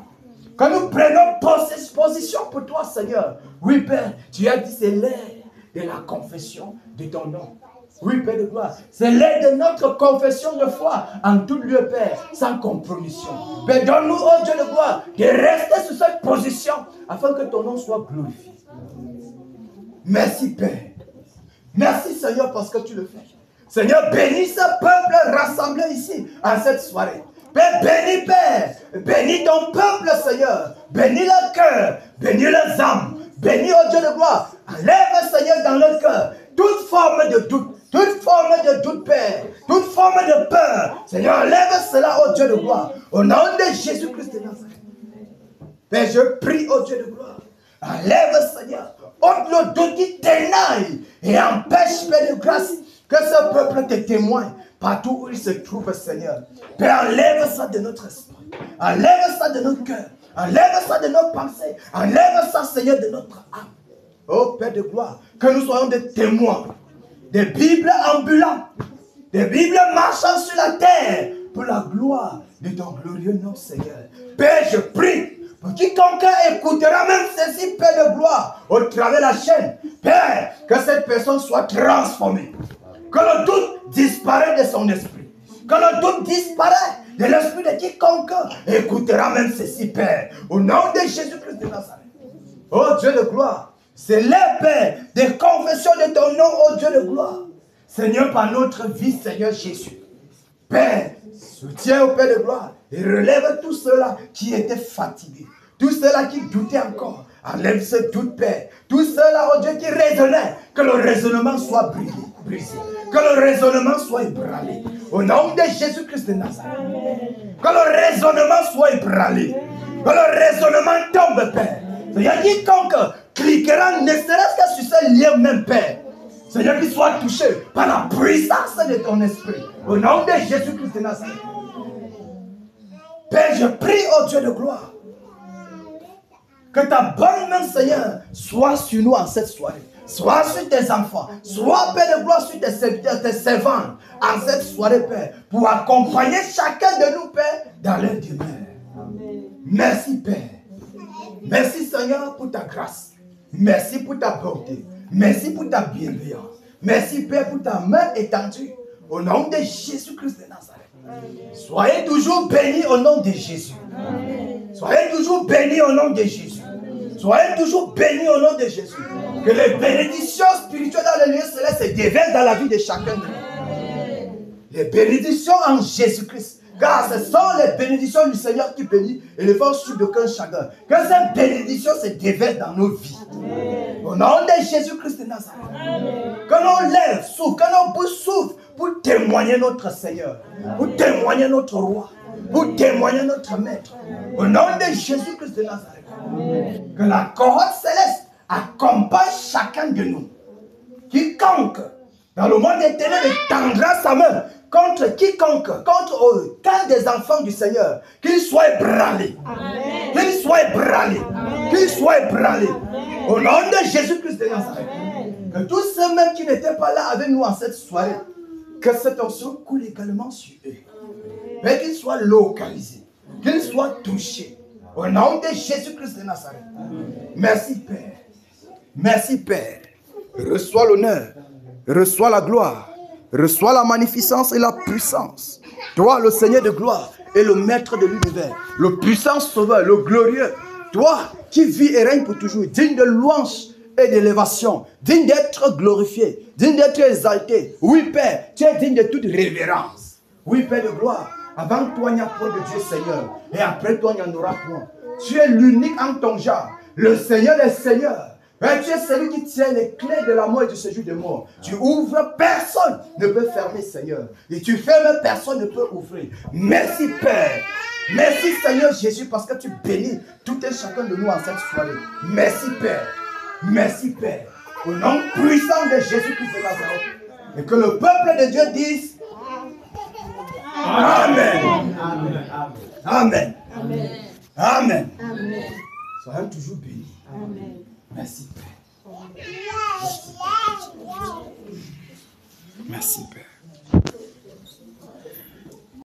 Que nous prenons position pour toi, Seigneur. Oui, Père, tu as dit c'est l'heure de la confession de ton nom. Oui, Père de gloire, c'est l'heure de notre confession de foi en tout lieu, Père, sans compromission. Père, donne-nous, oh Dieu de gloire, de rester sur cette position afin que ton nom soit glorifié. Merci, Père. Merci, Seigneur, parce que tu le fais. Seigneur, bénis ce peuple rassemblé ici en cette soirée. Père, bénis, Père. Bénis ton peuple, Seigneur. Bénis leur cœur. Bénis leurs âmes. Bénis, oh Dieu de gloire. Enlève, Seigneur, dans leur cœur toute forme de doute. Toute forme de doute, Père, toute forme de peur, Seigneur, enlève cela, oh Dieu de gloire, au nom de Jésus-Christ de Nazareth. Père, je prie, oh Dieu de gloire, enlève, Seigneur, ôte le doute qui t'énaille et empêche, Père de grâce, que ce peuple te témoigne partout où il se trouve, Seigneur. Père, enlève ça de notre esprit, enlève ça de notre cœur, enlève ça de nos pensées, enlève ça, Seigneur, de notre âme. Oh Père de gloire, que nous soyons des témoins, des Bibles ambulantes, des Bibles marchant sur la terre pour la gloire de ton glorieux nom, Seigneur. Père, je prie pour quiconque écoutera même ceci, Père de gloire, au travers de la chaîne. Père, que cette personne soit transformée. Que le doute disparaisse de son esprit. Que le doute disparaisse de l'esprit de quiconque écoutera même ceci, Père. Au nom de Jésus-Christ de Nazareth. Oh Dieu de gloire. C'est le Père des confessions de ton nom, ô Dieu de gloire. Seigneur, par notre vie, Seigneur Jésus. Père, soutiens au Père de gloire et relève tous ceux-là qui étaient fatigués. Tous ceux-là qui doutaient encore. Enlève ce doute, Père. Tous ceux-là, ô Dieu, qui raisonnaient. Que le raisonnement soit brisé. Que le raisonnement soit ébranlé. Au nom de Jésus-Christ de Nazareth. Que le raisonnement soit ébranlé. Que le raisonnement tombe, Père. Seigneur, quiconque cliquera ne serait-ce que sur ce lien même, Père. Seigneur, qu'il soit touché par la puissance de ton esprit. Au nom de Jésus-Christ de Nazareth. Père, je prie au Dieu de gloire. Que ta bonne main, Seigneur, soit sur nous en cette soirée. Soit sur tes enfants. Soit, Père de gloire, sur tes serviteurs, tes servants. En cette soirée, Père. Pour accompagner chacun de nous, Père, dans leur demeure. Merci, Père. Merci, Seigneur, pour ta grâce. Merci pour ta bonté. Merci pour ta bienveillance. Merci, Père, pour ta main étendue. Au nom de Jésus-Christ de Nazareth. Soyez toujours bénis au nom de Jésus. Soyez toujours bénis au nom de Jésus. Soyez toujours bénis au nom de Jésus. Que les bénédictions spirituelles dans le lieu céleste se déversent dans la vie de chacun de nous. Les bénédictions en Jésus-Christ. Car ce sont les bénédictions du Seigneur qui bénit et les forces sur d'aucun chagrin. Que ces bénédictions se déversent dans nos vies. Au nom de Jésus-Christ de Nazareth. Que nos lèvres souffrent, que nos bouches souffrent pour témoigner notre Seigneur. Pour témoigner notre roi. Pour témoigner notre maître. Au nom de Jésus-Christ de Nazareth. Que la cohorte céleste accompagne chacun de nous. Quiconque dans le monde éternel tendra sa main contre quiconque, contre eux, qu'un des enfants du Seigneur, qu'il soit ébranlé. Qu'il soit ébranlé. Qu'il soit ébranlé. Au nom de Jésus-Christ de Nazareth. Que tous ceux-mêmes qui n'étaient pas là avec nous en cette soirée, que cette onction coule également sur eux. Mais qu'ils soient localisés, qu'ils soient touchés. Au nom de Jésus-Christ de Nazareth. Merci Père. Merci Père. Reçois l'honneur, reçois la gloire, reçois la magnificence et la puissance. Toi, le Seigneur de gloire et le Maître de l'univers, le puissant Sauveur, le glorieux. Toi qui vis et règne pour toujours, digne de louange et d'élévation, digne d'être glorifié, digne d'être exalté. Oui, Père, tu es digne de toute révérence. Oui, Père de gloire, avant toi, il n'y a point de Dieu, Seigneur, et après toi, il n'y en aura point. Tu es l'unique en ton genre, le Seigneur des seigneurs. Et tu es celui qui tient les clés de la mort et du séjour des morts. Tu ouvres, personne ne peut fermer, Seigneur. Et tu fermes, personne ne peut ouvrir. Merci, Père. Merci, Seigneur Jésus, parce que tu bénis tout et chacun de nous en cette soirée. Merci, Père. Merci, Père. Au nom puissant de Jésus-Christ de Nazareth. Et que le peuple de Dieu dise Amen. Amen. Amen. Amen. Amen. Amen. Soyons toujours bénis. Amen. Merci, Père. Merci, Père.